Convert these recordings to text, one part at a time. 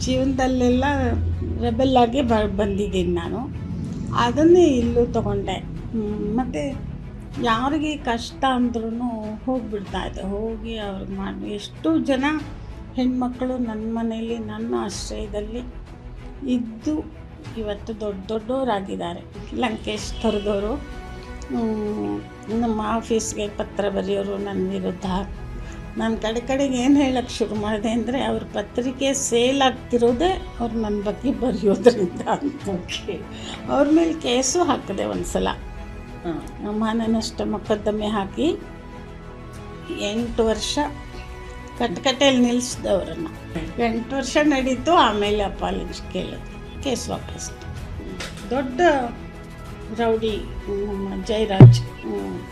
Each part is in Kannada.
ಜೀವನದಲ್ಲೆಲ್ಲ ರೆಬೆಲ್ ಆಗಿ ಬಂದಿದ್ದೀನಿ ನಾನು. ಅದನ್ನೇ ಇಲ್ಲೂ ತೊಗೊಂಡೆ. ಮತ್ತು ಯಾರಿಗೆ ಕಷ್ಟ ಅಂದ್ರೂ ಹೋಗಿಬಿಡ್ತಾಯಿದ್ದೆ, ಹೋಗಿ ಅವ್ರಿಗೆ ಮಾಡಿ. ಎಷ್ಟೋ ಜನ ಹೆಣ್ಮಕ್ಕಳು ನನ್ನ ಮನೆಯಲ್ಲಿ ನನ್ನ ಆಶ್ರಯದಲ್ಲಿ ಇದ್ದು ಇವತ್ತು ದೊಡ್ಡವರಾಗಿದ್ದಾರೆ. ಲಂಕೇಶ್ ಥರದವರು ನಮ್ಮ ಆಫೀಸ್ಗೆ ಪತ್ರ ಬರೆಯೋರು ನನ್ನ ವಿರುದ್ಧ. ನಾನು ಕಡೆಗೆ ಏನು ಹೇಳೋಕ್ಕೆ ಶುರು ಮಾಡಿದೆ ಅಂದರೆ, ಅವ್ರ ಪತ್ರಿಕೆ ಸೇಲ್ ಆಗ್ತಿರೋದೇ ಅವ್ರು ನನ್ನ ಬಗ್ಗೆ ಬರೆಯೋದ್ರಿಂದ ಅಂತ. ಅವ್ರ ಮೇಲೆ ಕೇಸು ಹಾಕಿದೆ ಒಂದು ಸಲ, ಮಾನನಷ್ಟ ಮೊಕದ್ದಮೆ ಹಾಕಿ 8 ವರ್ಷ ಕಟ್ಟಕಟ್ಟೆಯಲ್ಲಿ ನಿಲ್ಲಿಸಿದವ್ರನ್ನು. 8 ವರ್ಷ ನಡೀತು. ಆಮೇಲೆ ಅಪಾಲಜಿ ಕೇಳಿದ್ರು, ಕೇಸ್ ವಾಪಸ್. ದೊಡ್ಡ ರೌಡಿ ನಮ್ಮ ಜಯರಾಜ್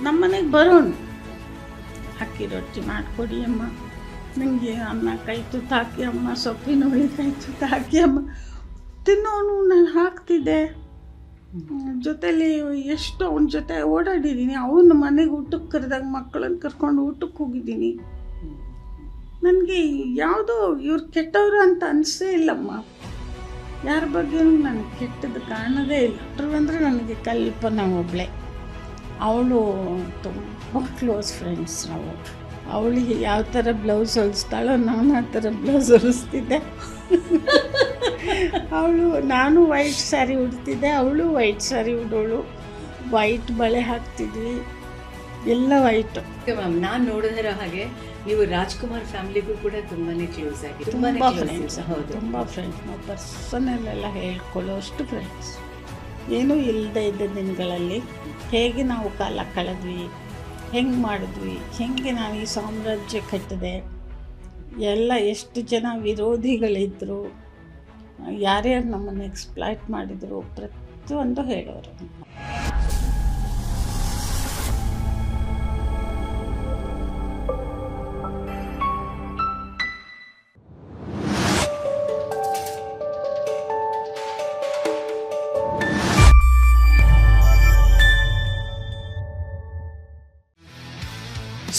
ನಮ್ಮ ಮನೆಗೆ ಬರೋನು, ಅಕ್ಕಿ ರೊಟ್ಟಿ ಮಾಡಿಕೊಡಿ ಅಮ್ಮ, ನನಗೆ ಅನ್ನ ಕೈ ತುತ್ತು ಹಾಕಿ ಅಮ್ಮ, ಸೊಪ್ಪಿನ ಹುಳಿ ಕೈ ತುತ್ತು ಹಾಕಿ ಅಮ್ಮ ತಿನ್ನೋನು. ನಾನು ಹಾಕ್ತಿದ್ದೆ. ಜೊತೇಲಿ ಎಷ್ಟು ಅವನ ಜೊತೆ ಓಡಾಡಿದ್ದೀನಿ. ಅವನ ಮನೆಗೆ ಊಟಕ್ಕೆ ಕರೆದಾಗ ಮಕ್ಕಳನ್ನು ಕರ್ಕೊಂಡು ಊಟಕ್ಕೆ ಹೋಗಿದ್ದೀನಿ. ನನಗೆ ಯಾವುದೋ ಇವ್ರು ಕೆಟ್ಟವರು ಅಂತ ಅನಿಸೇ ಇಲ್ಲಮ್ಮ. ಯಾರ ಬಗ್ಗೆನೂ ನನಗೆ ಕೆಟ್ಟದ್ದು ಕಾಣೋದೇ ಇಲ್ಲ. ಅಂದರೆ ನನಗೆ ಕಲ್ಪನಾ ಒಬ್ಬಳೆ, ಅವಳು ತುಂಬ ಕ್ಲೋಸ್ ಫ್ರೆಂಡ್ಸ್ ನಾವು. ಅವಳಿಗೆ ಯಾವ ಥರ ಬ್ಲೌಸ್ ಹೊಲಿಸ್ತಾಳೋ ನಾನು ಆ ಥರ ಬ್ಲೌಸ್ ಹೊಲಿಸ್ತಿದ್ದೆ. ನಾನು ವೈಟ್ ಸ್ಯಾರಿ ಉಡ್ತಿದ್ದೆ, ಅವಳು ವೈಟ್ ಸ್ಯಾರಿ ಉಡೋಳು. ವೈಟ್ ಬಳೆ ಹಾಕ್ತಿದ್ವಿ, ಎಲ್ಲ ವೈಟು. ಮ್ಯಾಮ್, ನಾನು ನೋಡಿದಿರೋ ಹಾಗೆ ನೀವು ರಾಜ್ಕುಮಾರ್ ಫ್ಯಾಮಿಲಿಗೂ ಕೂಡ ತುಂಬಾ ಕ್ಲೋಸ್ ಆಗಿ, ತುಂಬ ಫ್ರೆಂಡ್ಸ್. ಹೌದು, ತುಂಬ ಫ್ರೆಂಡ್ಸ್. ನಾವು ಪರ್ಸನಲ್ಲೆಲ್ಲ ಹೇಳ್ಕೊಳ್ಳೋ ಅಷ್ಟು ಫ್ರೆಂಡ್ಸ್. ಏನೂ ಇಲ್ಲದೆ ಇದ್ದ ದಿನಗಳಲ್ಲಿ ಹೇಗೆ ನಾವು ಕಾಲ ಕಳೆದ್ವಿ, ಹೆಂಗೆ ಮಾಡಿದ್ವಿ, ಹೇಗೆ ನಾವು ಈ ಸಾಮ್ರಾಜ್ಯ ಕಟ್ಟಿದೆ, ಎಲ್ಲ ಎಷ್ಟು ಜನ ವಿರೋಧಿಗಳಿದ್ದರು, ಯಾರ್ಯಾರು ನಮ್ಮನ್ನು ಎಕ್ಸ್ಪ್ಲಾಯ್ಟ್ ಮಾಡಿದರು, ಪ್ರತಿಯೊಂದು ಹೇಳೋರು.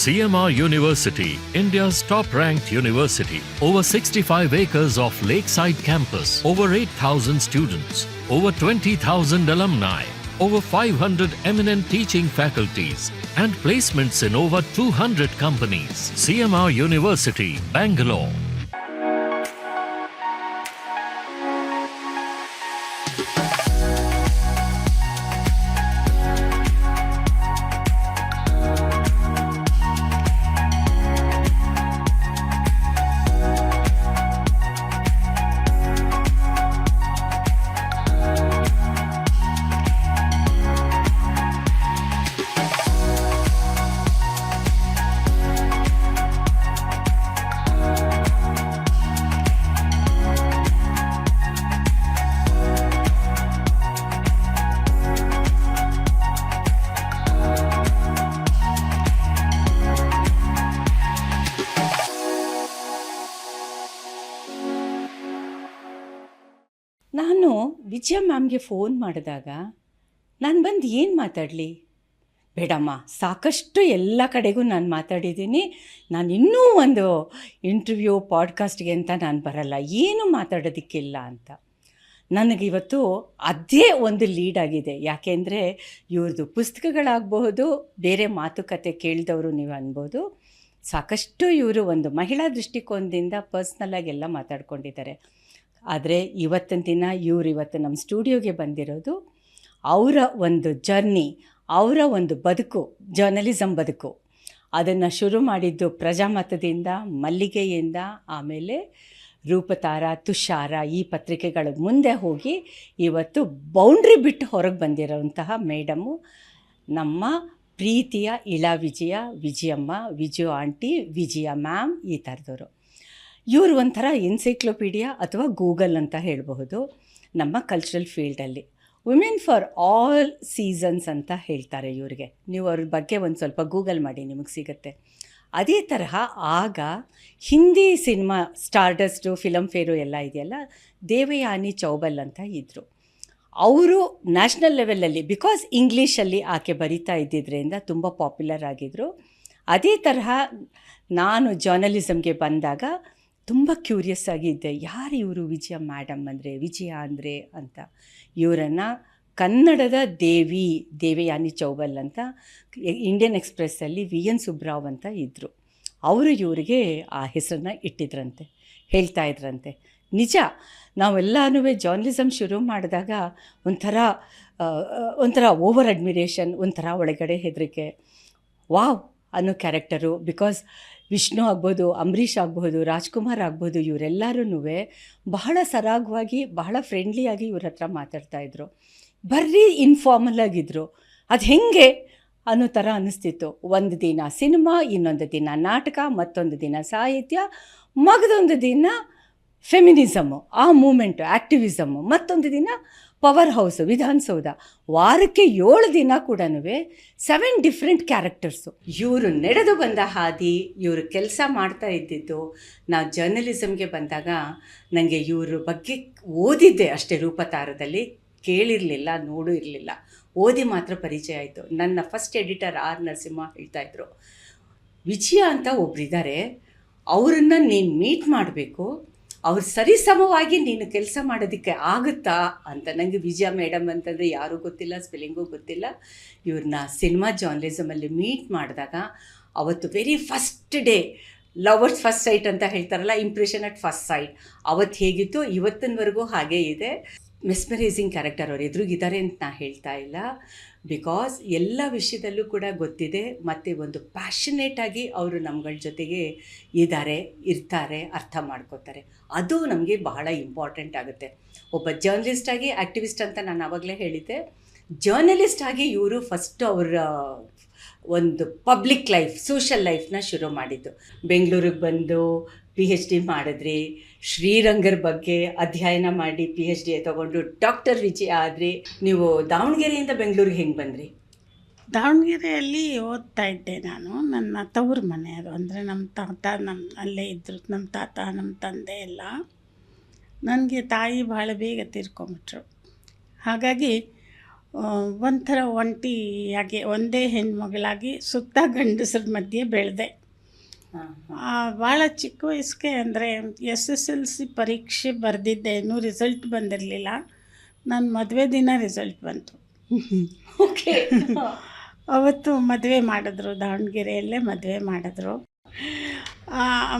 CMR University, India's top-ranked university. Over 65 acres of lakeside campus. Over 8,000 students. Over 20,000 alumni. Over 500 eminent teaching faculties. And placements in over 200 companies. CMR University, Bangalore. ನಾನು ವಿಜಯ ಮ್ಯಾಮ್ಗೆ ಫೋನ್ ಮಾಡಿದಾಗ ನಾನು ಬಂದು ಏನು ಮಾತಾಡಲಿ, ಬೇಡಮ್ಮ, ಸಾಕಷ್ಟು ಎಲ್ಲ ಕಡೆಗೂ ನಾನು ಮಾತಾಡಿದ್ದೀನಿ, ನಾನು ಇನ್ನೂ ಒಂದು ಇಂಟರ್ವ್ಯೂ ಪಾಡ್ಕಾಸ್ಟ್ಗೆ ಅಂತ ನಾನು ಬರಲ್ಲ, ಏನು ಮಾತಾಡೋದಕ್ಕಿಲ್ಲ ಅಂತ. ನನಗಿವತ್ತು ಅದೇ ಒಂದು ಲೀಡ್ ಆಗಿದೆ. ಯಾಕೆಂದರೆ ಇವ್ರದ್ದು ಪುಸ್ತಕಗಳಾಗಬಹುದು, ಬೇರೆ ಮಾತುಕತೆ ಕೇಳಿದವರು ನೀವು ಅನ್ಬೋದು, ಸಾಕಷ್ಟು ಇವರು ಒಂದು ಮಹಿಳಾ ದೃಷ್ಟಿಕೋನದಿಂದ ಪರ್ಸ್ನಲ್ಲಾಗಿ ಎಲ್ಲ ಮಾತಾಡ್ಕೊಂಡಿದ್ದಾರೆ. ಆದರೆ ಇವತ್ತಿನ ದಿನ ಇವತ್ತು ನಮ್ಮ ಸ್ಟುಡಿಯೋಗೆ ಬಂದಿರೋದು ಅವರ ಒಂದು ಜರ್ನಿ, ಅವರ ಒಂದು ಬದುಕು, ಜರ್ನಲಿಸಮ್ ಬದುಕು. ಅದನ್ನು ಶುರು ಮಾಡಿದ್ದು ಪ್ರಜಾಮತದಿಂದ, ಮಲ್ಲಿಗೆಯಿಂದ, ಆಮೇಲೆ ರೂಪತಾರ, ತುಷಾರ ಈ ಪತ್ರಿಕೆಗಳ ಮುಂದೆ ಹೋಗಿ ಇವತ್ತು ಬೌಂಡ್ರಿ ಬಿಟ್ಟು ಹೊರಗೆ ಬಂದಿರೋಂತಹ ಮೇಡಮ್ಮು ನಮ್ಮ ಪ್ರೀತಿಯ ಇಳಾ ವಿಜಯಮ್ಮ, ವಿಜಯ ಆಂಟಿ, ವಿಜಯ ಮ್ಯಾಮ್, ಈ ಥರದವರು. ಇವರು ಒಂಥರ ಎನ್ಸೈಕ್ಲೋಪೀಡಿಯಾ ಅಥವಾ ಗೂಗಲ್ ಅಂತ ಹೇಳಬಹುದು ನಮ್ಮ ಕಲ್ಚರಲ್ ಫೀಲ್ಡಲ್ಲಿ. ವುಮೆನ್ ಫಾರ್ ಆಲ್ ಸೀಸನ್ಸ್ ಅಂತ ಹೇಳ್ತಾರೆ ಇವ್ರಿಗೆ. ನೀವು ಅವ್ರ ಬಗ್ಗೆ ಒಂದು ಸ್ವಲ್ಪ ಗೂಗಲ್ ಮಾಡಿ, ನಿಮಗೆ ಸಿಗುತ್ತೆ. ಅದೇ ತರಹ ಆಗ ಹಿಂದಿ ಸಿನಿಮಾ ಸ್ಟಾರ್ಡಸ್ಟು, ಫಿಲಮ್ ಫೇರು ಎಲ್ಲ ಇದೆಯಲ್ಲ, ದೇವಯಾನಿ ಚೌಬಲ್ ಅಂತ ಇದ್ದರು. ಅವರು ನ್ಯಾಷನಲ್ ಲೆವೆಲಲ್ಲಿ, ಬಿಕಾಸ್ ಇಂಗ್ಲೀಷಲ್ಲಿ ಆಕೆ ಬರಿತಾ ಇದ್ದಿದ್ದರಿಂದ ತುಂಬ ಪಾಪ್ಯುಲರ್ ಆಗಿದ್ದರು. ಅದೇ ತರಹ ನಾನು ಜರ್ನಲಿಸಮ್ಗೆ ಬಂದಾಗ ತುಂಬ ಕ್ಯೂರಿಯಸ್ ಆಗಿದ್ದೆ, ಯಾರು ಇವರು ವಿಜಯ ಮೇಡಮ್ ಅಂದರೆ, ವಿಜಯ ಅಂದರೆ ಅಂತ. ಇವರನ್ನು ಕನ್ನಡದ ದೇವಯಾನಿ ಚೌಬಲ್ ಅಂತ ಇಂಡಿಯನ್ ಎಕ್ಸ್ಪ್ರೆಸ್ಸಲ್ಲಿ VN ಸುಬ್ರಾವ್ ಅಂತ ಇದ್ದರು. ಅವರು ಇವರಿಗೆ ಆ ಹೆಸರನ್ನ ಇಟ್ಟಿದ್ರಂತೆ, ಹೇಳ್ತಾ ಇದ್ರಂತೆ. ನಿಜ, ನಾವೆಲ್ಲನೂ ಜರ್ನಲಿಸಮ್ ಶುರು ಮಾಡಿದಾಗ ಒಂಥರ ಓವರ್ ಅಡ್ಮಿರೇಷನ್, ಒಂಥರ ಒಳಗಡೆ ಹೆದರಿಕೆ. ವಾವ್ ಅನ್ನೋ ಕ್ಯಾರೆಕ್ಟರು. ಬಿಕಾಸ್ ವಿಷ್ಣು ಆಗ್ಬೋದು, ಅಂಬರೀಷ್ ಆಗ್ಬೋದು, ರಾಜ್ಕುಮಾರ್ ಆಗ್ಬೋದು, ಇವರೆಲ್ಲರೂ ಬಹಳ ಸರಾಗವಾಗಿ, ಬಹಳ ಫ್ರೆಂಡ್ಲಿಯಾಗಿ ಇವ್ರ ಹತ್ರ ಮಾತಾಡ್ತಾಯಿದ್ರು. ಬರ್ರಿ ಇನ್ಫಾರ್ಮಲ್ ಆಗಿದ್ದರು. ಅದು ಹೆಂಗೆ ಅನ್ನೋ ಥರ ಅನ್ನಿಸ್ತಿತ್ತು. ಒಂದು ದಿನ ಸಿನಿಮಾ, ಇನ್ನೊಂದು ದಿನ ನಾಟಕ, ಮತ್ತೊಂದು ದಿನ ಸಾಹಿತ್ಯ, ಮಗದೊಂದು ದಿನ ಫೆಮಿನಿಸಮು, ಆ ಮೂಮೆಂಟು, ಆ್ಯಕ್ಟಿವಿಸಮು, ಮತ್ತೊಂದು ದಿನ ಪವರ್ ಹೌಸು, ವಿಧಾನಸೌಧ. ವಾರಕ್ಕೆ 7 ದಿನ ಕೂಡ 7 ಡಿಫ್ರೆಂಟ್ ಕ್ಯಾರೆಕ್ಟರ್ಸು. ಇವರು ನಡೆದು ಬಂದ ಹಾದಿ, ಇವರು ಕೆಲಸ ಮಾಡ್ತಾ ಇದ್ದಿದ್ದು. ನಾವು ಜರ್ನಲಿಸಮ್ಗೆ ಬಂದಾಗ ನನಗೆ ಇವ್ರ ಬಗ್ಗೆ ಓದಿದ್ದೆ ಅಷ್ಟೇ, ರೂಪತಾರದಲ್ಲಿ ಕೇಳಿರಲಿಲ್ಲ, ನೋಡೂ ಇರಲಿಲ್ಲ, ಓದಿ ಮಾತ್ರ ಪರಿಚಯ ಆಯಿತು. ನನ್ನ ಫಸ್ಟ್ ಎಡಿಟರ್ R ನರಸಿಂಹ ಹೇಳ್ತಾಯಿದ್ರು, ವಿಜಯ ಅಂತ ಒಬ್ಬರಿದ್ದಾರೆ, ಅವರನ್ನು ನೀನು ಮೀಟ್ ಮಾಡಬೇಕು, ಅವ್ರು ಸರಿಸಮವಾಗಿ ನೀನು ಕೆಲಸ ಮಾಡೋದಕ್ಕೆ ಆಗುತ್ತಾ ಅಂತ. ನನಗೆ ವಿಜಯ ಮೇಡಮ್ ಅಂತಂದರೆ ಯಾರೂ ಗೊತ್ತಿಲ್ಲ, ಸ್ಪೆಲ್ಲಿಂಗೂ ಗೊತ್ತಿಲ್ಲ. ಇವ್ರನ್ನ ಸಿನಿಮಾ ಜರ್ನಲಿಸಮಲ್ಲಿ ಮೀಟ್ ಮಾಡಿದಾಗ ಅವತ್ತು very first day, lovers first sight ಅಂತ ಹೇಳ್ತಾರಲ್ಲ, ಇಂಪ್ರೆಷನ್ ಅಟ್ ಫಸ್ಟ್ ಸೈಟ್, ಅವತ್ತು ಹೇಗಿತ್ತು ಇವತ್ತಿನವರೆಗೂ ಹಾಗೇ ಇದೆ. Mesmerising character. ಅವ್ರು ಎದುರುಗಿದ್ದಾರೆ ಅಂತ ನಾನು ಹೇಳ್ತಾ ಇಲ್ಲ, ಬಿಕಾಸ್ ಎಲ್ಲ ವಿಷಯದಲ್ಲೂ ಕೂಡ ಗೊತ್ತಿದೆ. ಮತ್ತು ಒಂದು ಪ್ಯಾಷನೇಟಾಗಿ ಅವರು ನಮ್ಗಳ ಜೊತೆಗೆ ಇರ್ತಾರೆ, ಅರ್ಥ ಮಾಡ್ಕೋತಾರೆ. ಅದು ನಮಗೆ ಬಹಳ ಇಂಪಾರ್ಟೆಂಟ್ ಆಗುತ್ತೆ. ಒಬ್ಬ ಜರ್ನಲಿಸ್ಟಾಗಿ, ಆ್ಯಕ್ಟಿವಿಸ್ಟ್ ಅಂತ ನಾನು ಆವಾಗಲೇ ಹೇಳಿದ್ದೆ. ಜರ್ನಲಿಸ್ಟ್ ಆಗಿ ಇವರು ಫಸ್ಟು ಅವರ ಒಂದು ಪಬ್ಲಿಕ್ ಲೈಫ್, ಸೋಷಲ್ ಲೈಫ್ನ ಶುರು ಮಾಡಿದ್ದು. ಬೆಂಗಳೂರಿಗೆ ಬಂದು PhD ಮಾಡಿದ್ರಿ, ಶ್ರೀರಂಗರ ಬಗ್ಗೆ ಅಧ್ಯಯನ ಮಾಡಿ PhD ತೊಗೊಂಡು ಡಾಕ್ಟರ್ ವಿಜಯ ಆದ್ರಿ. ನೀವು ದಾವಣಗೆರೆಯಿಂದ ಬೆಂಗಳೂರಿಗೆ ಹೆಂಗೆ ಬಂದ್ರಿ? ದಾವಣಗೆರೆಯಲ್ಲಿ ಓದ್ತಾ ಇದ್ದೆ ನಾನು. ನನ್ನ ತವ್ರ ಮನೆ ಅದು. ಅಂದರೆ ನಮ್ಮ ತಾತ ಅಲ್ಲೇ ಇದ್ದರು, ನಮ್ಮ ತಾತ, ನಮ್ಮ ತಂದೆ ಎಲ್ಲ. ನನಗೆ ತಾಯಿ ಭಾಳ ಬೇಗ ತೀರ್ಕೊಂಬಿಟ್ರು. ಹಾಗಾಗಿ ಒಂಥರ ಒಂಟಿಯಾಗಿ, ಒಂದೇ ಹೆಣ್ಮಗಳಾಗಿ ಸುತ್ತ ಗಂಡಸರ ಮಧ್ಯೆ ಬೆಳೆದೆ. ಭಾಳ ಚಿಕ್ಕ ವಯಸ್ಸಿಗೆ, ಅಂದರೆ SSLC ಪರೀಕ್ಷೆ ಬರೆದಿದ್ದೆ, ಇನ್ನೂ ರಿಸಲ್ಟ್ ಬಂದಿರಲಿಲ್ಲ. ನನ್ನ ಮದುವೆ ದಿನ ರಿಸಲ್ಟ್ ಬಂತು. ಓಕೆ. ಅವತ್ತು ಮದುವೆ ಮಾಡಿದ್ರು, ದಾವಣಗೆರೆಯಲ್ಲೇ ಮದುವೆ ಮಾಡಿದ್ರು.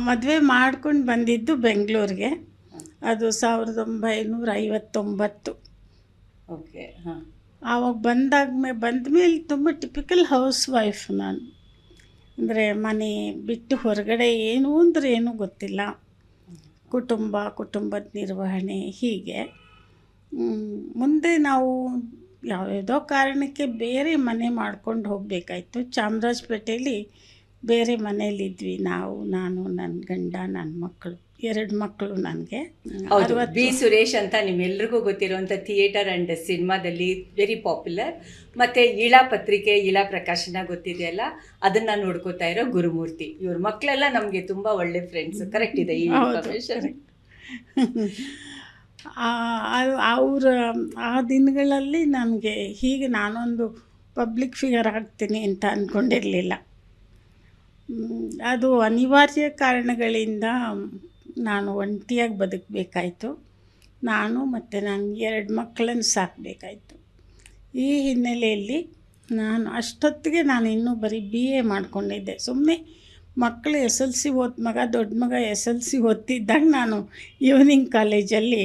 ಮದುವೆ ಮಾಡ್ಕೊಂಡು ಬಂದಿದ್ದು ಬೆಂಗಳೂರಿಗೆ. ಅದು 1959. ಓಕೆ. ಆವಾಗ ಬಂದಮೇಲೆ ತುಂಬ ಟಿಪಿಕಲ್ ಹೌಸ್ ವೈಫ್ ನಾನು. ಅಂದರೆ ಮನೆ ಬಿಟ್ಟು ಹೊರಗಡೆ ಏನು ಅಂದರೆ ಏನೂ ಗೊತ್ತಿಲ್ಲ. ಕುಟುಂಬದ ನಿರ್ವಹಣೆ ಹೀಗೆ. ಮುಂದೆ ನಾವು ಯಾವುದೋ ಕಾರಣಕ್ಕೆ ಬೇರೆ ಮನೆ ಮಾಡ್ಕೊಂಡು ಹೋಗಬೇಕಾಯ್ತು. ಚಾಮರಾಜಪೇಟೆಯಲ್ಲಿ ಬೇರೆ ಮನೇಲಿದ್ವಿ ನಾವು, ನಾನು, ನನ್ನ ಗಂಡ, ನನ್ನ ಮಕ್ಕಳು, 2 ಮಕ್ಕಳು ನನಗೆ. ಹೌದು, B. ಸುರೇಶ್ ಅಂತ ನಿಮ್ಮೆಲ್ರಿಗೂ ಗೊತ್ತಿರುವಂಥ ಥಿಯೇಟರ್ ಆ್ಯಂಡ್ ಸಿನಿಮಾದಲ್ಲಿ ವೆರಿ ಪಾಪ್ಯುಲರ್. ಮತ್ತು ಇಳಾ ಪತ್ರಿಕೆ, ಇಳಾ ಪ್ರಕಾಶನ ಗೊತ್ತಿದೆಯಲ್ಲ, ಅದನ್ನು ನೋಡ್ಕೋತಾ ಇರೋ ಗುರುಮೂರ್ತಿ. ಇವ್ರ ಮಕ್ಕಳೆಲ್ಲ ನಮಗೆ ತುಂಬ ಒಳ್ಳೆ ಫ್ರೆಂಡ್ಸ್. ಕರೆಕ್ಟ್ ಇದೆ ಈ ಇನ್ಫಾರ್ಮೇಷನ್? ಅವರ ಆ ದಿನಗಳಲ್ಲಿ ನನಗೆ ಹೀಗೆ ನಾನೊಂದು ಪಬ್ಲಿಕ್ ಫಿಗರ್ ಆಗ್ತೀನಿ ಅಂತ ಅಂದ್ಕೊಂಡಿರಲಿಲ್ಲ. ಅದು ಅನಿವಾರ್ಯ ಕಾರಣಗಳಿಂದ ನಾನು ಒಂಟಿಯಾಗಿ ಬದುಕಬೇಕಾಯ್ತು. ನಾನು ಮತ್ತು ನನ್ನ 2 ಮಕ್ಕಳನ್ನು ಸಾಕಬೇಕಾಯ್ತು. ಈ ಹಿನ್ನೆಲೆಯಲ್ಲಿ ನಾನು ಅಷ್ಟೊತ್ತಿಗೆ ನಾನು ಇನ್ನೂ ಬರೀ BA ಮಾಡ್ಕೊಂಡಿದ್ದೆ. ಸುಮ್ಮನೆ ಮಕ್ಕಳು SLC ದೊಡ್ಡ ಮಗ SLC ಓದ್ತಿದ್ದಾಗ ನಾನು ಈವ್ನಿಂಗ್ ಕಾಲೇಜಲ್ಲಿ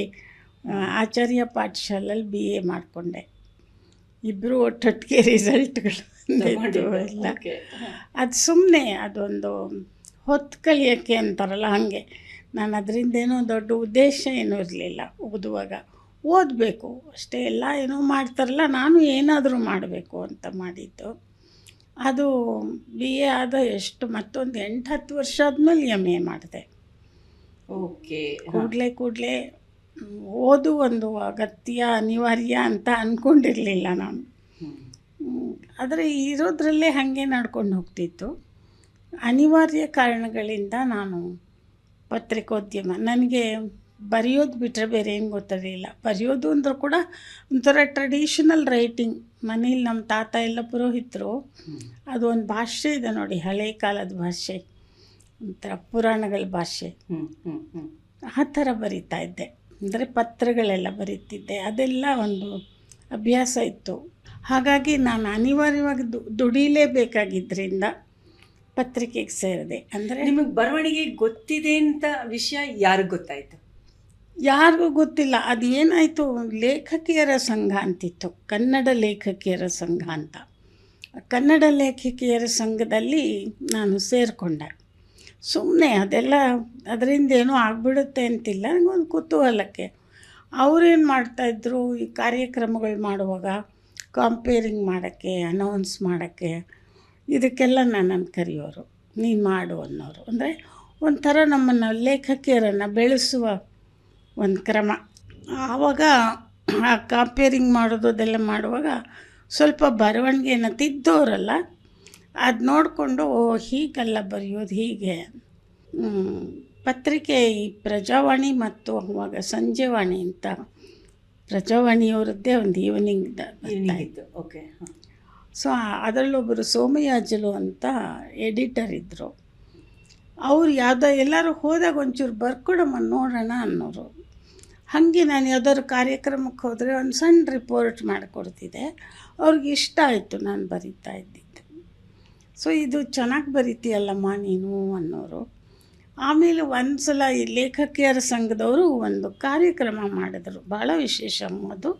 ಆಚಾರ್ಯ ಪಾಠಶಾಲೆಯಲ್ಲಿ BA ಮಾಡಿಕೊಂಡೆ. ಇಬ್ಬರು ಒಟ್ಟೊಟ್ಟಿಗೆ ರಿಸಲ್ಟ್ಗಳು ಎಲ್ಲ. ಅದು ಸುಮ್ಮನೆ ಅದೊಂದು ಹೊತ್ತು ಕಲಿಯೋಕ್ಕೆ ಅಂತಾರಲ್ಲ, ಹಾಗೆ. ನಾನು ಅದರಿಂದೇನೋ ದೊಡ್ಡ ಉದ್ದೇಶ ಏನೂ ಇರಲಿಲ್ಲ. ಓದಬೇಕು ಅಷ್ಟೇ, ಎಲ್ಲ ಏನೋ ಮಾಡ್ತಾರಲ್ಲ, ನಾನು ಏನಾದರೂ ಮಾಡಬೇಕು ಅಂತ ಮಾಡಿದ್ದು. ಅದು BA ಆದ ಮತ್ತೊಂದು 8-10 ವರ್ಷ ಆದಮೇಲೆ MA ಮಾಡಿದೆ. ಓಕೆ. ಕೂಡಲೇ ಓದು ಒಂದು ಅಗತ್ಯ, ಅನಿವಾರ್ಯ ಅಂತ ಅಂದ್ಕೊಂಡಿರಲಿಲ್ಲ ನಾನು. ಆದರೆ ಇರೋದ್ರಲ್ಲೇ ಹಾಗೆ ನಡ್ಕೊಂಡು ಹೋಗ್ತಿತ್ತು. ಅನಿವಾರ್ಯ ಕಾರಣಗಳಿಂದ ನಾನು ಪತ್ರಿಕೋದ್ಯಮ, ನನಗೆ ಬರೆಯೋದು ಬಿಟ್ಟರೆ ಬೇರೆ ಏನು ಗೊತ್ತಿರಲಿಲ್ಲ. ಬರೆಯೋದು ಅಂದರೂ ಕೂಡ ಒಂಥರ ಟ್ರೆಡಿಷನಲ್ ರೈಟಿಂಗ್. ಮನೇಲಿ ನಮ್ಮ ತಾತ ಎಲ್ಲ ಪುರೋಹಿತರು. ಅದು ಒಂದು ಭಾಷೆ ಇದೆ ನೋಡಿ, ಹಳೆ ಕಾಲದ ಭಾಷೆ. ಒಂಥರ ಪುರಾಣಗಳ ಭಾಷೆ ಆ ಥರ ಬರಿತಾ ಇದ್ದೆ. ಅಂದರೆ ಪತ್ರಗಳೆಲ್ಲ ಬರೀತಿದ್ದೆ, ಅದೆಲ್ಲ ಒಂದು ಅಭ್ಯಾಸ ಇತ್ತು. ಹಾಗಾಗಿ ನಾನು ಅನಿವಾರ್ಯವಾಗಿ ದುಡಿಲೇಬೇಕಾಗಿದ್ದರಿಂದ ಪತ್ರಿಕೆಗೆ ಸೇರಿದೆ. ಅಂದರೆ ನಿಮಗೆ ಬರವಣಿಗೆ ಗೊತ್ತಿದೆ ಅಂತ ವಿಷಯ ಯಾರಿಗೆ ಗೊತ್ತಾಯಿತು? ಯಾರಿಗೂ ಗೊತ್ತಿಲ್ಲ. ಅದು ಏನಾಯಿತು, ಲೇಖಕಿಯರ ಸಂಘ ಅಂತಿತ್ತು, ಕನ್ನಡ ಲೇಖಕಿಯರ ಸಂಘ ಅಂತ. ಕನ್ನಡ ಲೇಖಕಿಯರ ಸಂಘದಲ್ಲಿ ನಾನು ಸೇರಿಕೊಂಡೆ. ಸುಮ್ಮನೆ ಅದೆಲ್ಲ ಅದರಿಂದ ಏನೋ ಆಗಿಬಿಡುತ್ತೆ ಅಂತಿಲ್ಲ, ನನಗೊಂದು ಕುತೂಹಲಕ್ಕೆ. ಅವರೇನು ಮಾಡ್ತಾಯಿದ್ರು, ಈ ಕಾರ್ಯಕ್ರಮಗಳು ಮಾಡುವಾಗ ಕಂಪೇರಿಂಗ್ ಮಾಡೋಕ್ಕೆ, ಅನೌನ್ಸ್ ಮಾಡೋಕ್ಕೆ, ಇದಕ್ಕೆಲ್ಲ ನನ್ನನ್ನು ಕರೆಯೋರು, ನೀನು ಮಾಡು ಅನ್ನೋರು. ಅಂದರೆ ಒಂಥರ ನಮ್ಮನ್ನು ಲೇಖಕಿಯರನ್ನು ಬೆಳೆಸುವ ಒಂದು ಕ್ರಮ. ಆವಾಗ ಆ ಕಂಪೇರಿಂಗ್ ಮಾಡೋದು ಅದೆಲ್ಲ ಮಾಡುವಾಗ ಸ್ವಲ್ಪ ಬರವಣಿಗೆಯನ್ನು ತಿದ್ದೋರಲ್ಲ, ಅದು ನೋಡಿಕೊಂಡು ಓ ಹೀಗೆಲ್ಲ ಬರೆಯೋದು ಹೀಗೆ. ಪತ್ರಿಕೆ ಈ ಪ್ರಜಾವಾಣಿ ಮತ್ತು ಅವಾಗ ಸಂಜೆವಾಣಿ ಅಂತ, ಪ್ರಜಾವಾಣಿಯವರದ್ದೇ ಒಂದು ಈವ್ನಿಂಗ್ ಇತ್ತು. ಓಕೆ. ಸೊ ಅದರಲ್ಲೊಬ್ಬರು ಸೋಮಯಾಜಲು ಅಂತ ಎಡಿಟರ್ ಇದ್ದರು. ಅವ್ರು ಯಾವುದೋ ಎಲ್ಲರೂ ಹೋದಾಗ ಒಂಚೂರು ಬರ್ಕೊಡಮ್ಮ ನೋಡೋಣ ಅನ್ನೋರು. ಹಾಗೆ ನಾನು ಯಾವುದಾದ್ರು ಕಾರ್ಯಕ್ರಮಕ್ಕೆ ಹೋದರೆ ಒಂದು ಸಣ್ಣ ರಿಪೋರ್ಟ್ ಮಾಡಿಕೊಡ್ತಿದ್ದೆ. ಅವ್ರಿಗೆ ಇಷ್ಟ ಆಯಿತು ನಾನು ಬರೀತಾ ಇದ್ದಿದ್ದು. ಸೊ ಇದು ಚೆನ್ನಾಗಿ ಬರೀತೀಯಲ್ಲಮ್ಮ ನೀನು ಅನ್ನೋರು. ಆಮೇಲೆ ಒಂದು ಸಲ ಈ ಲೇಖಕಿಯರ ಸಂಘದವರು ಒಂದು ಕಾರ್ಯಕ್ರಮ ಮಾಡಿದ್ರು, ಭಾಳ ವಿಶೇಷ ಅದು.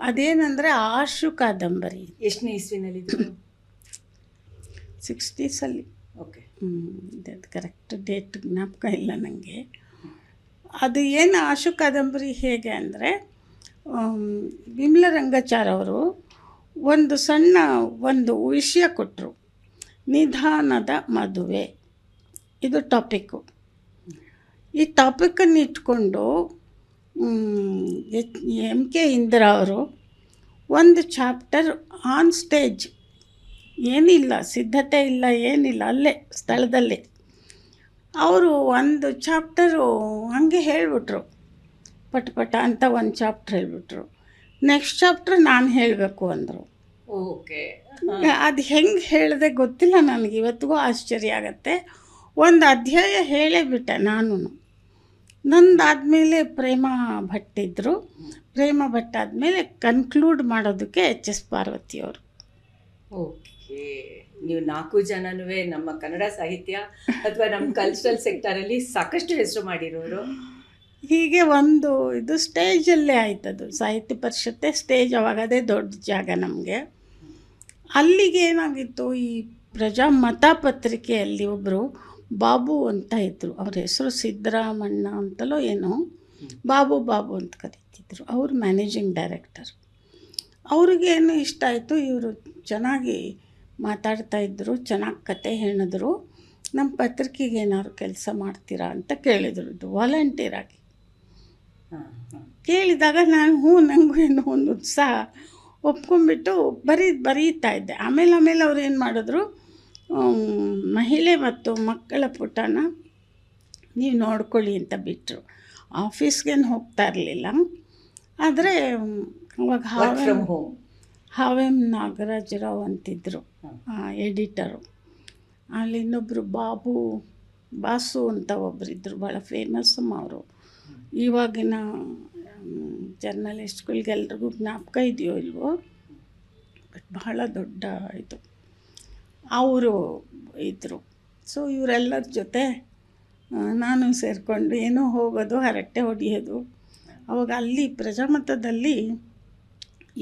ಅದೇನೆಂದರೆ ಆಶು ಕಾದಂಬರಿ. ಎಷ್ಟನೇ ಇಸ್ವಿನಲ್ಲಿ? 60s. ಓಕೆ. ಅದು ಕರೆಕ್ಟ್ ಡೇಟ್ ಜ್ಞಾಪಕ ಇಲ್ಲ ನನಗೆ. ಅದು ಏನು ಆಶು ಕಾದಂಬರಿ ಹೇಗೆ ಅಂದರೆ, ವಿಮಲ ರಂಗಾಚಾರ್ ಅವರು ಒಂದು ಸಣ್ಣ ಒಂದು ವಿಷಯ ಕೊಟ್ಟರು, ನಿಧಾನದ ಮದುವೆ. ಇದು ಟಾಪಿಕ್ಕು. ಈ ಟಾಪಿಕನ್ನು ಇಟ್ಕೊಂಡು MK ಇಂದಿರಾ ಅವರು ಒಂದು ಚಾಪ್ಟರ್ ಆನ್ ಸ್ಟೇಜ್, ಏನಿಲ್ಲ ಸಿದ್ಧತೆ ಇಲ್ಲ ಏನಿಲ್ಲ, ಅಲ್ಲೇ ಸ್ಥಳದಲ್ಲೇ ಅವರು ಒಂದು ಚಾಪ್ಟರು ಹಾಗೆ ಹೇಳಿಬಿಟ್ರು, ಪಟ ಅಂತ ಒಂದು ಚಾಪ್ಟರ್ ಹೇಳಿಬಿಟ್ರು. ನೆಕ್ಸ್ಟ್ ಚಾಪ್ಟರ್ ನಾನು ಹೇಳಬೇಕು ಅಂದರು. ಓಕೆ. ಅದು ಹೆಂಗೆ ಹೇಳಿದೆ ಗೊತ್ತಿಲ್ಲ ನನಗೆ, ಇವತ್ತಿಗೂ ಆಶ್ಚರ್ಯ ಆಗತ್ತೆ. ಒಂದು ಅಧ್ಯಾಯ ಹೇಳೇ ಬಿಟ್ಟೆ ನಾನು. ನಂದಾದಮೇಲೆ ಪ್ರೇಮ ಭಟ್ ಇದ್ದರು. ಪ್ರೇಮ ಭಟ್ ಆದಮೇಲೆ ಕನ್ಕ್ಲೂಡ್ ಮಾಡೋದಕ್ಕೆ HS ಪಾರ್ವತಿಯವರು. ಓಕೆ. ನೀವು 4 ಜನನೂ ನಮ್ಮ ಕನ್ನಡ ಸಾಹಿತ್ಯ ಅಥವಾ ನಮ್ಮ ಕಲ್ಚರಲ್ ಸೆಕ್ಟರಲ್ಲಿ ಸಾಕಷ್ಟು ಹೆಸರು ಮಾಡಿರೋರು. ಹೀಗೆ ಒಂದು ಇದು ಸ್ಟೇಜಲ್ಲೇ ಆಯ್ತದು, ಸಾಹಿತ್ಯ ಪರಿಷತ್ತೆ ಸ್ಟೇಜ್. ಅವಾಗ ಅದೇ ದೊಡ್ಡ ಜಾಗ ನಮಗೆ. ಅಲ್ಲಿಗೆ ಏನಾಗಿತ್ತು, ಈ ಪ್ರಜಾಮತ ಪತ್ರಿಕೆಯಲ್ಲಿ ಒಬ್ಬರು ಬಾಬು ಅಂತ ಇದ್ದರು. ಅವ್ರ ಹೆಸರು ಸಿದ್ದರಾಮಣ್ಣ ಅಂತಲೋ ಏನೋ, ಬಾಬು ಅಂತ ಕರೀತಿದ್ರು. ಅವರು ಮ್ಯಾನೇಜಿಂಗ್ ಡೈರೆಕ್ಟರ್. ಅವ್ರಿಗೇನು ಇಷ್ಟ ಆಯಿತು, ಇವರು ಚೆನ್ನಾಗಿ ಮಾತಾಡ್ತಾಯಿದ್ರು, ಚೆನ್ನಾಗಿ ಕತೆ ಹೇಳಿದ್ರು, ನಮ್ಮ ಪತ್ರಿಕೆಗೆ ಏನಾದ್ರು ಕೆಲಸ ಮಾಡ್ತೀರಾ ಅಂತ ಕೇಳಿದರು. ಇದು ವಾಲಂಟಿಯರಾಗಿ ಕೇಳಿದಾಗ ನಾನು ನನಗೂ ಏನೋ ಒಂದು ಉತ್ಸಾಹ ಒಪ್ಕೊಂಡ್ಬಿಟ್ಟು ಬರೀತಾ ಇದ್ದೆ. ಆಮೇಲೆ ಅವ್ರು ಏನು ಮಾಡಿದ್ರು, ಮಹಿಳೆ ಮತ್ತು ಮಕ್ಕಳ ಪುಟನ ನೀವು ನೋಡ್ಕೊಳ್ಳಿ ಅಂತ ಬಿಟ್ಟರು. ಆಫೀಸ್ಗೇನು ಹೋಗ್ತಾ ಇರಲಿಲ್ಲ. ಆದರೆ ಅವಾಗ ಹಾವೇಮ್ ನಾಗರಾಜರಾವ್ ಅಂತಿದ್ದರು ಎಡಿಟರು. ಅಲ್ಲಿ ಇನ್ನೊಬ್ಬರು ಬಾಸು ಅಂತ ಒಬ್ಬರಿದ್ದರು, ಭಾಳ ಫೇಮಸ್ಸಮ್ಮ ಅವರು. ಇವಾಗಿನ ಜರ್ನಲಿಸ್ಟ್ಗಳಿಗೆಲ್ರಿಗೂ ಜ್ಞಾಪಕ ಇದೆಯೋ ಇಲ್ವೋ, ಬಟ್ ಬಹಳ ದೊಡ್ಡ ಇದು ಅವರು ಇದ್ದರು. ಸೊ ಇವರೆಲ್ಲರ ಜೊತೆ ನಾನು ಸೇರಿಕೊಂಡು ಏನೋ ಹೋಗೋದು, ಹರಟೆ ಹೊಡೆಯೋದು. ಅವಾಗ ಅಲ್ಲಿ ಪ್ರಜಾಮತದಲ್ಲಿ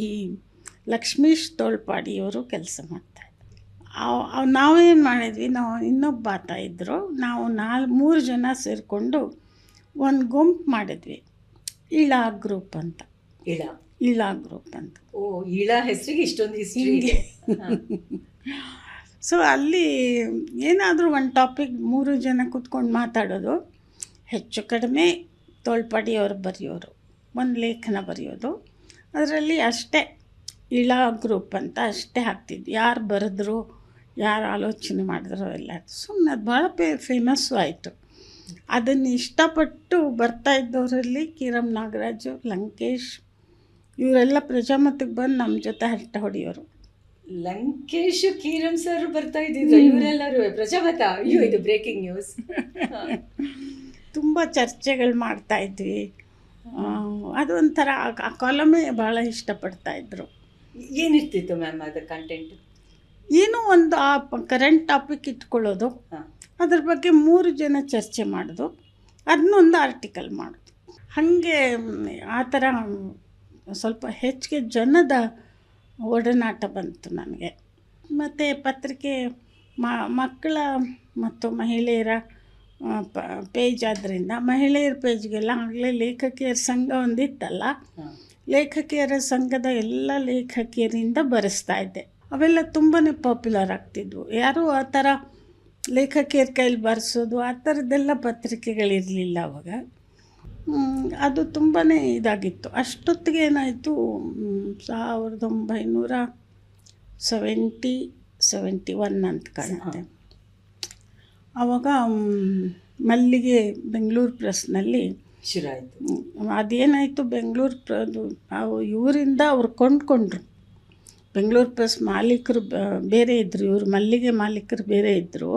ಈ ಲಕ್ಷ್ಮೀಶ್ ತೋಳ್ಪಾಡಿಯವರು ಕೆಲಸ ಮಾಡ್ತಾಯಿದ್ರು. ನಾವೇನು ಮಾಡಿದ್ವಿ, ನಾವು ಇನ್ನೊಬ್ಬ ಆತ ಇದ್ದರು, ನಾವು 3 ಜನ ಸೇರಿಕೊಂಡು ಒಂದು ಗುಂಪು ಮಾಡಿದ್ವಿ, ಇಳಾ ಗ್ರೂಪ್ ಅಂತ. ಇಳಾ ಗ್ರೂಪ್ ಅಂತ. ಓ, ಇಳಾ ಹೆಸರಿಗೆ ಇಷ್ಟೊಂದು ಹಿಸ್ಟ್ರಿ ಇದೆ. ಸೊ ಅಲ್ಲಿ ಏನಾದರೂ ಒಂದು ಟಾಪಿಕ್ 3 ಜನ ಕೂತ್ಕೊಂಡು ಮಾತಾಡೋದು, ಹೆಚ್ಚು ಕಡಿಮೆ ತೋಳ್ಪಾಡಿಯವರು ಬರೆಯೋರು, ಒಂದು ಲೇಖನ ಬರೆಯೋದು. ಅದರಲ್ಲಿ ಅಷ್ಟೇ ಇಳಾ ಗ್ರೂಪ್ ಅಂತ ಅಷ್ಟೇ ಹಾಕ್ತಿದ್ವಿ. ಯಾರು ಬರೆದ್ರು, ಯಾರು ಆಲೋಚನೆ ಮಾಡಿದ್ರು ಎಲ್ಲ. ಸುಮ್ಮನೆ ಅದು ಭಾಳ ಫೇಮಸ್ಸು ಆಯಿತು. ಅದನ್ನು ಇಷ್ಟಪಟ್ಟು ಬರ್ತಾ ಇದ್ದವರಲ್ಲಿ ಕಿರಮ್ ನಾಗರಾಜು, ಲಂಕೇಶ್, ಇವರೆಲ್ಲ ಪ್ರಜಾಮತಕ್ಕೆ ಬಂದು ನಮ್ಮ ಜೊತೆ ಹರಟೆ ಹೊಡೆಯೋರು. ಲಂಕೇಶ್ ಕೀರಂ ಸರ್ ಬರ್ತಾ ಇದ್ದಿದ್ರು, ಇವರೆಲ್ಲರೂ ಪ್ರಜಾಮತ. ಅಯ್ಯೋ, ಇದು ಬ್ರೇಕಿಂಗ್ ನ್ಯೂಸ್. ತುಂಬ ಚರ್ಚೆಗಳು ಮಾಡ್ತಾಯಿದ್ವಿ. ಅದು ಒಂಥರ ಆ ಕಾಲಮೇ ಭಾಳ ಇಷ್ಟಪಡ್ತಾಯಿದ್ರು. ಏನಿರ್ತಿತ್ತು ಮ್ಯಾಮ್ ಅದು ಕಂಟೆಂಟ್? ಏನೋ ಒಂದು ಆ ಕರೆಂಟ್ ಟಾಪಿಕ್ ಇಟ್ಕೊಳ್ಳೋದು, ಅದ್ರ ಬಗ್ಗೆ 3 ಜನ ಚರ್ಚೆ ಮಾಡೋದು, ಅದನ್ನೊಂದು ಆರ್ಟಿಕಲ್ ಮಾಡೋದು. ಹಾಗೆ ಆ ಥರ ಸ್ವಲ್ಪ ಹೆಚ್ಚಿಗೆ ಜನದ ಒಡನಾಟ ಬಂತು ನನಗೆ. ಮತ್ತು ಪತ್ರಿಕೆ ಮಕ್ಕಳ ಮತ್ತು ಮಹಿಳೆಯರ ಪೇಜ್ ಆದ್ದರಿಂದ ಮಹಿಳೆಯರ ಪೇಜ್ಗೆಲ್ಲ ಆಗಲೇ ಲೇಖಕಿಯರ ಸಂಘ ಒಂದಿತ್ತಲ್ಲ, ಲೇಖಕಿಯರ ಸಂಘದ ಎಲ್ಲ ಲೇಖಕಿಯರಿಂದ ಬರೆಸ್ತಾ ಇದ್ದೆ. ಅವೆಲ್ಲ ತುಂಬಾ ಪಾಪ್ಯುಲರ್ ಆಗ್ತಿದ್ವು. ಯಾರೂ ಆ ಥರ ಲೇಖಕಿಯರ ಕೈಲಿ ಬರೆಸೋದು ಆ ಥರದ್ದೆಲ್ಲ ಪತ್ರಿಕೆಗಳಿರಲಿಲ್ಲ ಅವಾಗ. ಅದು ತುಂಬಾ ಇದಾಗಿತ್ತು. ಅಷ್ಟೊತ್ತಿಗೆ ಏನಾಯಿತು, 1971 ಅಂತ ಕಾಣುತ್ತೆ. ಆವಾಗ ಮಲ್ಲಿಗೆ ಬೆಂಗಳೂರು ಪ್ರೆಸ್ನಲ್ಲಿ ಶುರು ಆಯಿತು. ಅದೇನಾಯಿತು, ಬೆಂಗಳೂರು ಇವರಿಂದ ಅವ್ರು ಕೊಂಡ್ಕೊಂಡ್ರು. ಬೆಂಗಳೂರು ಪ್ರೆಸ್ ಮಾಲೀಕರು ಬೇರೆ ಇದ್ದರು, ಇವರು ಮಲ್ಲಿಗೆ ಮಾಲೀಕರು ಬೇರೆ ಇದ್ದರು.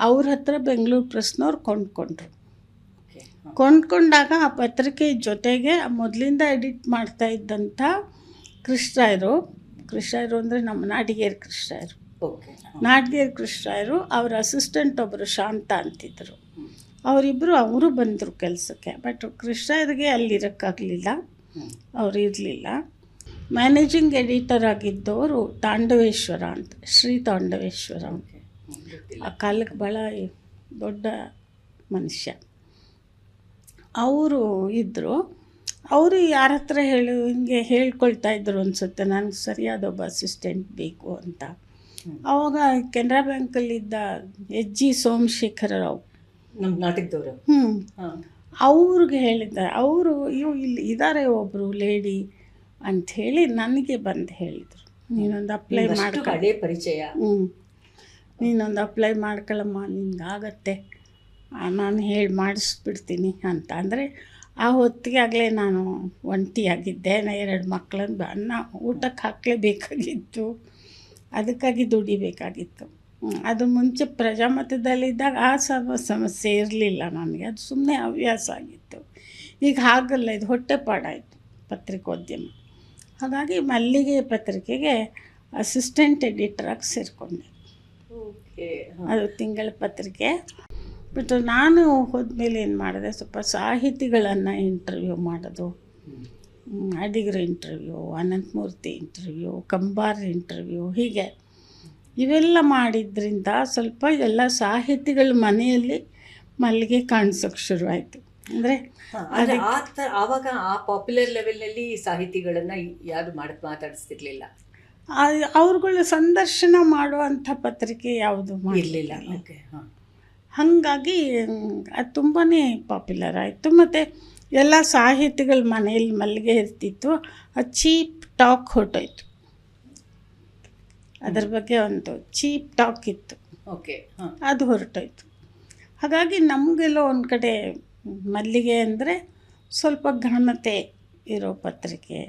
ಅವ್ರ ಹತ್ರ ಬೆಂಗಳೂರು ಪ್ರೆಸ್ನವ್ರು ಕೊಂಡ್ಕೊಂಡ್ರು. ಕೊಂಡ್ಕೊಂಡಾಗ ಆ ಪತ್ರಿಕೆ ಜೊತೆಗೆ ಮೊದಲಿಂದ ಎಡಿಟ್ ಮಾಡ್ತಾ ಇದ್ದಂಥ ಕೃಷ್ಣರಾಯರು ಅಂದರೆ ನಮ್ಮ ನಾಡಿಗೇರಿ ಕೃಷ್ಣರಾಯರು, ನಾಡಿಗೇರಿ ಕೃಷ್ಣರಾಯರು ಅವ್ರ ಅಸಿಸ್ಟೆಂಟ್ ಒಬ್ಬರು ಶಾಂತ ಅಂತಿದ್ದರು. ಅವರು ಬಂದರು ಕೆಲಸಕ್ಕೆ. ಬಟ್ ಕೃಷ್ಣರಾಯರಿಗೆ ಅಲ್ಲಿರೋಕ್ಕಾಗಲಿಲ್ಲ, ಅವರು ಇರಲಿಲ್ಲ. ಮ್ಯಾನೇಜಿಂಗ್ ಎಡಿಟರ್ ಆಗಿದ್ದವರು ತಾಂಡವೇಶ್ವರ ಅಂತ, ಶ್ರೀ ತಾಂಡವೇಶ್ವರ. ಆ ಕಾಲಕ್ಕೆ ಭಾಳ ದೊಡ್ಡ ಮನುಷ್ಯ. ಅವರು ಇದ್ದರು. ಅವರು ಯಾರ ಹತ್ರ ಹಿಂಗೆ ಹೇಳ್ಕೊಳ್ತಾ ಇದ್ರು ಅನಿಸುತ್ತೆ, ನನಗೆ ಸರಿಯಾದ ಒಬ್ಬ ಅಸಿಸ್ಟೆಂಟ್ ಬೇಕು ಅಂತ. ಆವಾಗ ಕೆನರಾ ಬ್ಯಾಂಕಲ್ಲಿದ್ದ H.G. ಸೋಮಶೇಖರ ರಾವ್, ನಮ್ಮ ನಾಟಕದವರು, ಅವ್ರಿಗೆ ಹೇಳಿದ್ದಾರೆ. ಅವರು ಇಲ್ಲಿ ಇದ್ದಾರೆ ಒಬ್ಬರು ಲೇಡಿ ಅಂಥೇಳಿ ನನಗೆ ಬಂದು ಹೇಳಿದರು, ನೀನೊಂದು ಅಪ್ಲೈ ಮಾಡ್ಕೊಳ್ಳಿ, ಪರಿಚಯ, ನೀನೊಂದು ಅಪ್ಲೈ ಮಾಡ್ಕೊಳ್ಳಮ್ಮ, ನಿಂಗಾಗತ್ತೆ, ನಾನು ಹೇಳಿ ಮಾಡಿಸ್ಬಿಡ್ತೀನಿ ಅಂತ. ಅಂದರೆ ಆ ಹೊತ್ತಿಗೆ ಆಗಲೇ ನಾನು ಒಂಟಿಯಾಗಿದ್ದೆ, 2 ಮಕ್ಕಳನ್ನು ಅನ್ನ ಊಟಕ್ಕೆ ಹಾಕಲೇಬೇಕಾಗಿತ್ತು, ಅದಕ್ಕಾಗಿ ದುಡಿಬೇಕಾಗಿತ್ತು. ಅದು ಮುಂಚೆ ಪ್ರಜಾಮತದಲ್ಲಿದ್ದಾಗ ಆ ಸಮಸ್ಯೆ ಇರಲಿಲ್ಲ ನನಗೆ, ಅದು ಸುಮ್ಮನೆ ಹವ್ಯಾಸ ಆಗಿತ್ತು. ಈಗ ಹಾಗಲ್ಲ, ಇದು ಹೊಟ್ಟೆಪಾಡಾಯಿತು ಪತ್ರಿಕೋದ್ಯಮ. ಹಾಗಾಗಿ ಮಲ್ಲಿಗೆ ಪತ್ರಿಕೆಗೆ ಅಸಿಸ್ಟೆಂಟ್ ಎಡಿಟರಾಗಿ ಸೇರಿಕೊಂಡೆ. ಅದು ತಿಂಗಳ ಪತ್ರಿಕೆ. ಬಟ್ ನಾನು ಹೋದ್ಮೇಲೆ ಏನು ಮಾಡಿದೆ, ಸ್ವಲ್ಪ ಸಾಹಿತಿಗಳನ್ನು ಇಂಟರ್ವ್ಯೂ ಮಾಡೋದು, ಅಡಿಗರ interview, Ananthamurthy interview, Kambar interview, ಹೀಗೆ ಇವೆಲ್ಲ ಮಾಡಿದ್ರಿಂದ ಸ್ವಲ್ಪ ಎಲ್ಲ ಸಾಹಿತಿಗಳ ಮನೆಯಲ್ಲಿ ಮಲ್ಲಿಗೆ ಕಾಣಿಸೋಕ್ಕೆ ಶುರುವಾಯಿತು. ಅಂದರೆ ಆವಾಗ ಆ ಪಾಪ್ಯುಲರ್ ಲೆವೆಲ್ನಲ್ಲಿ ಸಾಹಿತಿಗಳನ್ನು ಯಾರು ಮಾತಾಡಿಸ್ತಿರ್ಲಿಲ್ಲ, ಅವ್ರುಗಳು ಸಂದರ್ಶನ ಮಾಡುವಂಥ ಪತ್ರಿಕೆ ಯಾವುದು ಇರಲಿಲ್ಲ. ಹಾಗಾಗಿ ಅದು ತುಂಬಾ ಪಾಪ್ಯುಲರ್ ಆಯಿತು. ಮತ್ತು ಎಲ್ಲ ಸಾಹಿತಿಗಳ ಮನೆಯಲ್ಲಿ ಮಲ್ಲಿಗೆ ಇರ್ತಿತ್ತು. ಆ ಚೀಪ್ ಟಾಕ್ ಹೊರಟೋಯ್ತು, ಅದರ ಬಗ್ಗೆ ಒಂದು ಚೀಪ್ ಟಾಕ್ ಇತ್ತು, ಅದು ಹೊರಟೋಯ್ತು. ಹಾಗಾಗಿ ನಮಗೆಲ್ಲೋ ಒಂದು ಕಡೆ ಮಲ್ಲಿಗೆ ಅಂದರೆ ಸ್ವಲ್ಪ ಘನತೆ ಇರೋ ಪತ್ರಿಕೆ.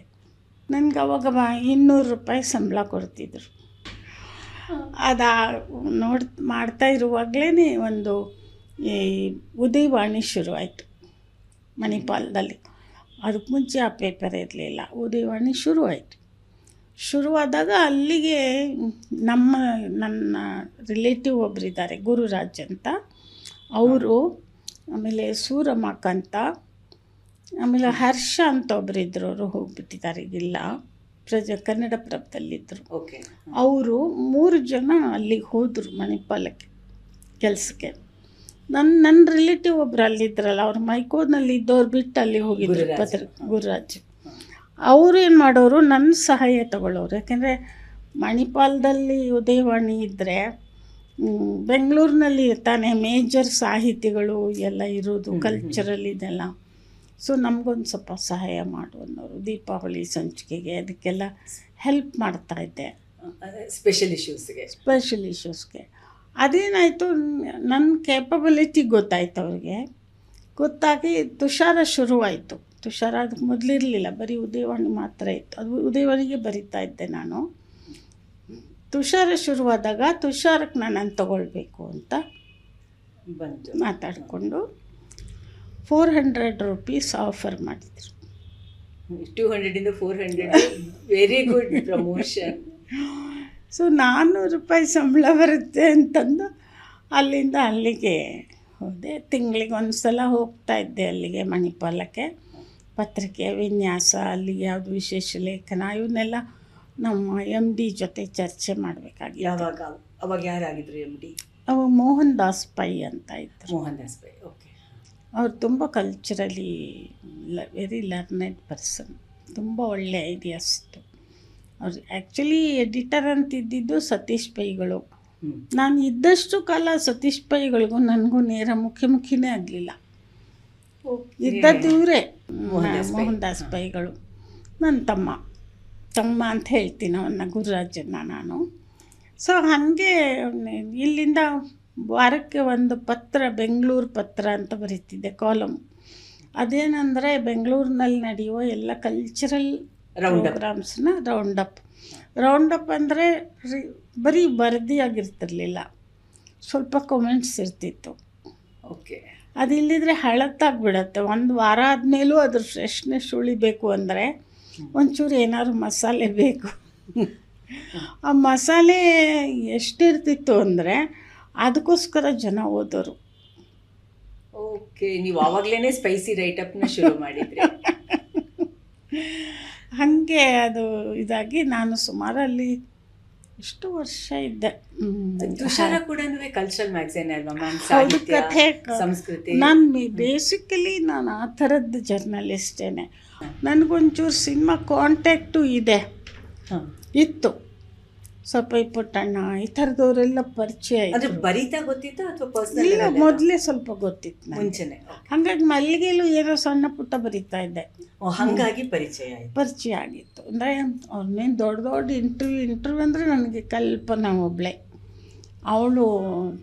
ನನಗೆ ಅವಾಗ 200 ರೂಪಾಯಿ ಸಂಬಳ ಕೊಡ್ತಿದ್ರು. ಮಾಡ್ತಾ ಇರುವಾಗಲೇ ಒಂದು ಈ ಉದಯವಾಣಿ ಶುರುವಾಯಿತು ಮಣಿಪಾಲದಲ್ಲಿ. ಅದಕ್ಕೆ ಮುಂಚೆ ಆ ಪೇಪರ್ ಇರಲಿಲ್ಲ, ಉದಯವಾಣಿ ಶುರುವಾದಾಗ ಅಲ್ಲಿಗೆ ನನ್ನ ರಿಲೇಟಿವ್ ಒಬ್ಬರಿದ್ದಾರೆ, ಗುರುರಾಜ್ ಅಂತ, ಅವರು, ಆಮೇಲೆ ಸೂರಮಕ್ಕ ಅಂತ, ಆಮೇಲೆ ಹರ್ಷ ಅಂತ ಒಬ್ಬರಿದ್ದರು, ಅವರು ಹೋಗ್ಬಿಟ್ಟಿದ್ದಾರೆ ಈಗಿಲ್ಲ, ಕನ್ನಡಪ್ರಭದಲ್ಲಿದ್ದರು. ಅವರು 3 ಜನ ಅಲ್ಲಿಗೆ ಹೋದರು ಮಣಿಪಾಲಕ್ಕೆ ಕೆಲಸಕ್ಕೆ. ನನ್ನ ರಿಲೇಟಿವ್ ಒಬ್ರು ಅಲ್ಲಿದ್ದರಲ್ಲ, ಅವ್ರು ಮೈಕೋನಲ್ಲಿ ಇದ್ದವ್ರು ಬಿಟ್ಟು ಅಲ್ಲಿ ಹೋಗಿದ್ರು ಗುರುರಾಜ್. ಅವರು ಏನು ಮಾಡೋರು, ನನ್ನ ಸಹಾಯ ತಗೊಳ್ಳೋರು. ಯಾಕೆಂದರೆ ಮಣಿಪಾಲದಲ್ಲಿ ಉದಯವಾಣಿ ಇದ್ದರೆ ಬೆಂಗಳೂರಿನಲ್ಲಿ ತಾನೇ ಮೇಜರ್ ಸಾಹಿತಿಗಳು ಎಲ್ಲ ಇರೋದು, ಕಲ್ಚರಲ್ ಇದೆಲ್ಲ. ಸೊ ನಮಗೊಂದು ಸ್ವಲ್ಪ ಸಹಾಯ ಮಾಡು ಅನ್ನೋರು. ದೀಪಾವಳಿ ಸಂಚಿಕೆಗೆ ಅದಕ್ಕೆಲ್ಲ ಹೆಲ್ಪ್ ಮಾಡ್ತಾಯಿದ್ದೆ, ಸ್ಪೆಷಲ್ ಇಶ್ಯೂಸ್ಗೆ. ಅದೇನಾಯಿತು, ನನ್ನ ಕೇಪಬಿಲಿಟಿ ಗೊತ್ತಾಯ್ತು ಅವ್ರಿಗೆ. ಗೊತ್ತಾಗಿ ತುಷಾರ ಶುರುವಾಯಿತು. ತುಷಾರ ಅದಕ್ಕೆ ಮೊದಲಿರಲಿಲ್ಲ, ಬರೀ ಉದಯವಾಣಿ ಮಾತ್ರ ಇತ್ತು. ಅದು ಉದಯವಾಣಿಗೆ ಬರಿತಾ ಇದ್ದೆ ನಾನು. ತುಷಾರ ಶುರುವಾದಾಗ ತುಷಾರಕ್ಕೆ ನನ್ನನ್ನು ತಗೊಳ್ಬೇಕು ಅಂತ ಬಂತು. ಮಾತಾಡಿಕೊಂಡು 400 ರೂಪೀಸ್ ಆಫರ್ ಮಾಡಿದರು. 200 400 ವೆರಿ ಗುಡ್ ಪ್ರಮೋಷನ್. ಸೊ 400 ರೂಪಾಯಿ ಸಂಬಳ ಬರುತ್ತೆ ಅಂತಂದು ಅಲ್ಲಿಂದ ಅಲ್ಲಿಗೆ ಹೋದೆ. ತಿಂಗಳಿಗೆ ಒಂದು ಸಲ ಹೋಗ್ತಾ ಇದ್ದೆ ಅಲ್ಲಿಗೆ, ಮಣಿಪಾಲಕ್ಕೆ. ಪತ್ರಿಕೆ ವಿನ್ಯಾಸ, ಅಲ್ಲಿಗೆ ಯಾವುದು ವಿಶೇಷ ಲೇಖನ, ಇವನ್ನೆಲ್ಲ ನಮ್ಮ MD ಜೊತೆ ಚರ್ಚೆ ಮಾಡಬೇಕಾಗಿ. ಯಾವಾಗ ಅವಾಗ ಯಾರಾಗಿದ್ರು MD? ಅವಾಗ ಮೋಹನ್ ದಾಸ್ ಪೈ ಅಂತ ಇದ್ದರು. ಮೋಹನ್ ದಾಸ್ ಪೈ, ಓಕೆ. ಅವ್ರು ತುಂಬ ಕಲ್ಚರಲಿ ವೆರಿ ಲರ್ನೆಡ್ ಪರ್ಸನ್, ತುಂಬ ಒಳ್ಳೆ ಐಡಿಯಾಸ್ತು. ಅವ್ರು ಆ್ಯಕ್ಚುಲಿ ಎಡಿಟರ್ ಅಂತ ಇದ್ದಿದ್ದು ಸತೀಶ್ ಪೈಗಳು. ನಾನು ಇದ್ದಷ್ಟು ಕಾಲ ಸತೀಶ್ ಪೈಗಳಿಗೂ ನನಗೂ ನೇರ ಮುಖಿನೇ ಆಗಲಿಲ್ಲ. ಇದ್ದದ್ದು ಇವರೇ ಮೋಹನ್ ದಾಸ್ ಪೈಗಳು. ನನ್ನ ತಮ್ಮ ಅಂತ ಹೇಳ್ತೀನಿ ಅವನ್ನ, ಗುರುರಾಜನ್ನ ನಾನು. ಸೊ ಹಾಗೆ ಇಲ್ಲಿಂದ ವಾರಕ್ಕೆ ಒಂದು ಪತ್ರ, ಬೆಂಗಳೂರು ಪತ್ರ ಅಂತ ಬರೀತಿದ್ದೆ, ಕಾಲಮ್. ಅದೇನೆಂದರೆ ಬೆಂಗಳೂರಿನಲ್ಲಿ ನಡೆಯುವ ಎಲ್ಲ ಕಲ್ಚರಲ್ ಪ್ರೋಗ್ರಾಮ್ಸ್ನ ರೌಂಡಪ್ ಅಂದರೆ ಬರೀ ವರದಿಯಾಗಿರ್ತಿರ್ಲಿಲ್ಲ, ಸ್ವಲ್ಪ ಕಮೆಂಟ್ಸ್ ಇರ್ತಿತ್ತು. ಓಕೆ. ಅದಿಲ್ಲಿದ್ರೆ ಹಳತ್ತಾಗಿಬಿಡತ್ತೆ. ಒಂದು ವಾರ ಆದಮೇಲೂ ಅದ್ರ ಫ್ರೆಶ್ನೆಸ್ ಉಳಿಬೇಕು ಅಂದರೆ ಒಂಚೂರು ಏನಾದ್ರು ಮಸಾಲೆ ಬೇಕು. ಆ ಮಸಾಲೆ ಎಷ್ಟಿರ್ತಿತ್ತು ಅಂದರೆ ಅದಕ್ಕೋಸ್ಕರ ಜನ ಓದೋರು. ಓಕೆ, ನೀವು ಆವಾಗಲೇ ಸ್ಪೈಸಿ ರೈಟಪ್ನ ಶುರು ಮಾಡಿದ್ರಿ. ಹಾಗೆ ಅದು ಇದಾಗಿ ನಾನು ಸುಮಾರು ಅಲ್ಲಿ ಎಷ್ಟು ವರ್ಷ ಇದ್ದೆ. ತುಷಾರ ಕೂಡ ಕಲ್ಚರಲ್ ಮ್ಯಾಗಝೈನ್ ಅಲ್ವಾ ಮ್ಯಾಮ್? ಕಥೆ, ಸಂಸ್ಕೃತಿ. ನಾನು ಬೇಸಿಕಲಿ ನಾನು ಆ ಥರದ್ದು ಜರ್ನಲಿಸ್ಟೇನೆ. ನನಗೊಂಚೂರು ಸಿನಿಮಾ ಕಾಂಟ್ಯಾಕ್ಟು ಇತ್ತು. ಸ್ವಲ್ಪ ಪುಟ್ಟಣ್ಣ ಈ ಥರದವರೆಲ್ಲ ಪರಿಚಯ ಇತ್ತು. ಬರೀತಾ ಗೊತ್ತಿತ್ತು ಅಥವಾ ಪರ್ಸನಲ್? ಇಲ್ಲ, ಮೊದಲೇ ಸ್ವಲ್ಪ ಗೊತ್ತಿತ್ತು, ಮುಂಚೆನೆ. ಹಾಗಾಗಿ ಮಲ್ಲಿಗೆಲು ಏನೋ ಸಣ್ಣ ಪುಟ್ಟ ಬರೀತಾ ಇದ್ದೆ, ಹಾಗಾಗಿ ಪರಿಚಯ ಆಗಿತ್ತು. ಅಂದರೆ ಅವ್ರನ್ನೇನು ದೊಡ್ಡ ಇಂಟರ್ವ್ಯೂ ಅಂದರೆ ನನಗೆ ಕಲ್ಪನಾ ಒಬ್ಬಳೆ. ಅವಳು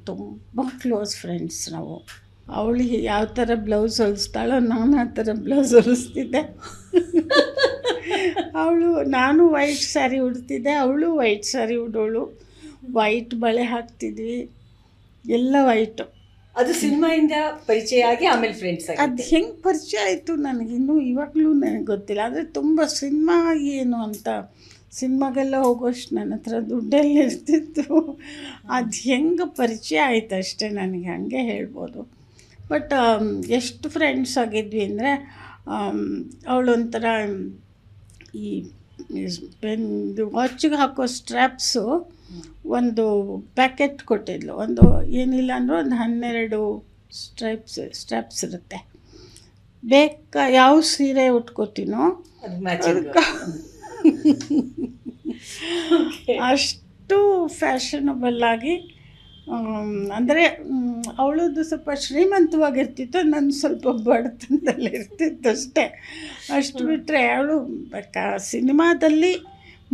ತುಂಬ ಕ್ಲೋಸ್ ಫ್ರೆಂಡ್ಸ್ ನಾವು. ಅವಳಿಗೆ ಯಾವ ಥರ ಬ್ಲೌಸ್ ಹೊಲಿಸ್ತಾಳೋ ನಾನು ಆ ಥರ ಬ್ಲೌಸ್ ಹೊಲಿಸ್ತಿದ್ದೆ. ನಾನು ವೈಟ್ ಸ್ಯಾರಿ ಉಡ್ತಿದ್ದೆ, ಅವಳು ವೈಟ್ ಸ್ಯಾರಿ ಉಡೋಳು. ವೈಟ್ ಬಳೆ ಹಾಕ್ತಿದ್ವಿ, ಎಲ್ಲ ವೈಟು. ಅದು ಸಿನಿಮಾಯಿಂದ ಪರಿಚಯ ಆಗಿ ಆಮೇಲೆ ಫ್ರೆಂಡ್ಸ್ ಆಗಿ. ಅದು ಹೆಂಗೆ ಪರಿಚಯ ಆಯಿತು ನನಗಿನ್ನೂ ಇವಾಗಲೂ ನನಗೆ ಗೊತ್ತಿಲ್ಲ. ಆದರೆ ತುಂಬ ಸಿನಿಮಾ ಏನು ಅಂತ, ಸಿನಿಮಾಗೆಲ್ಲ ಹೋಗೋಷ್ಟು ನನ್ನ ಹತ್ರ ದುಡ್ಡೆಲ್ಲ ಇರ್ತಿತ್ತು. ಅದು ಹೆಂಗೆ ಪರಿಚಯ ಆಯಿತು ಅಷ್ಟೇ ನನಗೆ, ಹಂಗೆ ಹೇಳ್ಬೋದು. ಬಟ್ ಎಷ್ಟು ಫ್ರೆಂಡ್ಸ್ ಆಗಿದ್ವಿ ಅಂದರೆ, ಅವಳೊಂಥರ ಈ ವಾಚಿಗೆ ಹಾಕೋ ಸ್ಟ್ರ್ಯಾಪ್ಸು ಒಂದು ಪ್ಯಾಕೆಟ್ ಕೊಟ್ಟಿದ್ಲು. ಒಂದು ಏನಿಲ್ಲ ಅಂದರೂ ಒಂದು 12 ಸ್ಟ್ರ್ಯಾಪ್ಸ್ ಇರುತ್ತೆ. ಯಾವ ಸೀರೆ ಉಟ್ಕೋತೀನೋ ಅಷ್ಟು ಫ್ಯಾಷನಬಲ್ ಆಗಿ, ಅಂದರೆ ಅವಳದ್ದು ಸ್ವಲ್ಪ ಶ್ರೀಮಂತವಾಗಿರ್ತಿತ್ತು, ನನ್ನ ಸ್ವಲ್ಪ ಬಡತನದಲ್ಲಿ ಇರ್ತಿತ್ತು ಅಷ್ಟೇ. ಅಷ್ಟು ಬಿಟ್ಟರೆ ಅವಳು ಸಿನಿಮಾದಲ್ಲಿ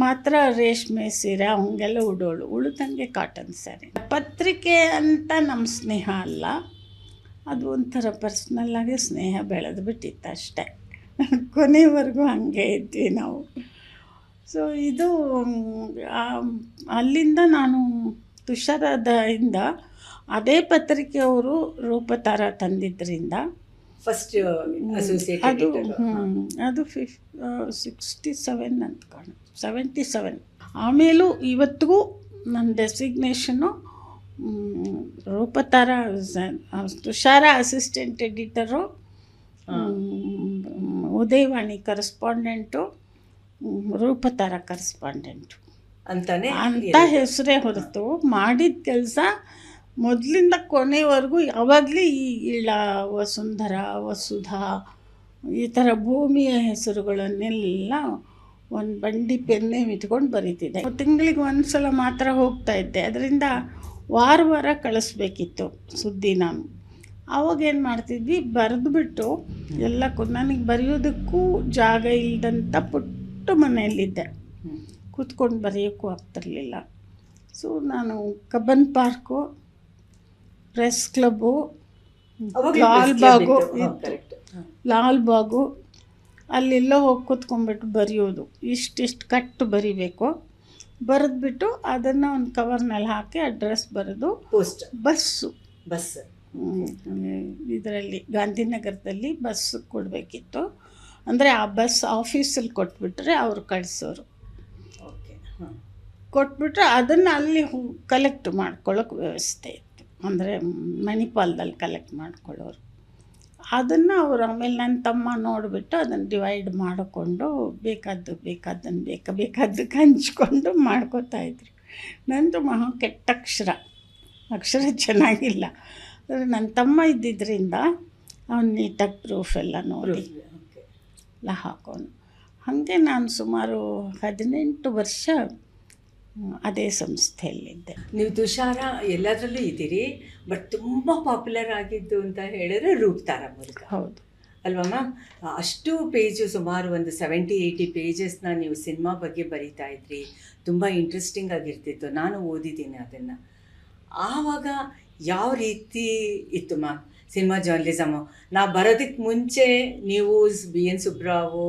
ಮಾತ್ರ ರೇಷ್ಮೆ ಸೀರೆ ಹಂಗೆಲ್ಲ ಉಡೋಳು, ಉಳಿದಂಗೆ ಕಾಟನ್ ಸ್ಯಾರಿ. ಪತ್ರಿಕೆ ಅಂತ ನಮ್ಮ ಸ್ನೇಹ ಅಲ್ಲ, ಅದು ಒಂಥರ ಪರ್ಸ್ನಲ್ಲಾಗಿ ಸ್ನೇಹ ಬೆಳೆದು ಬಿಟ್ಟಿತ್ತು ಅಷ್ಟೇ. ಕೊನೆವರೆಗೂ ಹಾಗೆ ಇದ್ವಿ ನಾವು. ಸೊ ಇದು ಅಲ್ಲಿಂದ ನಾನು ತುಷಾರದಿಂದ ಅದೇ ಪತ್ರಿಕೆಯವರು ರೂಪತಾರ ತಂದಿದ್ದರಿಂದ ಫಸ್ಟ್ ಅಸೋಸಿಯೇಟ್ ಅದು 67 ಅಂತ ಕಾಣುತ್ತೆ, 77. ಆಮೇಲೂ ಇವತ್ತಿಗೂ ನನ್ನ ಡೆಸಿಗ್ನೇಷನ್ನು Roopatara, Tushara assistant editor, Udayavani correspondent, Roopatara correspondent ಅಂತ ಹೆಸರೇ ಹೊರತು ಮಾಡಿದ ಕೆಲಸ ಮೊದಲಿಂದ ಕೊನೆವರೆಗೂ ಯಾವಾಗಲೂ ಈ ಇಳ, ವಸುಂಧರ, ವಸುಧಾ ಈ ಥರ ಭೂಮಿಯ ಹೆಸರುಗಳನ್ನೆಲ್ಲ ಒಂದು ಬಂಡಿ ಪೆನ್ನೇ ಇಟ್ಕೊಂಡು ಬರೀತಿದ್ದೆ. ತಿಂಗಳಿಗೆ ಒಂದು ಸಲ ಮಾತ್ರ ಹೋಗ್ತಾ ಇದ್ದೆ, ಅದರಿಂದ ವಾರ ಕಳಿಸ್ಬೇಕಿತ್ತು ಸುದ್ದಿ. ನಾನು ಆವಾಗೇನು ಮಾಡ್ತಿದ್ವಿ, ಬರೆದುಬಿಟ್ಟು ಎಲ್ಲ ನನಗೆ ಬರೆಯೋದಕ್ಕೂ ಜಾಗ ಇಲ್ಲದಂಥ ಪುಟ್ಟ ಮನೆಯಲ್ಲಿದ್ದೆ, ಕೂತ್ಕೊಂಡು ಬರೆಯೋಕ್ಕೂ ಆಗ್ತಿರ್ಲಿಲ್ಲ. ಸೊ ನಾನು Cubbon park, press club, Lalbagh ಅಲ್ಲೆಲ್ಲ ಹೋಗಿ ಕೂತ್ಕೊಂಡ್ಬಿಟ್ಟು ಬರೆಯೋದು. ಇಷ್ಟಿಷ್ಟು ಕಟ್ಟು ಬರಿಬೇಕು, ಬರೆದ್ಬಿಟ್ಟು ಅದನ್ನು ಒಂದು ಕವರ್ನಲ್ಲಿ ಹಾಕಿ ಅಡ್ರೆಸ್ ಬರೆದು ಪೋಸ್ಟ್ ಬಸ್ ಇದರಲ್ಲಿ ಗಾಂಧಿನಗರದಲ್ಲಿ ಬಸ್ ಕೊಡಬೇಕಿತ್ತು. ಅಂದರೆ ಆ ಬಸ್ ಆಫೀಸಲ್ಲಿ ಕೊಟ್ಬಿಟ್ರೆ ಅವರು ಕಳಿಸೋರು. ಓಕೆ. ಕೊಟ್ಬಿಟ್ರೆ ಅದನ್ನು ಅಲ್ಲಿ ಕಲೆಕ್ಟ್ ಮಾಡ್ಕೊಳ್ಳೋಕೆ ವ್ಯವಸ್ಥೆ ಇತ್ತು. ಅಂದರೆ ಮಣಿಪಾಲದಲ್ಲಿ ಕಲೆಕ್ಟ್ ಮಾಡ್ಕೊಳ್ಳೋರು. ಅದನ್ನು ಅವರು ಆಮೇಲೆ ನನ್ನ ತಮ್ಮ ನೋಡಿಬಿಟ್ಟು ಅದನ್ನು ಡಿವೈಡ್ ಮಾಡಿಕೊಂಡು ಬೇಕಾದ್ದನ್ನು ಬೇಕಾದ್ದಕ್ಕೆ ಹಂಚ್ಕೊಂಡು ಮಾಡ್ಕೋತಾಯಿದ್ರು. ನಂದು ಮಹಾ ಕೆಟ್ಟ ಅಕ್ಷರ ಚೆನ್ನಾಗಿಲ್ಲ. ಆದರೆ ನನ್ನ ತಮ್ಮ ಇದ್ದಿದ್ದರಿಂದ ಅವ್ನು ನೀಟಾಗಿ ಪ್ರೂಫ್ ಎಲ್ಲ ನೋಡಿ ಎಲ್ಲ ಹಾಕೊಂಡು ಹಾಗೆ ನಾನು ಸುಮಾರು 18 ವರ್ಷ ಅದೇ ಸಂಸ್ಥೆಯಲ್ಲಿದ್ದೆ. ನೀವು ತುಷಾರ ಎಲ್ಲದರಲ್ಲೂ ಇದ್ದೀರಿ, ಬಟ್ ತುಂಬ ಪಾಪ್ಯುಲರ್ ಆಗಿದ್ದು ಅಂತ ಹೇಳಿದ್ರೆ ರೂಪ್ತಾರ ಮೂಲಕ. ಹೌದು ಅಲ್ವಾ ಮ್ಯಾಮ್? ಅಷ್ಟು ಪೇಜು, ಸುಮಾರು ಒಂದು 70-80 ಪೇಜಸ್ನ ನೀವು ಸಿನಿಮಾ ಬಗ್ಗೆ ಬರೀತಾ ಇದ್ರಿ. ತುಂಬ ಇಂಟ್ರೆಸ್ಟಿಂಗ್ ಆಗಿರ್ತಿತ್ತು, ನಾನು ಓದಿದ್ದೀನಿ ಅದನ್ನು. ಆವಾಗ ಯಾವ ರೀತಿ ಇತ್ತು ಮ್ಯಾಮ್ ಸಿನಿಮಾ ಜರ್ನಲಿಸಮು? ನಾ ಬರೋದಕ್ಕೆ ಮುಂಚೆ ನೀವು BN ಸುಬ್ರಾವು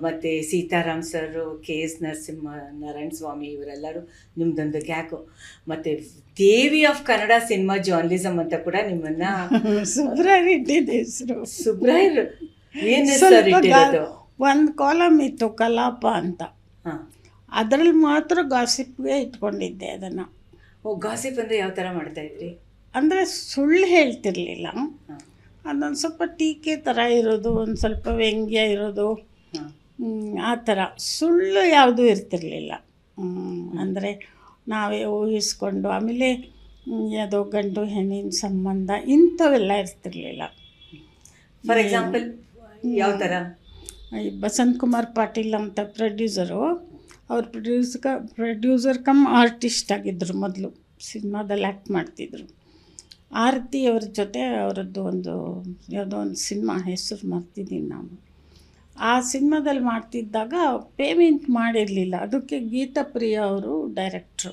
ಮತ್ತು ಸೀತಾರಾಮ್ ಸರ್, KS ನರಸಿಂಹ, ನಾರಾಯಣ ಸ್ವಾಮಿ ಇವರೆಲ್ಲರೂ ನಿಮ್ಮದೊಂದು ಗ್ಯಾಕು, ಮತ್ತು ದೇವಿ ಆಫ್ ಕನ್ನಡ ಸಿನಿಮಾ ಜರ್ನಲಿಸಮ್ ಅಂತ ಕೂಡ ನಿಮ್ಮನ್ನು ಸುಬ್ರಾಯರ್ ಇಟ್ಟಿದ್ದ ಹೆಸರು. ಸುಬ್ರಾಯರ್ ಏನು ಸರ್ ಇಟ್ಟಿರೋದು? ಒಂದು ಕಾಲಮ್ ಇತ್ತು ಕಲಾಪ ಅಂತ, ಹಾಂ, ಅದರಲ್ಲಿ ಮಾತ್ರ ಗಾಸಿಪ್ಗೆ ಇಟ್ಕೊಂಡಿದ್ದೆ ಅದನ್ನು. ಓ, ಗಾಸಿಪ್ ಅಂದರೆ ಯಾವ ಥರ ಮಾಡ್ತಾಯಿದ್ರಿ? ಅಂದರೆ ಸುಳ್ಳು ಹೇಳ್ತಿರ್ಲಿಲ್ಲ, ಅದೊಂದು ಸ್ವಲ್ಪ ಟೀಕೆ ಥರ ಇರೋದು, ಒಂದು ಸ್ವಲ್ಪ ವ್ಯಂಗ್ಯ ಇರೋದು, ಆ ಥರ. ಸುಳ್ಳು ಯಾವುದೂ ಇರ್ತಿರ್ಲಿಲ್ಲ. ಅಂದರೆ ನಾವೇ ಊಹಿಸ್ಕೊಂಡು, ಆಮೇಲೆ ಯಾವುದೋ ಗಂಡು ಹೆಣ್ಣಿನ ಸಂಬಂಧ ಇಂಥವೆಲ್ಲ ಇರ್ತಿರ್ಲಿಲ್ಲ. ಫಾರ್ ಎಕ್ಸಾಂಪಲ್ ಯಾವ ಥರ? ಬಸಂತ್ ಕುಮಾರ್ ಪಾಟೀಲ್ ಅಂತ ಪ್ರೊಡ್ಯೂಸರು, ಅವ್ರು ಪ್ರೊಡ್ಯೂಸರ್ ಕಮ್ ಆರ್ಟಿಸ್ಟ್ ಆಗಿದ್ದರು. ಮೊದಲು ಸಿನಿಮಾದಲ್ಲಿ ಆ್ಯಕ್ಟ್ ಮಾಡ್ತಿದ್ರು. ಆರತಿ ಅವ್ರ ಜೊತೆ ಅವರದ್ದು ಯಾವುದೋ ಒಂದು ಸಿನಿಮಾ ಹೆಸರು ಮರ್ತಿದ್ದೀನಿ ನಾನು. ಆ ಸಿನಿಮಾದಲ್ಲಿ ಮಾಡ್ತಿದ್ದಾಗ ಪೇಮೆಂಟ್ ಮಾಡಿರಲಿಲ್ಲ. ಅದಕ್ಕೆ ಗೀತಾಪ್ರಿಯ ಅವರು ಡೈರೆಕ್ಟ್ರು.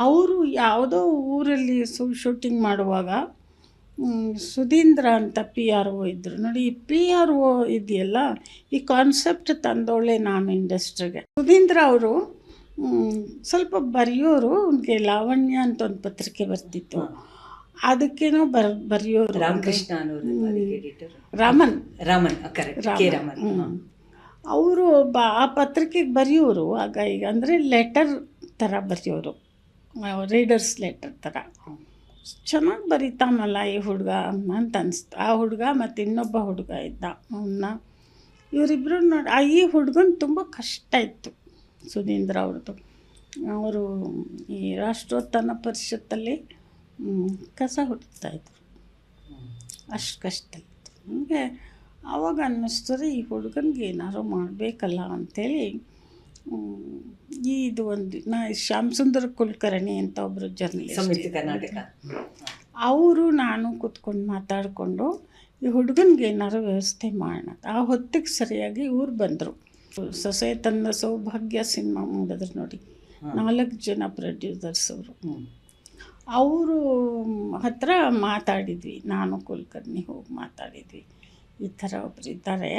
ಅವರು ಯಾವುದೋ ಊರಲ್ಲಿ ಶೂಟಿಂಗ್ ಮಾಡುವಾಗ ಸುಧೀಂದ್ರ ಅಂತ PRO ಇದ್ದರು. ನೋಡಿ, ಈ PRO ಇದೆಯಲ್ಲ, ಈ ಕಾನ್ಸೆಪ್ಟ್ ತಂದೋಳೆ ನಾನು ಇಂಡಸ್ಟ್ರಿಗೆ. ಸುಧೀಂದ್ರ ಅವರು ಸ್ವಲ್ಪ ಬರೆಯೋರು. ಅವ್ನಿಗೆ ಲಾವಣ್ಯ ಅಂತ ಒಂದು ಪತ್ರಿಕೆ ಬರ್ತಿತ್ತು, ಅದಕ್ಕೇನೋ ಬರೆಯೋರು. ರಾಮಕೃಷ್ಣ ರಾಮನ್ ಅವರು ಆ ಪತ್ರಿಕೆಗೆ ಬರೆಯೋರು. ಆಗ ಈಗ ಅಂದರೆ ಲೆಟರ್ ಥರ ಬರೆಯೋರು, ರೀಡರ್ಸ್ ಲೆಟರ್ ಥರ. ಚೆನ್ನಾಗಿ ಬರೀತಾನಲ್ಲ ಈ ಹುಡುಗ ಅಂತ ಅನಿಸ್ತು. ಆ ಹುಡುಗ ಮತ್ತು ಇನ್ನೊಬ್ಬ ಹುಡುಗ ಇದ್ದ, ಇವರಿಬ್ಬರು ನೋಡಿ. ಈ ಹುಡುಗನ ತುಂಬ ಕಷ್ಟ ಇತ್ತು ಸುಧೀಂದ್ರ ಅವ್ರದ್ದು. ಅವರು ಈ ರಾಷ್ಟ್ರೋತ್ಥಾನ ಪರಿಷತ್ತಲ್ಲಿ ಕಸ ಹುಡುಕ್ತಾಯಿದ್ರು, ಅಷ್ಟು ಕಷ್ಟ ಇತ್ತು. ಹಂಗೆ ಆವಾಗ ಅನ್ನಿಸ್ತದೆ ಈ ಹುಡುಗನಿಗೆ ಏನಾರು ಮಾಡಬೇಕಲ್ಲ ಅಂಥೇಳಿ ಇದು ಒಂದು ಶ್ಯಾಮ್ ಸುಂದರ್ ಕುಲಕರ್ಣಿ ಅಂತ ಒಬ್ಬರು ಜರ್ನಲಿಸ್ಟ್ ಕರ್ನಾಟಕ, ಅವರು ನಾನು ಕೂತ್ಕೊಂಡು ಮಾತಾಡಿಕೊಂಡು ಈ ಹುಡುಗನಿಗೆ ಏನಾರು ವ್ಯವಸ್ಥೆ ಮಾಡೋಣ. ಆ ಹೊತ್ತಿಗೆ ಸರಿಯಾಗಿ ಇವ್ರು ಬಂದರು. ಸೊಸೆ ತನ್ನ ಸೌಭಾಗ್ಯ ಸಿನಿಮಾ ಮಾಡಿದ್ರು ನೋಡಿ, 4 ಜನ ಪ್ರೊಡ್ಯೂಸರ್ಸ್ ಅವರು ಹತ್ರ ಮಾತಾಡಿದ್ವಿ. ನಾನು ಕುಲಕರ್ಣಿ ಹೋಗಿ ಮಾತಾಡಿದ್ವಿ. ಈ ಥರ ಒಬ್ರು ಇದ್ದಾರೆ,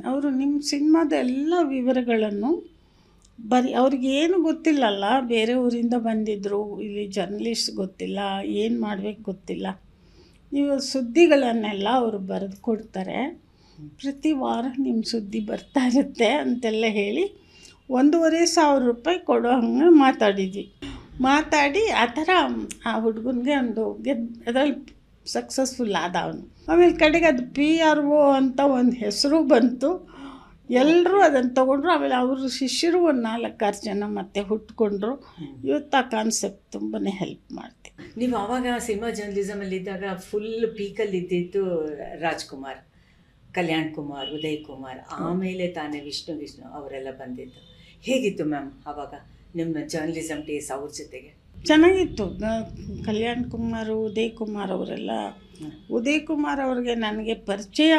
ಅವರು ನಿಮ್ಮ ಸಿನಿಮಾದ ಎಲ್ಲ ವಿವರಗಳನ್ನು ಅವ್ರಿಗೇನು ಗೊತ್ತಿಲ್ಲಲ್ಲ, ಬೇರೆ ಊರಿಂದ ಬಂದಿದ್ದರು, ಇಲ್ಲಿ ಜರ್ನಲಿಸ್ಟ್ ಗೊತ್ತಿಲ್ಲ, ಏನು ಮಾಡಬೇಕು ಗೊತ್ತಿಲ್ಲ. ನೀವು ಸುದ್ದಿಗಳನ್ನೆಲ್ಲ ಅವರು ಬರೆದು ಕೊಡ್ತಾರೆ, ಪ್ರತಿ ವಾರ ನಿಮ್ಮ ಸುದ್ದಿ ಬರ್ತಾ ಇರುತ್ತೆ ಅಂತೆಲ್ಲ ಹೇಳಿ 1,500 ರೂಪಾಯಿ ಕೊಡೋ ಹಂಗೆ ಮಾತಾಡಿ ಆ ಥರ ಆ ಹುಡುಗನಿಗೆ ಅದರಲ್ಲಿ ಸಕ್ಸಸ್ಫುಲ್ ಆದ ಅವನು. ಆಮೇಲೆ ಕಡೆಗೆ ಅದು PRO ಅಂತ ಒಂದು ಹೆಸರು ಬಂತು. ಎಲ್ಲರೂ ಅದನ್ನು ತೊಗೊಂಡ್ರು. ಆಮೇಲೆ ಅವ್ರ ಶಿಷ್ಯರು ಒಂದು 4-6 ಜನ ಮತ್ತೆ ಹುಟ್ಕೊಂಡ್ರು. ಇವತ್ತು ಆ ಕಾನ್ಸೆಪ್ಟ್ ತುಂಬಾ ಹೆಲ್ಪ್ ಮಾಡ್ತೀವಿ. ನೀವು ಆವಾಗ ಸಿನಿಮಾ ಜರ್ನಲಿಸಮಲ್ಲಿದ್ದಾಗ ಫುಲ್ ಪೀಕಲ್ಲಿ ಇದ್ದಿದ್ದು ರಾಜ್ಕುಮಾರ್, ಕಲ್ಯಾಣ್ ಕುಮಾರ್, ಉದಯ್ ಕುಮಾರ್, ಆಮೇಲೆ ತಾನೇ ವಿಷ್ಣು ಅವರೆಲ್ಲ ಬಂದಿದ್ದು. ಹೇಗಿತ್ತು ಮ್ಯಾಮ್ ಆವಾಗ ನಿಮ್ಮ ಜರ್ನಲಿಸಮ್ ಡೇಸ್ ಅವ್ರ ಜೊತೆಗೆ? ಚೆನ್ನಾಗಿತ್ತು. ಕಲ್ಯಾಣ್ ಕುಮಾರ್, ಉದಯ್ ಕುಮಾರ್ ಅವರೆಲ್ಲ. ಉದಯ್ ಕುಮಾರ್ ಅವ್ರಿಗೆ ನನಗೆ ಪರಿಚಯ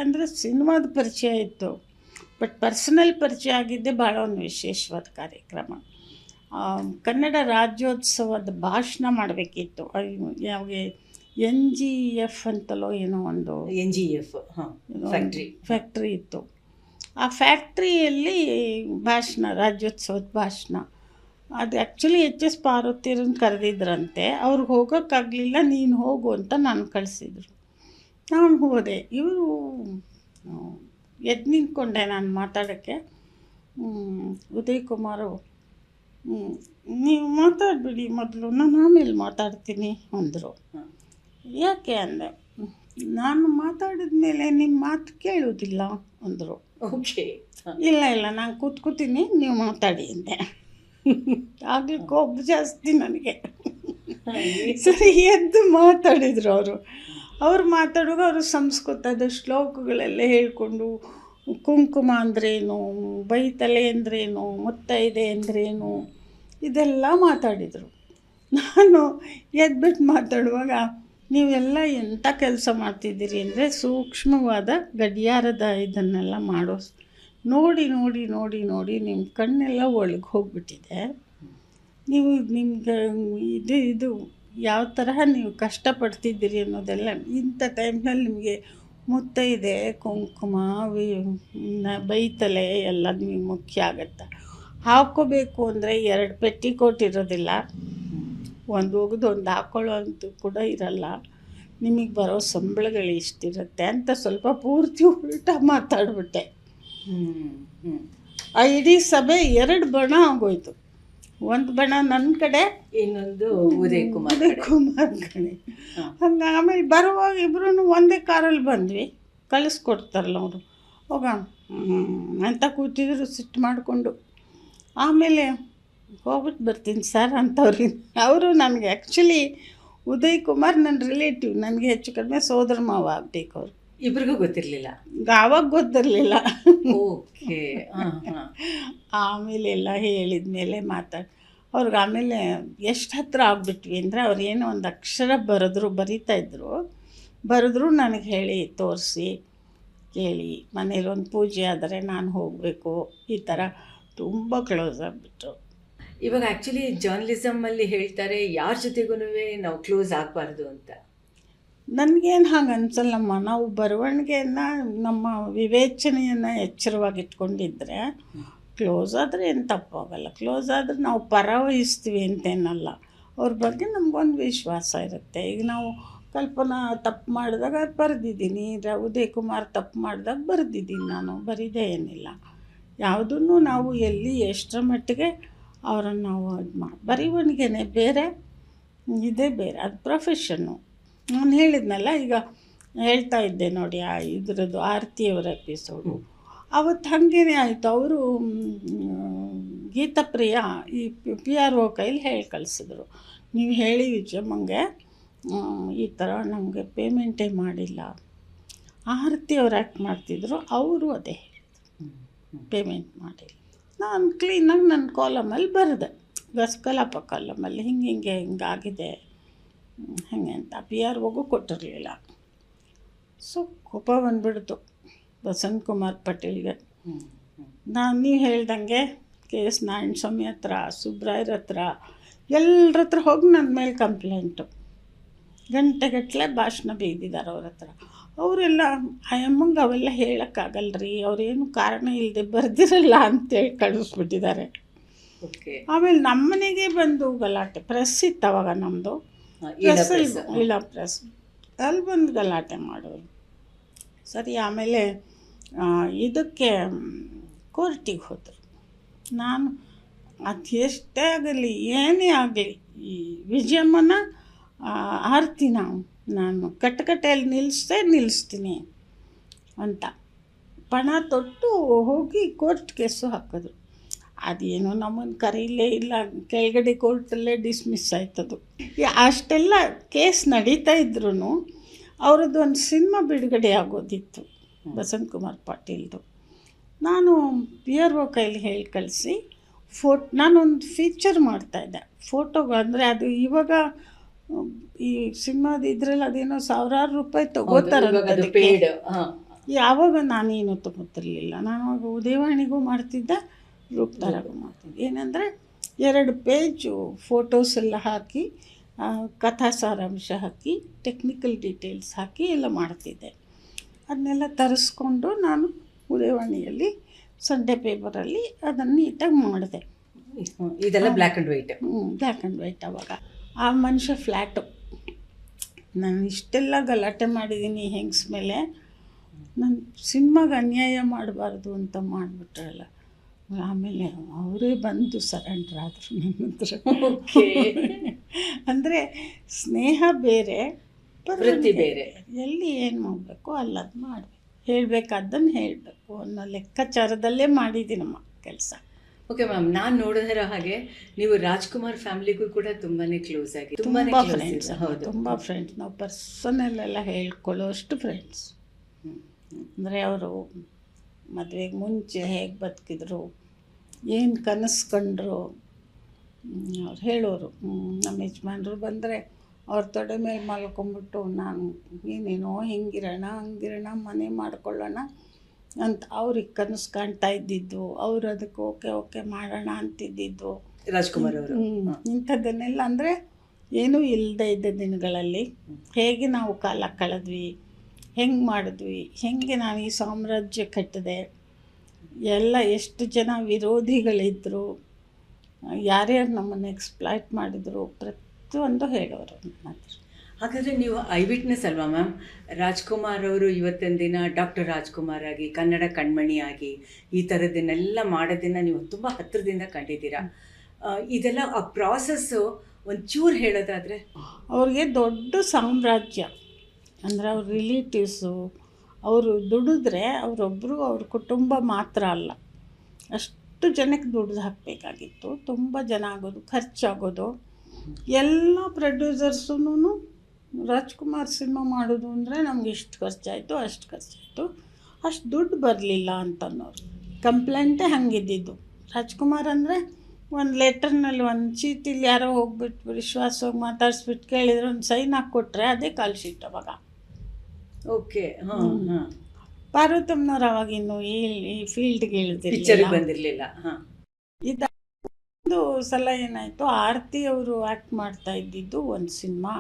ಅಂದರೆ ಸಿನಿಮಾದ ಪರಿಚಯ ಇತ್ತು, ಬಟ್ ಪರ್ಸನಲ್ ಪರಿಚಯ ಆಗಿದ್ದೆ ಭಾಳ ಒಂದು ವಿಶೇಷವಾದ ಕಾರ್ಯಕ್ರಮ. ಕನ್ನಡ ರಾಜ್ಯೋತ್ಸವದ ಭಾಷಣ ಮಾಡಬೇಕಿತ್ತು. ಯಾವಾಗ NGF ಅಂತಲೋ ಏನೋ ಒಂದು NGF ಫ್ಯಾಕ್ಟ್ರಿ ಇತ್ತು. ಆ ಫ್ಯಾಕ್ಟ್ರಿಯಲ್ಲಿ ಭಾಷಣ, ರಾಜ್ಯೋತ್ಸವದ ಭಾಷಣ. ಅದು ಆ್ಯಕ್ಚುಲಿ ಎಚ್ ಎಸ್ ಪಾರ್ವತಿಯರನ್ನು ಕರೆದಿದ್ರಂತೆ. ಅವ್ರಿಗೆ ಹೋಗೋಕ್ಕಾಗಲಿಲ್ಲ, ನೀನು ಹೋಗು ಅಂತ ನಾನು ಕಳಿಸಿದ್ರು. ನಾನು ಹೋದೆ. ಇವರು ಎದ್ದು ನಿಂತ್ಕೊಂಡೆ ನಾನು ಮಾತಾಡೋಕ್ಕೆ. ಉದಯ್ ಕುಮಾರು, ನೀವು ಮಾತಾಡಬೇಡಿ ಮೊದಲು, ನಾನು ಆಮೇಲೆ ಮಾತಾಡ್ತೀನಿ ಅಂದರು. ಯಾಕೆ ಅಂದೆ. ನಾನು ಮಾತಾಡಿದ ಮೇಲೆ ನಿಮ್ಮ ಮಾತು ಕೇಳೋದಿಲ್ಲ ಅಂದರು. ಓಕೆ. ಇಲ್ಲ ನಾನು ಕೂತ್ಕೋತೀನಿ, ನೀವು ಮಾತಾಡಿ ಅಂದೆ. ಆಗಲಿ ಕೋಪ ಜಾಸ್ತಿ ನನಗೆ. ಸರಿ ಎದ್ದು ಮಾತಾಡಿದರು ಅವರು ಮಾತಾಡುವಾಗ ಅವರು ಸಂಸ್ಕೃತದ ಶ್ಲೋಕಗಳೆಲ್ಲ ಹೇಳ್ಕೊಂಡು ಕುಂಕುಮ ಅಂದ್ರೇನು, ಬೈತಲೆ ಅಂದ್ರೇನು, ಮುತ್ತೈದೆ ಅಂದ್ರೇನು, ಇದೆಲ್ಲ ಮಾತಾಡಿದರು. ನಾನು ಎದ್ಬಿಟ್ಟು ಮಾತಾಡುವಾಗ, ನೀವೆಲ್ಲ ಎಂಥ ಕೆಲಸ ಮಾಡ್ತಿದ್ದೀರಿ ಅಂದರೆ ಸೂಕ್ಷ್ಮವಾದ ಗಡಿಯಾರದ ಇದನ್ನೆಲ್ಲ ಮಾಡೋ ನೋಡಿ ನೋಡಿ ನೋಡಿ ನೋಡಿ ನಿಮ್ಮ ಕಣ್ಣೆಲ್ಲ ಒಳಗೆ ಹೋಗ್ಬಿಟ್ಟಿದೆ. ನೀವು ನಿಮ್ಗೆ ಇದು ಯಾವ ತರಹ ನೀವು ಕಷ್ಟಪಡ್ತಿದ್ದೀರಿ ಅನ್ನೋದೆಲ್ಲ ಇಂಥ ಟೈಮ್ನಲ್ಲಿ ನಿಮಗೆ ಮುತ್ತೈದೆ, ಕುಂಕುಮ, ಬೈತಲೆ ಎಲ್ಲ ನಿಮಗೆ ಮುಖ್ಯ ಆಗುತ್ತೆ. ಹಾಕ್ಕೋಬೇಕು ಅಂದರೆ 2 ಪೆಟ್ಟಿಕೋಟ್ ಇರೋದಿಲ್ಲ, ಒಂದು ಒಗೆದು ಒಂದು ಹಾಕ್ಕೊಳ್ಳೋ ಅಂತೂ ಕೂಡ ಇರಲ್ಲ. ನಿಮಗೆ ಬರೋ ಸಂಬಳಗಳು ಇಷ್ಟಿರುತ್ತೆ ಅಂತ ಸ್ವಲ್ಪ ಪೂರ್ತಿ ಉಲ್ಟಾ ಮಾತಾಡ್ಬಿಟ್ಟೆ. ಆ ಇಡೀ ಸಭೆ 2 ಬಣ ಆಗೋಯ್ತು. ಒಂದು ಬಣ ನನ್ನ ಕಡೆ, ಇನ್ನೊಂದು ಉದಯ್ ಕುಮಾರ್ ಕಡೆ. ಹಂಗೆ ಆಮೇಲೆ ಬರುವಾಗ ಇಬ್ಬರೂ ಒಂದೇ ಕಾರಲ್ಲಿ ಬಂದ್ವಿ. ಕಳಿಸ್ಕೊಡ್ತಾರಲ್ಲ ಅವರು, ಹೋಗ ಅಂತ ಕೂತಿದ್ರು ಸಿಟ್ಟು ಮಾಡಿಕೊಂಡು. ಆಮೇಲೆ ಹೋಗ್ಬಿಟ್ಟು ಬರ್ತೀನಿ ಸರ್ ಅಂತವ್ರಿಗೆ. ಅವರು ನನಗೆ ಆ್ಯಕ್ಚುಲಿ ಉದಯ್ ಕುಮಾರ್ ನನ್ನ ರಿಲೇಟಿವ್, ನನಗೆ ಹೆಚ್ಚು ಕಡಿಮೆ ಸೋದರ ಮಾವ ಆಗಬೇಕು. ಅವರು ಇಬ್ರಿಗೂ ಗೊತ್ತಿರಲಿಲ್ಲ, ಆವಾಗ ಗೊತ್ತಿರಲಿಲ್ಲ. ಓಕೆ. ಆಮೇಲೆ ಎಲ್ಲ ಹೇಳಿದ ಮೇಲೆ ಅವ್ರಿಗೆ ಆಮೇಲೆ ಎಷ್ಟು ಹತ್ರ ಆಗಿಬಿಟ್ವಿ ಅಂದರೆ, ಅವ್ರು ಏನೋ ಒಂದು ಅಕ್ಷರ ಬರೆದ್ರು ನನಗೆ ಹೇಳಿ ತೋರಿಸಿ, ಕೇಳಿ ಮನೇಲಿ ಒಂದು ಪೂಜೆ ಆದರೆ ನಾನು ಹೋಗಬೇಕು, ಈ ಥರ ತುಂಬ ಕ್ಲೋಸ್ ಆಗಿಬಿಟ್ರು. ಇವಾಗ ಆ್ಯಕ್ಚುಲಿ ಜರ್ನಲಿಸಮಲ್ಲಿ ಹೇಳ್ತಾರೆ ಯಾರ ಜೊತೆಗೂ ನಾವು ಕ್ಲೋಸ್ ಆಗಬಾರ್ದು ಅಂತ. ನನಗೇನು ಹಾಗೆ ಅನ್ಸಲ್ಲಮ್ಮ. ನಾವು ಬರವಣಿಗೆಯನ್ನು, ನಮ್ಮ ವಿವೇಚನೆಯನ್ನು ಎಚ್ಚರವಾಗಿಟ್ಕೊಂಡಿದ್ರೆ ಕ್ಲೋಸ್ ಆದರೆ ಏನು ತಪ್ಪಾಗಲ್ಲ. ಕ್ಲೋಸ್ ಆದರೆ ನಾವು ಪರ ವಹಿಸ್ತೀವಿ ಅಂತೇನಲ್ಲ, ಅವ್ರ ಬಗ್ಗೆ ನಮಗೊಂದು ವಿಶ್ವಾಸ ಇರುತ್ತೆ. ಈಗ ನಾವು ಕಲ್ಪನಾ ತಪ್ಪು ಮಾಡಿದಾಗ ಬರೆದಿದ್ದೀನಿ, ಉದಯ್ ಕುಮಾರ್ ತಪ್ಪು ಮಾಡಿದಾಗ ಬರೆದಿದ್ದೀನಿ, ನಾನು ಬರೀದೇ ಏನಿಲ್ಲ. ಯಾವುದನ್ನು ನಾವು ಎಲ್ಲಿ ಎಷ್ಟರ ಮಟ್ಟಿಗೆ ಅವರನ್ನು ನಾವು ಬರೀವಣಿಗೆನೇ ಬೇರೆ, ಇದೇ ಬೇರೆ, ಅದು ಪ್ರೊಫೆಷನ್ನು. ನಾನು ಹೇಳಿದ್ನಲ್ಲ, ಈಗ ಹೇಳ್ತಾ ಇದ್ದೆ ನೋಡಿ ಇದ್ರದ್ದು ಆರತಿಯವರ ಎಪಿಸೋಡು, ಅವತ್ತು ಹಾಗೇ ಆಯಿತು. ಅವರು ಗೀತಪ್ರಿಯ ಈ PRO ಕೈಲಿ ಹೇಳಿ ಕಳಿಸಿದ್ರು, ನೀವು ಹೇಳಿ ವಿಜಯಮ್ಮಂಗೆ ಈ ಥರ ನಮಗೆ ಪೇಮೆಂಟೇ ಮಾಡಿಲ್ಲ. ಆರತಿಯವ್ರು ಆ್ಯಕ್ಟ್ ಮಾಡ್ತಿದ್ರು, ಅವರು ಅದೇ ಪೇಮೆಂಟ್ ಮಾಡಿಲ್ಲ. ನಾನು ಕ್ಲೀನಾಗಿ ನನ್ನ ಕಾಲಮಲ್ಲಿ ಬರೆದೆ, ಕಲಾಪ ಕಾಲಮಲ್ಲಿ ಹಿಂಗಾಗಿದೆ ಹಾಗೆ ಅಂತ. PROಗೂ ಕೊಟ್ಟಿರಲಿಲ್ಲ. ಸೊ ಕೋಪ ಬಂದುಬಿಡ್ತು ಬಸಂತ್ ಕುಮಾರ್ ಪಟೇಲ್ಗೆ. ನೀವು ಹೇಳ್ದಂಗೆ KS ನಾರಾಯಣ ಸ್ವಾಮಿ ಹತ್ರ, ಸುಬ್ರಾಯರ ಹತ್ರ, ಎಲ್ಲರ ಹತ್ರ ಹೋಗಿ ನನ್ನ ಮೇಲೆ ಕಂಪ್ಲೇಂಟು. ಗಂಟೆಗಟ್ಟಲೆ ಭಾಷಣ ಬೈದಿದ್ದಾರೆ ಅವ್ರ ಹತ್ರ. ಅವರೆಲ್ಲ ಅಮ್ಮಂಗೆ ಅವೆಲ್ಲ ಹೇಳೋಕ್ಕಾಗಲ್ರಿ, ಅವರೇನು ಕಾರಣ ಇಲ್ಲದೆ ಬರ್ದಿರಲ್ಲ ಅಂತೇಳಿ ಕಳಿಸ್ಬಿಟ್ಟಿದ್ದಾರೆ. ಆಮೇಲೆ ನಮ್ಮನೆಗೆ ಬಂದು ಗಲಾಟೆ. ಪ್ರೆಸ್ ಇತ್ತು ಅವಾಗ ನಮ್ಮದು, ಪ್ರೆಸ್ ಅಲ್ಲಿ ಬಂದು ಗಲಾಟೆ ಮಾಡೋರು. ಸರಿ, ಆಮೇಲೆ ಇದಕ್ಕೆ ಕೋರ್ಟಿಗೆ ಹೋದರು. ನಾನು ಅದು ಎಷ್ಟೇ ಆಗಲಿ ಏನೇ ಆಗಲಿ ಈ ವಿಜಯಮ್ಮನ ಆರ್ತಿನ ನಾನು ಕಟ್ಟಕಟ್ಟೆಯಲ್ಲಿ ನಿಲ್ಲಿಸ್ತೀನಿ ಅಂತ ಪಣ ತೊಟ್ಟು ಹೋಗಿ ಕೋರ್ಟ್ ಕೇಸು ಹಾಕಿದ್ರು. ಅದೇನೋ ನಮ್ಮನ್ನು ಕರೀಲೇ ಇಲ್ಲ, ಕೆಳಗಡೆ ಕೋರ್ಟಲ್ಲೇ ಡಿಸ್ಮಿಸ್ ಆಯ್ತದು. ಅಷ್ಟೆಲ್ಲ ಕೇಸ್ ನಡೀತಾ ಇದ್ರೂ ಅವ್ರದ್ದು ಒಂದು ಸಿನಿಮಾ ಬಿಡುಗಡೆ ಆಗೋದಿತ್ತು ಬಸಂತ್ ಕುಮಾರ್ ಪಾಟೀಲ್ದು. ನಾನು PRO ಕೈಲಿ ಹೇಳಿ ಕಳಿಸಿ ನಾನೊಂದು ಫೀಚರ್ ಮಾಡ್ತಾಯಿದ್ದೆ ಫೋಟೋಗೆ. ಅಂದರೆ ಅದು ಇವಾಗ ಈ ಸಿನಿಮಾದ ಇದ್ರಲ್ಲಿ ಅದೇನೋ ಸಾವಿರಾರು ರೂಪಾಯಿ ತಗೋತಾರಂತೆ. ಯಾವಾಗ ನಾನೇನು ತಗೋತಿರ್ಲಿಲ್ಲ. ನಾನು ಆವಾಗ ಉದಯವಾಣಿಗೂ ಮಾಡ್ತಿದ್ದೆ, ರೂಪ್ತಾರಾಗೂ ಮಾಡ್ತಿದ್ದೆ. ಏನಂದರೆ 2 ಪೇಜು ಫೋಟೋಸ್ ಎಲ್ಲ ಹಾಕಿ, ಕಥಾ ಸಾರಾಂಶ ಹಾಕಿ, ಟೆಕ್ನಿಕಲ್ ಡೀಟೇಲ್ಸ್ ಹಾಕಿ ಎಲ್ಲ ಮಾಡ್ತಿದ್ದೆ. ಅದನ್ನೆಲ್ಲ ತರಿಸ್ಕೊಂಡು ನಾನು ಉದಯವಾಣಿಯಲ್ಲಿ ಸಂಡೇ ಪೇಪರಲ್ಲಿ ಅದನ್ನು ನೀಟಾಗಿ ಮಾಡಿದೆ. ಇದೆಲ್ಲ black and white. Black and white. ಅವಾಗ ಆ ಮನುಷ್ಯ ಫ್ಲ್ಯಾಟು. ನಾನು ಇಷ್ಟೆಲ್ಲ ಗಲಾಟೆ ಮಾಡಿದ್ದೀನಿ ಹೆಂಗ್ಸ್ ಮೇಲೆ, ನಾನು ಸಿನಿಮಾಗೆ ಅನ್ಯಾಯ ಮಾಡಬಾರ್ದು ಅಂತ ಮಾಡಿಬಿಟ್ರಲ್ಲ. ಆಮೇಲೆ ಅವರೇ ಬಂದು ಸರೆಂಡರ್ ಆದರು ನನ್ನ ಹತ್ರ. ಅಂದರೆ ಸ್ನೇಹ ಬೇರೆ, ವೃತ್ತಿ ಬೇರೆ. ಎಲ್ಲಿ ಏನು ಮಾಡಬೇಕು ಅಲ್ಲದು ಮಾಡಬೇಕು, ಹೇಳಬೇಕಾದ್ದನ್ನು ಹೇಳಬೇಕು ಅನ್ನೋ ಲೆಕ್ಕಾಚಾರದಲ್ಲೇ ಮಾಡಿದ್ದೀನಮ್ಮ ಕೆಲಸ. ಓಕೆ ಮ್ಯಾಮ್, ನಾನು ನೋಡಿದಿರೋ ಹಾಗೆ ನೀವು ರಾಜ್ಕುಮಾರ್ ಫ್ಯಾಮಿಲಿಗೂ ಕೂಡ ತುಂಬಾ ಕ್ಲೋಸ್ ಆಗಿ, ತುಂಬ ಫ್ರೆಂಡ್ಸ್. ಹೌದು, ತುಂಬ ಫ್ರೆಂಡ್ಸ್. ನಾವು ಪರ್ಸನಲ್ಲೆಲ್ಲ ಹೇಳ್ಕೊಳ್ಳೋ ಅಷ್ಟು ಫ್ರೆಂಡ್ಸ್. ಅಂದರೆ ಅವರು ಮದುವೆಗೆ ಮುಂಚೆ ಹೇಗೆ ಬದುಕಿದ್ರು, ಏನು ಕನಸು ಕಂಡ್ರು ಅವ್ರು ಹೇಳೋರು. ನಮ್ಮ ಯಜಮಾನ್ರು ಬಂದರೆ ಅವ್ರ ತೊಡೆ ಮೇಲೆ ಮಲ್ಕೊಂಬಿಟ್ಟು ನಾನು ಏನೇನೋ ಹಿಂಗಿರೋಣ ಹಂಗಿರೋಣ ಮನೆ ಮಾಡ್ಕೊಳ್ಳೋಣ ಅಂತ ಅವ್ರಿಗೆ ಕನಸು ಕಾಣ್ತಾ ಇದ್ದಿದ್ದು, ಅವ್ರು ಅದಕ್ಕೆ ಓಕೆ ಓಕೆ ಮಾಡೋಣ ಅಂತಿದ್ದಿದ್ದು ರಾಜ್ಕುಮಾರ್ ಅವರು. ಇಂಥದ್ದನ್ನೆಲ್ಲ ಅಂದರೆ ಏನೂ ಇಲ್ಲದೆ ಇದ್ದ ದಿನಗಳಲ್ಲಿ ಹೇಗೆ ನಾವು ಕಾಲ ಕಳೆದ್ವಿ, ಹೆಂಗೆ ಮಾಡಿದ್ವಿ, ಹೇಗೆ ನಾವು ಈ ಸಾಮ್ರಾಜ್ಯ ಕಟ್ಟಿದೆ, ಎಲ್ಲ ಎಷ್ಟು ಜನ ವಿರೋಧಿಗಳಿದ್ದರು, ಯಾರ್ಯಾರು ನಮ್ಮನ್ನು ಎಕ್ಸ್ಪ್ಲಾಯ್ಟ್ ಮಾಡಿದರು, ಪ್ರತಿಯೊಂದು ಹೇಳೋರು ಮಾತ್ರ. ಹಾಗಾದರೆ ನೀವು ಐ ವಿಟ್ನೆಸ್ ಅಲ್ವಾ ಮ್ಯಾಮ್? ರಾಜ್ಕುಮಾರ್ ಅವರು ಇವತ್ತಿನ ದಿನ ಡಾಕ್ಟರ್ ರಾಜ್ಕುಮಾರ್ ಆಗಿ, ಕನ್ನಡ ಕಣ್ಮಣಿ ಆಗಿ, ಈ ಥರದನ್ನೆಲ್ಲ ಮಾಡೋದನ್ನು ನೀವು ತುಂಬ ಹತ್ತಿರದಿಂದ ಕಂಡಿದ್ದೀರಾ. ಇದೆಲ್ಲ ಆ ಪ್ರಾಸೆಸ್ಸು ಒಂಚೂರು ಹೇಳೋದಾದರೆ? ಅವ್ರಿಗೆ ದೊಡ್ಡ ಸಾಮ್ರಾಜ್ಯ. ಅಂದರೆ ಅವ್ರ ರಿಲೇಟಿವ್ಸು ಅವರು ದುಡಿದ್ರೆ ಅವರೊಬ್ಬರು ಅವ್ರ ಕುಟುಂಬ ಮಾತ್ರ ಅಲ್ಲ, ಅಷ್ಟು ಜನಕ್ಕೆ ದುಡ್ದು ಹಾಕಬೇಕಾಗಿತ್ತು. ತುಂಬ ಜನ ಆಗೋದು, ಖರ್ಚಾಗೋದು. ಎಲ್ಲ ಪ್ರೊಡ್ಯೂಸರ್ಸೂ ರಾಜ್ಕುಮಾರ್ ಸಿನಿಮಾ ಮಾಡೋದು ಅಂದರೆ ನಮ್ಗೆ ಇಷ್ಟು ಖರ್ಚಾಯಿತು, ಅಷ್ಟು ಖರ್ಚಾಯಿತು, ಅಷ್ಟು ದುಡ್ಡು ಬರಲಿಲ್ಲ ಅಂತನ್ನೋರು ಕಂಪ್ಲೇಂಟೇ ಹಂಗಿದ್ದಿದ್ದು. ರಾಜ್ಕುಮಾರ್ ಅಂದರೆ ಒಂದು ಲೆಟರ್ನಲ್ಲಿ ಒಂದು ಚೀಟಿಲಿ ಯಾರೋ ಹೋಗ್ಬಿಟ್ಟು ವಿಶ್ವಾಸವಾಗಿ ಮಾತಾಡಿಸ್ಬಿಟ್ಟು ಕೇಳಿದ್ರೆ ಒಂದು ಸೈನ್ ಹಾಕ್ಕೊಟ್ರೆ ಅದೇ ಕಾಲ್ ಶೀಟ್ ಅವಾಗ. ಓಕೆ. ಪಾರ್ವತಮ್ಮನವ್ರು ಅವಾಗ ಇನ್ನು ಈ ಫೀಲ್ಡ್ಗೆ ಬಂದಿರಲಿಲ್ಲ. ಇದೊಂದು ಸಲ ಏನಾಯಿತು, ಆರತಿ ಅವರು ಆ್ಯಕ್ಟ್ ಮಾಡ್ತಾ ಇದ್ದಿದ್ದು ಒಂದು ಸಿನಿಮಾ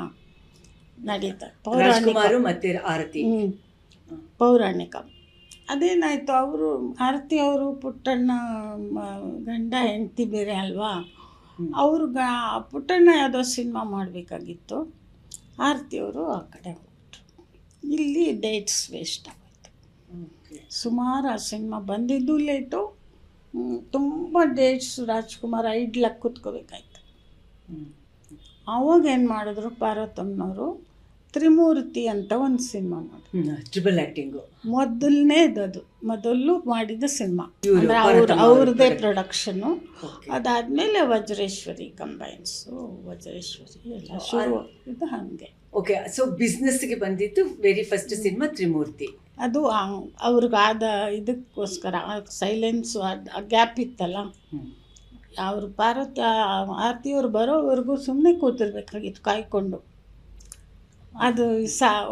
ನಡೀತಾ, ಪೌರಾಣಿಕ. ಅದೇನಾಯಿತು, ಅವರು ಆರತಿ ಅವರು ಪುಟ್ಟಣ್ಣ ಗಂಡ ಹೆಂಡತಿ ಬೇರೆ ಅಲ್ವಾ, ಅವರು ಪುಟ್ಟಣ್ಣ ಯಾವುದೋ ಸಿನಿಮಾ ಮಾಡಬೇಕಾಗಿತ್ತು, ಆರತಿಯವರು ಆ ಕಡೆ ಹೋಗ್ಬಿಟ್ರು. ಇಲ್ಲಿ ಡೇಟ್ಸ್ ವೇಸ್ಟ್ ಆಗೋಯ್ತು. ಸುಮಾರು ಆ ಸಿನಿಮಾ ಬಂದಿದ್ದು ಲೇಟು, ತುಂಬ ಡೇಟ್ಸ್ ರಾಜ್ಕುಮಾರ್ ಐಡ್ಲಾಗಿ ಕೂತ್ಕೋಬೇಕಾಯ್ತು. ಅವಾಗ ಏನು ಮಾಡಿದ್ರು ಪಾರ್ವತಮ್ಮನವರು, ತ್ರಿಮೂರ್ತಿ ಅಂತ ಒಂದು ಸಿನಿಮಾ ಮಾಡಿದ್ರು. ಟ್ರಿಬಲ್ ಆ್ಯಕ್ಟಿಂಗು ಮೊದಲು ಮಾಡಿದ ಸಿನಿಮಾ. ಅಂದರೆ ಅವ್ರದ್ದೇ ಪ್ರೊಡಕ್ಷನ್ನು. ಅದಾದಮೇಲೆ ವಜ್ರೇಶ್ವರಿ ಕಂಬೈನ್ಸು, ವಜ್ರೇಶ್ವರಿ ಎಲ್ಲ ಶುರು ಇದು ಹಾಗೆ. ಓಕೆ, ಸೊ ಬಿಸ್ನೆಸ್ಗೆ ಬಂದಿದ್ದು ವೆರಿ ಫಸ್ಟ್ ಸಿನಿಮಾ ತ್ರಿಮೂರ್ತಿ. ಅದು ಅವ್ರಿಗಾದ ಇದಕ್ಕೋಸ್ಕರ ಸೈಲೆನ್ಸು ಆ ಗ್ಯಾಪ್ ಇತ್ತಲ್ಲ, ಅವರು ಆರತಿಯವ್ರು ಬರೋವರೆಗೂ ಸುಮ್ಮನೆ ಕೂತಿರ್ಬೇಕಾಗಿತ್ತು ಕಾಯ್ಕೊಂಡು. ಅದು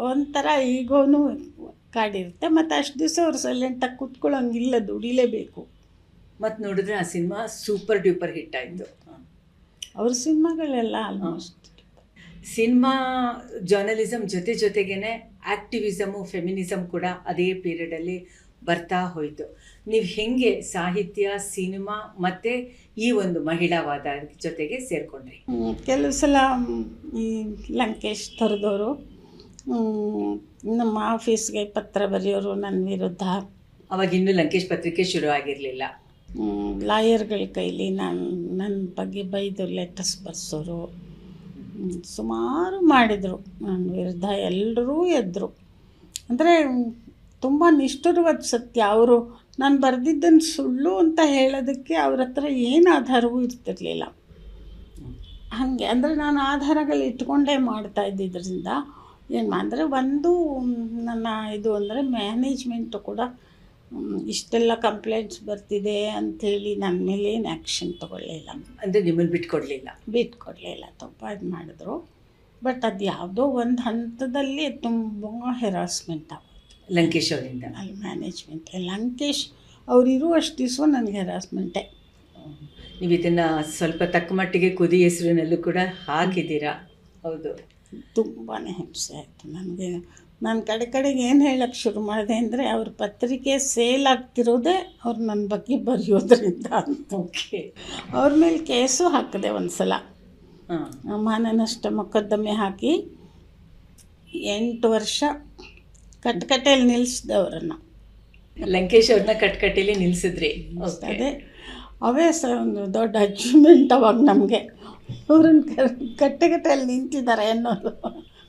ಒಂಥರ ಈಗೋನು ಕಾಡಿರುತ್ತೆ. ಮತ್ತು ಅಷ್ಟು ದಿವಸ ಅವ್ರು ಸೈಲೆಂಟಾಗಿ ಕೂತ್ಕೊಳ್ಳೋಂಗಿಲ್ಲ, ದುಡಿಲೇಬೇಕು. ಮತ್ತು ನೋಡಿದ್ರೆ ಆ ಸಿನಿಮಾ ಸೂಪರ್ ಡ್ಯೂಪರ್ ಹಿಟ್ ಆಯಿತು. ಅವ್ರ ಸಿನಿಮಾಗಳೆಲ್ಲ ಆಲ್ಮೋಸ್ಟ್. ಸಿನಿಮಾ ಜರ್ನಲಿಸಮ್ ಜೊತೆಗೇ ಆ್ಯಕ್ಟಿವಿಸಮು, ಫೆಮಿನಿಸಮ್ ಕೂಡ ಅದೇ ಪೀರಿಯಡಲ್ಲಿ ಬರ್ತಾ ಹೋಯಿತು. ನೀವು ಹೇಗೆ ಸಾಹಿತ್ಯ, ಸಿನಿಮಾ ಮತ್ತು ಈ ಒಂದು ಮಹಿಳಾವಾದ ಜೊತೆಗೆ ಸೇರಿಕೊಂಡ್ರಿ? ಕೆಲವು ಸಲ ಈ ಲಂಕೇಶ್ ಥರದವರು ನಮ್ಮ ಆಫೀಸ್ಗೆ ಪತ್ರ ಬರೆಯೋರು ನನ್ನ ವಿರುದ್ಧ. ಅವಾಗ ಇನ್ನೂ ಲಂಕೇಶ್ ಪತ್ರಿಕೆ ಶುರು ಆಗಿರಲಿಲ್ಲ. ಲಾಯರ್ಗಳ ಕೈಲಿ ನನ್ನ ಬಗ್ಗೆ ಬೈದು ಲೆಟರ್ಸ್ ಬರ್ಸೋರು, ಸುಮಾರು ಮಾಡಿದರು ನನ್ನ ವಿರುದ್ಧ. ಎಲ್ಲರೂ ಎದ್ದರು. ಅಂದರೆ ತುಂಬ ನಿಷ್ಠುರವಾದ ಸತ್ಯ. ಅವರು ನಾನು ಬರೆದಿದ್ದನ್ನು ಸುಳ್ಳು ಅಂತ ಹೇಳೋದಕ್ಕೆ ಅವ್ರ ಹತ್ರ ಏನು ಆಧಾರವೂ ಇರ್ತಿರಲಿಲ್ಲ. ಹಾಗೆ ಅಂದರೆ ನಾನು ಆಧಾರಗಳು ಇಟ್ಕೊಂಡೇ ಮಾಡ್ತಾ ಇದ್ದಿದ್ದರಿಂದ ಏನು ಅಂದರೆ, ಒಂದು ನನ್ನ ಇದು ಅಂದರೆ ಮ್ಯಾನೇಜ್ಮೆಂಟು ಕೂಡ ಇಷ್ಟೆಲ್ಲ ಕಂಪ್ಲೇಂಟ್ಸ್ ಬರ್ತಿದೆ ಅಂಥೇಳಿ ನನ್ನ ಮೇಲೆ ಏನು ಆ್ಯಕ್ಷನ್ ತೊಗೊಳ್ಳಿಲ್ಲ. ಅಂದರೆ ನಿಮ್ಮನ್ನು ಬಿಟ್ಕೊಡ್ಲಿಲ್ಲ, ತುಂಬ ಇದು ಮಾಡಿದ್ರು. ಬಟ್ ಅದು ಯಾವುದೋ ಒಂದು ಹಂತದಲ್ಲಿ ತುಂಬ ಹೆರಾಸ್ಮೆಂಟ್ ಆಗೋದು ಲಂಕೇಶ್ ಅವರಿಂದ. ಅಲ್ಲಿ ಮ್ಯಾನೇಜ್ಮೆಂಟ್ ಲಂಕೇಶ್ ಅವರಿರುವಷ್ಟು ದಿವಸ ನನಗೆ ಹೆರಾಸ್ಮೆಂಟೇ. ನೀವು ಇದನ್ನು ಸ್ವಲ್ಪ ತಕ್ಕ ಮಟ್ಟಿಗೆ ಕುದಿ ಹೆಸರಿನಲ್ಲೂ ಕೂಡ ಹಾಕಿದ್ದೀರಾ. ಹೌದು, ತುಂಬಾ ಹಿಂಸೆ ಆಯಿತು ನನಗೆ. ನಾನು ಕಡೆಗೆ ಏನು ಹೇಳೋಕ್ಕೆ ಶುರು ಮಾಡಿದೆ ಅಂದರೆ ಅವ್ರ ಪತ್ರಿಕೆ ಸೇಲ್ ಆಗ್ತಿರೋದೇ ಅವ್ರು ನನ್ನ ಬಗ್ಗೆ ಬರೆಯೋದ್ರಿಂದ ಅಂತ. ಓಕೆ. ಅವ್ರ ಮೇಲೆ ಕೇಸು ಹಾಕಿದೆ ಒಂದು ಸಲ, ಹಾಂ. ಮಾನನಷ್ಟ ಮೊಕದ್ದಮೆ ಹಾಕಿ 8 ವರ್ಷ ಕಟ್ಕಟೆಯಲ್ಲಿ ನಿಲ್ಲಿಸಿದೆ ಅವರನ್ನು. ಲಂಕೇಶ್ ಅವ್ರನ್ನ ಕಟ್ಕಟ್ಟೆಲಿ ನಿಲ್ಸಿದ್ರಿ. ಅದೇ ಅವೇ ಒಂದು ದೊಡ್ಡ ಅಚೀವ್ಮೆಂಟ್ ಅವಾಗ ನಮಗೆ. ಅವ್ರನ್ನ ಕಟ್ಟೆಗಟ್ಟೆಯಲ್ಲಿ ನಿಂತಿದ್ದಾರೆ ಅನ್ನೋದು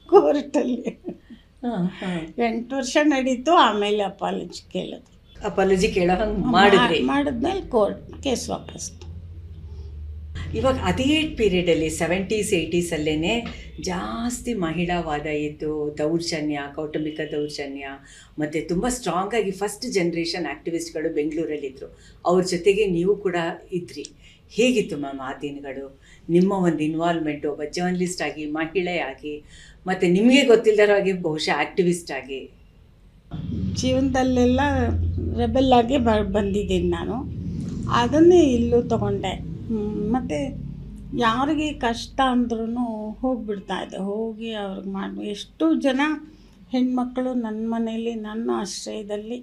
ಕೋರ್ಟಲ್ಲಿ. 8 ವರ್ಷ ನಡೀತು. ಆಮೇಲೆ ಅಪಾಲಜಿ ಕೇಳೋ ಹಂಗೆ ಮಾಡಿದ್ರಿ. ಮಾಡಿದ್ಮೇಲೆ ಕೋರ್ಟ್ ಕೇಸ್ ವಾಪಸ್. ಇವಾಗ ಅದೇ ಪೀರಿಯಡಲ್ಲಿ 70s 80s ಅಲ್ಲೇ ಜಾಸ್ತಿ ಮಹಿಳಾವಾದ ಇತ್ತು, ದೌರ್ಜನ್ಯ, ಕೌಟುಂಬಿಕ ದೌರ್ಜನ್ಯ, ಮತ್ತು ತುಂಬ ಸ್ಟ್ರಾಂಗಾಗಿ ಫಸ್ಟ್ ಜನ್ರೇಷನ್ ಆ್ಯಕ್ಟಿವಿಸ್ಟ್ಗಳು ಬೆಂಗಳೂರಲ್ಲಿದ್ದರು. ಅವ್ರ ಜೊತೆಗೆ ನೀವು ಕೂಡ ಇದ್ರಿ. ಹೇಗಿತ್ತು ಮ್ಯಾಮ್ ಆ ದಿನಗಳು? ನಿಮ್ಮ ಒಂದು ಇನ್ವಾಲ್ವ್ಮೆಂಟು ಒಬ್ಬ ಜರ್ನಲಿಸ್ಟ್ ಆಗಿ, ಮಹಿಳೆಯಾಗಿ, ಮತ್ತು ನಿಮಗೆ ಗೊತ್ತಿಲ್ಲದರೋ ಹಾಗೆ ಬಹುಶಃ ಆ್ಯಕ್ಟಿವಿಸ್ಟ್ ಆಗಿ. ಜೀವನದಲ್ಲೆಲ್ಲ ರೆಬೆಲ್ಲಾಗಿ ಬಂದಿದ್ದೀನಿ ನಾನು. ಅದನ್ನೇ ಇಲ್ಲೂ ತಗೊಂಡೆ. ಮತ್ತು ಯಾರಿಗೆ ಕಷ್ಟ ಅಂದ್ರೂ ಹೋಗಿಬಿಡ್ತಾಯಿದ್ದೆ. ಹೋಗಿ ಅವ್ರಿಗೆ ಮಾಡಿ ಎಷ್ಟೋ ಜನ ಹೆಣ್ಮಕ್ಳು ನನ್ನ ಮನೆಯಲ್ಲಿ ನನ್ನ ಆಶ್ರಯದಲ್ಲಿ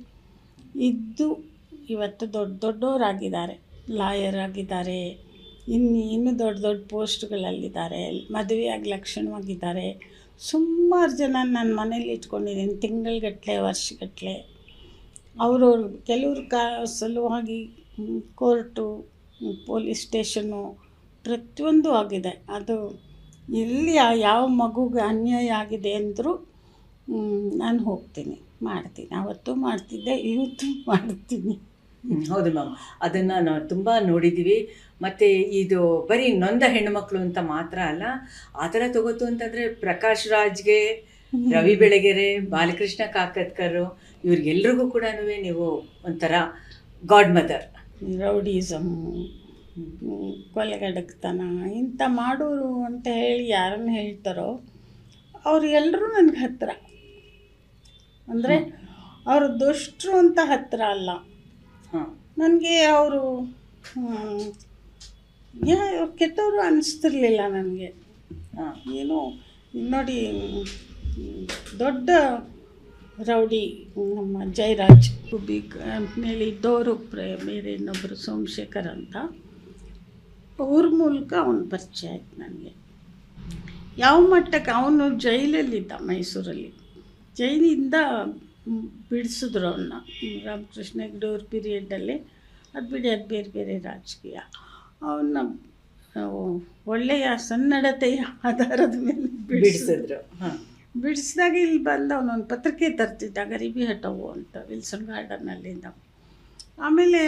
ಇದ್ದು ಇವತ್ತು ದೊಡ್ಡವರಾಗಿದ್ದಾರೆ, ಲಾಯರ್ ಆಗಿದ್ದಾರೆ, ಇನ್ನೂ ದೊಡ್ಡ ಪೋಸ್ಟ್ಗಳಲ್ಲಿದ್ದಾರೆ, ಮದುವೆಯಾಗಿ ಲಕ್ಷಣವಾಗಿದ್ದಾರೆ. ಸುಮಾರು ಜನ ನನ್ನ ಮನೇಲಿ ಇಟ್ಕೊಂಡಿದ್ದೀನಿ, ತಿಂಗಳುಗಟ್ಟಲೆ, ವರ್ಷಗಟ್ಟಲೆ. ಅವ್ರವ್ರು ಕೆಲವ್ರ ಸಲುವಾಗಿ ಕೋರ್ಟು, ಪೊಲೀಸ್ ಸ್ಟೇಷನ್ನು ಪ್ರತಿಯೊಂದು ಆಗಿದೆ. ಅದು ಎಲ್ಲಿ ಯಾವ ಮಗುಗೆ ಅನ್ಯಾಯ ಆಗಿದೆ ಅಂದರೂ ನಾನು ಹೋಗ್ತೀನಿ, ಮಾಡ್ತೀನಿ. ಅವತ್ತು ಮಾಡ್ತಿದ್ದೆ, ಇವತ್ತು ಮಾಡ್ತೀನಿ. ಹೌದು ಮ್ಯಾಮ್, ಅದನ್ನು ನಾವು ತುಂಬ ನೋಡಿದ್ದೀವಿ. ಮತ್ತು ಇದು ಬರೀ ನೊಂದ ಹೆಣ್ಣುಮಕ್ಕಳು ಅಂತ ಮಾತ್ರ ಅಲ್ಲ, ಆ ಥರ ತಗೋತು ಅಂತಂದರೆ ಪ್ರಕಾಶ್ ರಾಜ್ಗೆ, ರವಿ ಬೆಳಗೆರೆ, ಬಾಲಕೃಷ್ಣ ಕಾಕತ್ಕರು, ಇವ್ರಿಗೆಲ್ರಿಗೂ ಕೂಡ ನೀವು ಒಂಥರ ಗಾಡ್ ಮದರ್. ರೌಡಿಸಮ್, ಕೊಲೆಗಡಕ್ತನ ಇಂಥ ಮಾಡೋರು ಅಂತ ಹೇಳಿ ಯಾರನ್ನು ಹೇಳ್ತಾರೋ ಅವ್ರು ಎಲ್ಲರೂ ನನಗೆ ಹತ್ತಿರ. ಅಂದರೆ ಅವರು ದುಷ್ಟರು ಅಂತ ಹತ್ತಿರ ಅಲ್ಲ, ನನಗೆ ಅವರು ಕೆಟ್ಟವರು ಅನ್ನಿಸ್ತಿರ್ಲಿಲ್ಲ ನನಗೆ. ಏನೋ ನೋಡಿ, ದೊಡ್ಡ ರೌಡಿ ನಮ್ಮ ಜಯರಾಜ್ ಗುಬ್ಬಿ ಕಂಪ್ನಿಯಲ್ಲಿ ಇದ್ದವರು, ಬೇರೆ ಇನ್ನೊಬ್ಬರು ಸೋಮಶೇಖರ್ ಅಂತ, ಅವ್ರ ಮೂಲಕ ಅವನು ಪರಿಚಯ ಆಯ್ತು ನನಗೆ. ಯಾವ ಮಟ್ಟಕ್ಕೆ ಅವನು ಜೈಲಲ್ಲಿದ್ದ, ಮೈಸೂರಲ್ಲಿ. ಜೈಲಿಂದ ಬಿಡಿಸಿದ್ರು ಅವನ್ನ ರಾಮಕೃಷ್ಣ ಹೆಗ್ಡೆ ಅವ್ರ ಪೀರಿಯಡ್ಡಲ್ಲಿ. ಅದು ಬಿಡಿ, ಅದು ಬೇರೆ ಬೇರೆ ರಾಜಕೀಯ. ಅವನ್ನ ಒಳ್ಳೆಯ ಸನ್ನಡತೆಯ ಆಧಾರದ ಮೇಲೆ ಬಿಡಿಸಿದ್ರು. ಬಿಡಿಸಿದಾಗ ಇಲ್ಲಿ ಬಂದು ಅವನೊಂದು ಪತ್ರಿಕೆ ತರ್ತಿದ್ದ, ಗರೀಬಿ ಹಟವು ಅಂತ, ವಿಲ್ಸನ್ ಗಾರ್ಡನ್ನಲ್ಲಿಂದ. ಆಮೇಲೆ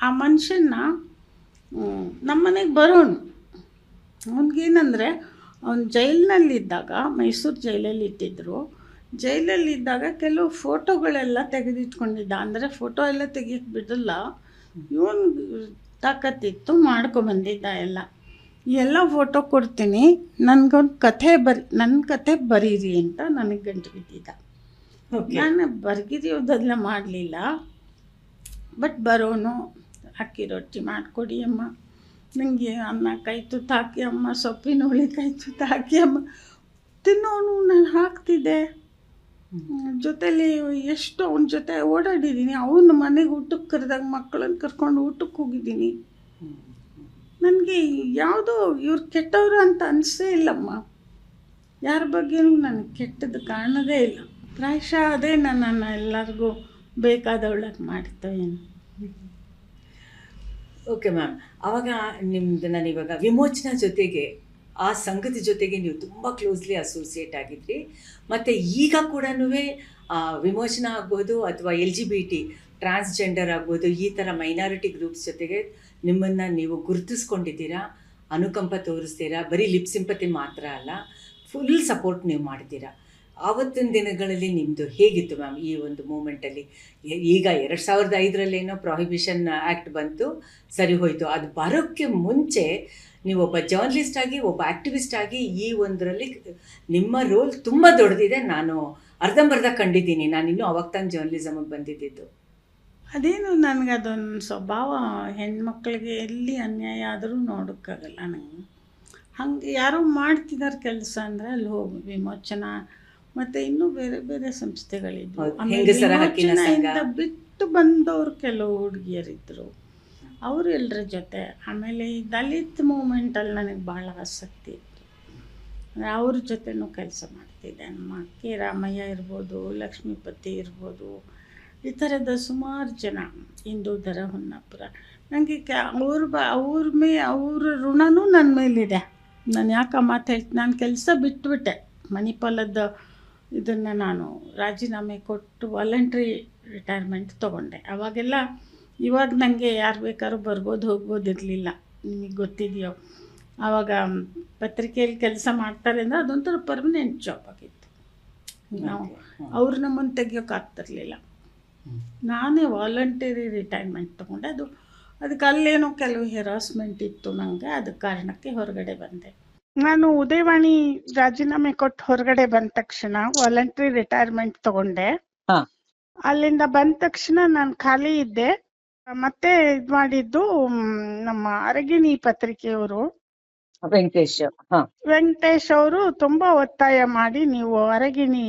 ಆ ಮನುಷ್ಯನ ನಮ್ಮನೆಗೆ ಬರೋನು. ಅವನಿಗೇನಂದರೆ, ಅವನು ಜೈಲಿನಲ್ಲಿದ್ದಾಗ, ಮೈಸೂರು ಜೈಲಲ್ಲಿ ಇಟ್ಟಿದ್ದರು. ಜೈಲಲ್ಲಿದ್ದಾಗ ಕೆಲವು ಫೋಟೋಗಳೆಲ್ಲ ತೆಗೆದಿಟ್ಕೊಂಡಿದ್ದ. ಅಂದರೆ ಫೋಟೋ ಎಲ್ಲ ತೆಗಿಯಕ್ಕೆ ಬಿಡಲ್ಲ, ಇವನು ತಾಕತ್ತಿತ್ತು, ಮಾಡ್ಕೊಂಬಂದಿದ್ದ ಎಲ್ಲ ಫೋಟೋ ಕೊಡ್ತೀನಿ, ನನಗೊಂದು ನನ್ನ ಕಥೆ ಬರೀರಿ ಅಂತ ನನಗೆ ಗಂಟು ಬಿದ್ದಿದ್ದ. ನಾನು ಬರ್ಗಿರಿಯೋದೆಲ್ಲ ಮಾಡಲಿಲ್ಲ, ಬಟ್ ಬರೋನು. ಅಕ್ಕಿ ರೊಟ್ಟಿ ಮಾಡಿಕೊಡಿ ಅಮ್ಮ, ನನಗೆ ಅನ್ನ ಕೈ ತುತ್ತು ಹಾಕಿ ಅಮ್ಮ, ಸೊಪ್ಪಿನ ಹುಳಿ ಕೈ ತುತ್ತು ಹಾಕಿ ಅಮ್ಮ, ತಿನ್ನೋನು. ನಾನು ಹಾಕ್ತಿದ್ದೆ. ಜೊತೇಲಿ ಎಷ್ಟು ಅವನ ಜೊತೆ ಓಡಾಡಿದ್ದೀನಿ. ಅವನ ಮನೆಗೆ ಊಟಕ್ಕೆ ಕರೆದಾಗ ಮಕ್ಕಳನ್ನು ಕರ್ಕೊಂಡು ಊಟಕ್ಕೆ ಹೋಗಿದ್ದೀನಿ. ನನಗೆ ಯಾವುದೋ ಇವ್ರು ಕೆಟ್ಟವರು ಅಂತ ಅನಿಸೇ ಇಲ್ಲಮ್ಮ. ಯಾರ ಬಗ್ಗೆನೂ ನನಗೆ ಕೆಟ್ಟದ್ದು ಕಾಣೋದೇ ಇಲ್ಲ. ಪ್ರಾಯಶಃ ಅದೇ ನನ್ನನ್ನು ಎಲ್ಲರಿಗೂ ಬೇಕಾದವಳಕ್ಕೆ ಮಾಡಿತ್ತು ಏನು. ಓಕೆ ಮ್ಯಾಮ್, ಆವಾಗ ನಿಮ್ಮದು ನಾನು ಇವಾಗ ವಿಮೋಚನಾ ಜೊತೆಗೆ, ಆ ಸಂಗತಿ ಜೊತೆಗೆ ನೀವು ತುಂಬ ಕ್ಲೋಸ್ಲಿ ಅಸೋಸಿಯೇಟ್ ಆಗಿದ್ರಿ. ಮತ್ತು ಈಗ ಕೂಡ ವಿಮೋಚನಾ ಆಗ್ಬೋದು ಅಥವಾ LGBT ಟ್ರಾನ್ಸ್ಜೆಂಡರ್ ಆಗ್ಬೋದು, ಈ ಥರ ಮೈನಾರಿಟಿ ಗ್ರೂಪ್ಸ್ ಜೊತೆಗೆ ನಿಮ್ಮನ್ನು ನೀವು ಗುರುತಿಸ್ಕೊಂಡಿದ್ದೀರಾ, ಅನುಕಂಪ ತೋರಿಸ್ತೀರಾ. ಬರೀ ಲಿಪ್ ಸಿಂಪತಿ ಮಾತ್ರ ಅಲ್ಲ, ಫುಲ್ ಸಪೋರ್ಟ್ ನೀವು ಮಾಡ್ತೀರಾ. ಆವತ್ತಿನ ದಿನಗಳಲ್ಲಿ ನಿಮ್ಮದು ಹೇಗಿತ್ತು ಮ್ಯಾಮ್ ಈ ಒಂದು ಮೂಮೆಂಟಲ್ಲಿ? ಈಗ 2005ರಲ್ಲೇನೋ ಪ್ರೊಹಿಬಿಷನ್ ಆ್ಯಕ್ಟ್ ಬಂತು, ಸರಿ ಹೋಯಿತು. ಅದು ಬರೋಕ್ಕೆ ಮುಂಚೆ ನೀವು ಒಬ್ಬ ಜರ್ನಲಿಸ್ಟ್ ಆಗಿ, ಒಬ್ಬ ಆ್ಯಕ್ಟಿವಿಸ್ಟ್ ಆಗಿ ಈ ಒಂದರಲ್ಲಿ ನಿಮ್ಮ ರೋಲ್ ತುಂಬ ದೊಡ್ಡದಿದೆ. ನಾನು ಅರ್ಧಂಬರ್ಧ ಕಂಡಿದ್ದೀನಿ, ನಾನಿನ್ನೂ ಅವಾಗ ತಾನು ಜರ್ನಲಿಸಮಿಗೆ ಬಂದಿದ್ದು. ಅದೇನು ನನಗೆ ಅದೊಂದು ಸ್ವಭಾವ. ಹೆಣ್ಮಕ್ಳಿಗೆ ಎಲ್ಲಿ ಅನ್ಯಾಯ ಆದರೂ ನೋಡೋಕ್ಕಾಗಲ್ಲ ನನಗೆ. ಹಾಗೆ ಯಾರೋ ಮಾಡ್ತಿದ್ದಾರೆ ಕೆಲಸ ಅಂದರೆ ಅಲ್ಲಿ ಹೋಗಿ ವಿಮೋಚನಾ ಮತ್ತು ಇನ್ನೂ ಬೇರೆ ಬೇರೆ ಸಂಸ್ಥೆಗಳಿದ್ವು. ಹೌದು. ಆಮೇಲೆ ಹೆಂಗಸರ ಹಕ್ಕಿನ ಸಂಘ. ವಿಮೋಚನೆಯಿಂದ ಬಿಟ್ಟು ಬಂದವರು ಕೆಲವು ಹುಡುಗಿಯರಿದ್ದರು, ಅವರು ಎಲ್ಲರ ಜೊತೆ. ಆಮೇಲೆ ಈ ದಲಿತ್ ಮೂಮೆಂಟಲ್ಲಿ ನನಗೆ ಭಾಳ ಆಸಕ್ತಿ ಇತ್ತು, ಅವ್ರ ಜೊತೆನೂ ಕೆಲಸ ಮಾಡ್ತಿದ್ದೆ. ನಮ್ಮ ಕೆ ರಾಮಯ್ಯ ಇರ್ಬೋದು, ಲಕ್ಷ್ಮೀಪತಿ ಇರ್ಬೋದು, ಈ ಥರದ ಸುಮಾರು ಜನ, ಇಂದೂಧರ ಹೊನ್ನಾಪುರ. ನನಗೆ ಅವ್ರ ಋಣನೂ ನನ್ನ ಮೇಲಿದೆ. ನಾನು ಯಾಕೆ ಮಾತು ಹೇಳ್ತೀನಿ, ನಾನು ಕೆಲಸ ಬಿಟ್ಟುಬಿಟ್ಟೆ. ಮಣಿಪಾಲದ ಇದನ್ನು ನಾನು ರಾಜೀನಾಮೆ ಕೊಟ್ಟು ವಾಲಂಟ್ರಿ ರಿಟೈರ್ಮೆಂಟ್ ತೊಗೊಂಡೆ. ಅವಾಗೆಲ್ಲ ಇವಾಗ ನನಗೆ ಯಾರು ಬೇಕಾದ್ರೂ ಬರ್ಬೋದು ಹೋಗ್ಬೋದಿರಲಿಲ್ಲ, ನಿಮಗೆ ಗೊತ್ತಿದೆಯೋ. ಆವಾಗ ಪತ್ರಿಕೆಯಲ್ಲಿ ಕೆಲಸ ಮಾಡ್ತಾರೆ ಅಂದರೆ ಅದೊಂಥರ ಪರ್ಮನೆಂಟ್ ಜಾಬ್ ಆಗಿತ್ತು. ನಾವು ಅವ್ರು ನಮ್ಮನ್ನು ತೆಗಿಯೋಕ್ಕಾಗ್ತಿರ್ಲಿಲ್ಲ. ನಾನೇ ವಾಲಂಟರಿ ರಿಟೈರ್ಮೆಂಟ್ ತೊಗೊಂಡೆ. ಅದಕ್ಕೆ ಅಲ್ಲೇನೋ ಕೆಲವು ಹೆರಾಸ್ಮೆಂಟ್ ಇತ್ತು ನನಗೆ, ಅದ ಕಾರಣಕ್ಕೆ ಹೊರಗಡೆ ಬಂದೆ. ನಾನು ಉದಯವಾಣಿ ರಾಜೀನಾಮೆ ಕೊಟ್ಟು ಹೊರಗಡೆ ಬಂದ ತಕ್ಷಣ ವಾಲಂಟ್ರಿ ರಿಟೈರ್ಮೆಂಟ್ ತೊಗೊಂಡೆ. ಅಲ್ಲಿಂದ ಬಂದ ತಕ್ಷಣ ನಾನು ಖಾಲಿ ಇದ್ದೆ. ಮತ್ತೆ ಇದು ಮಾಡಿದ್ದು ನಮ್ಮ ಅರಗಿಣಿ ಪತ್ರಿಕೆಯವರು ವೆಂಕಟೇಶ್ ಅವರು ತುಂಬಾ ಒತ್ತಾಯ ಮಾಡಿ, ನೀವು ಅರಗಿಣಿ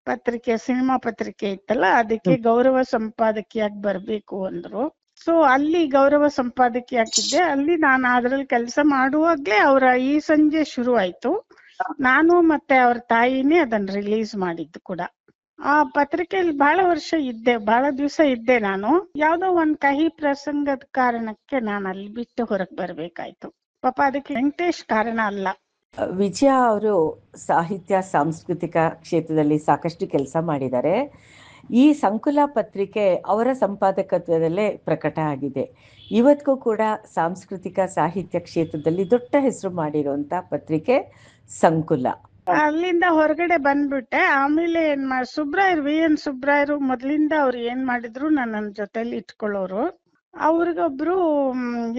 ಪತ್ರಿಕೆ ಸಿನಿಮಾ ಪತ್ರಿಕೆ ಇತ್ತಲ್ಲ, ಅದಕ್ಕೆ ಗೌರವ ಸಂಪಾದಕಿಯಾಗಿ ಬರಬೇಕು ಅಂದ್ರು. ಸೊ ಅಲ್ಲಿ ಗೌರವ ಸಂಪಾದಕಿ ಹಾಕಿದ್ದೆ. ಅಲ್ಲಿ ನಾನು ಅದ್ರಲ್ಲಿ ಕೆಲಸ ಮಾಡುವಾಗ್ಲೇ ಅವರ ಈ ಸಂಜೆ ಶುರು ಆಯ್ತು. ನಾನು ಮತ್ತೆ ಅವ್ರ ತಾಯಿನೇ ಅದನ್ನ ರಿಲೀಸ್ ಮಾಡಿದ್ದು ಕೂಡ. ಆ ಪತ್ರಿಕೆಯಲ್ಲಿ ಬಹಳ ವರ್ಷ ಇದ್ದೆ, ಬಹಳ ದಿವಸ ಇದ್ದೆ. ನಾನು ಯಾವ್ದೋ ಒಂದ್ ಕಹಿ ಪ್ರಸಂಗದ ಕಾರಣಕ್ಕೆ ನಾನು ಅಲ್ಲಿ ಬಿಟ್ಟು ಹೊರಗೆ ಬರ್ಬೇಕಾಯ್ತು. ಪಾಪ ಅದಕ್ಕೆ ವೆಂಕಟೇಶ್ ಕಾರಣ ಅಲ್ಲ. ವಿಜಯ ಅವರು ಸಾಹಿತ್ಯ ಸಾಂಸ್ಕೃತಿಕ ಕ್ಷೇತ್ರದಲ್ಲಿ ಸಾಕಷ್ಟು ಕೆಲಸ ಮಾಡಿದ್ದಾರೆ. ಈ ಸಂಕುಲ ಪತ್ರಿಕೆ ಅವರ ಸಂಪಾದಕತ್ವದಲ್ಲೇ ಪ್ರಕಟ ಆಗಿದೆ. ಇವತ್ತಿಗೂ ಕೂಡ ಸಾಂಸ್ಕೃತಿಕ ಸಾಹಿತ್ಯ ಕ್ಷೇತ್ರದಲ್ಲಿ ದೊಡ್ಡ ಹೆಸರು ಮಾಡಿರುವಂತ ಪತ್ರಿಕೆ ಸಂಕುಲ. ಅಲ್ಲಿಂದ ಹೊರಗಡೆ ಬಂದ್ಬಿಟ್ಟೆ. ಆಮೇಲೆ ಸುಬ್ರಾಯರು, VN ಸುಬ್ರಾಯರು ಮೊದಲಿಂದ ಅವ್ರು ಏನ್ ಮಾಡಿದ್ರು ನನ್ನ ಜೊತೆಲಿ ಇಟ್ಕೊಳ್ಳೋರು. ಅವ್ರಿಗೊಬ್ರು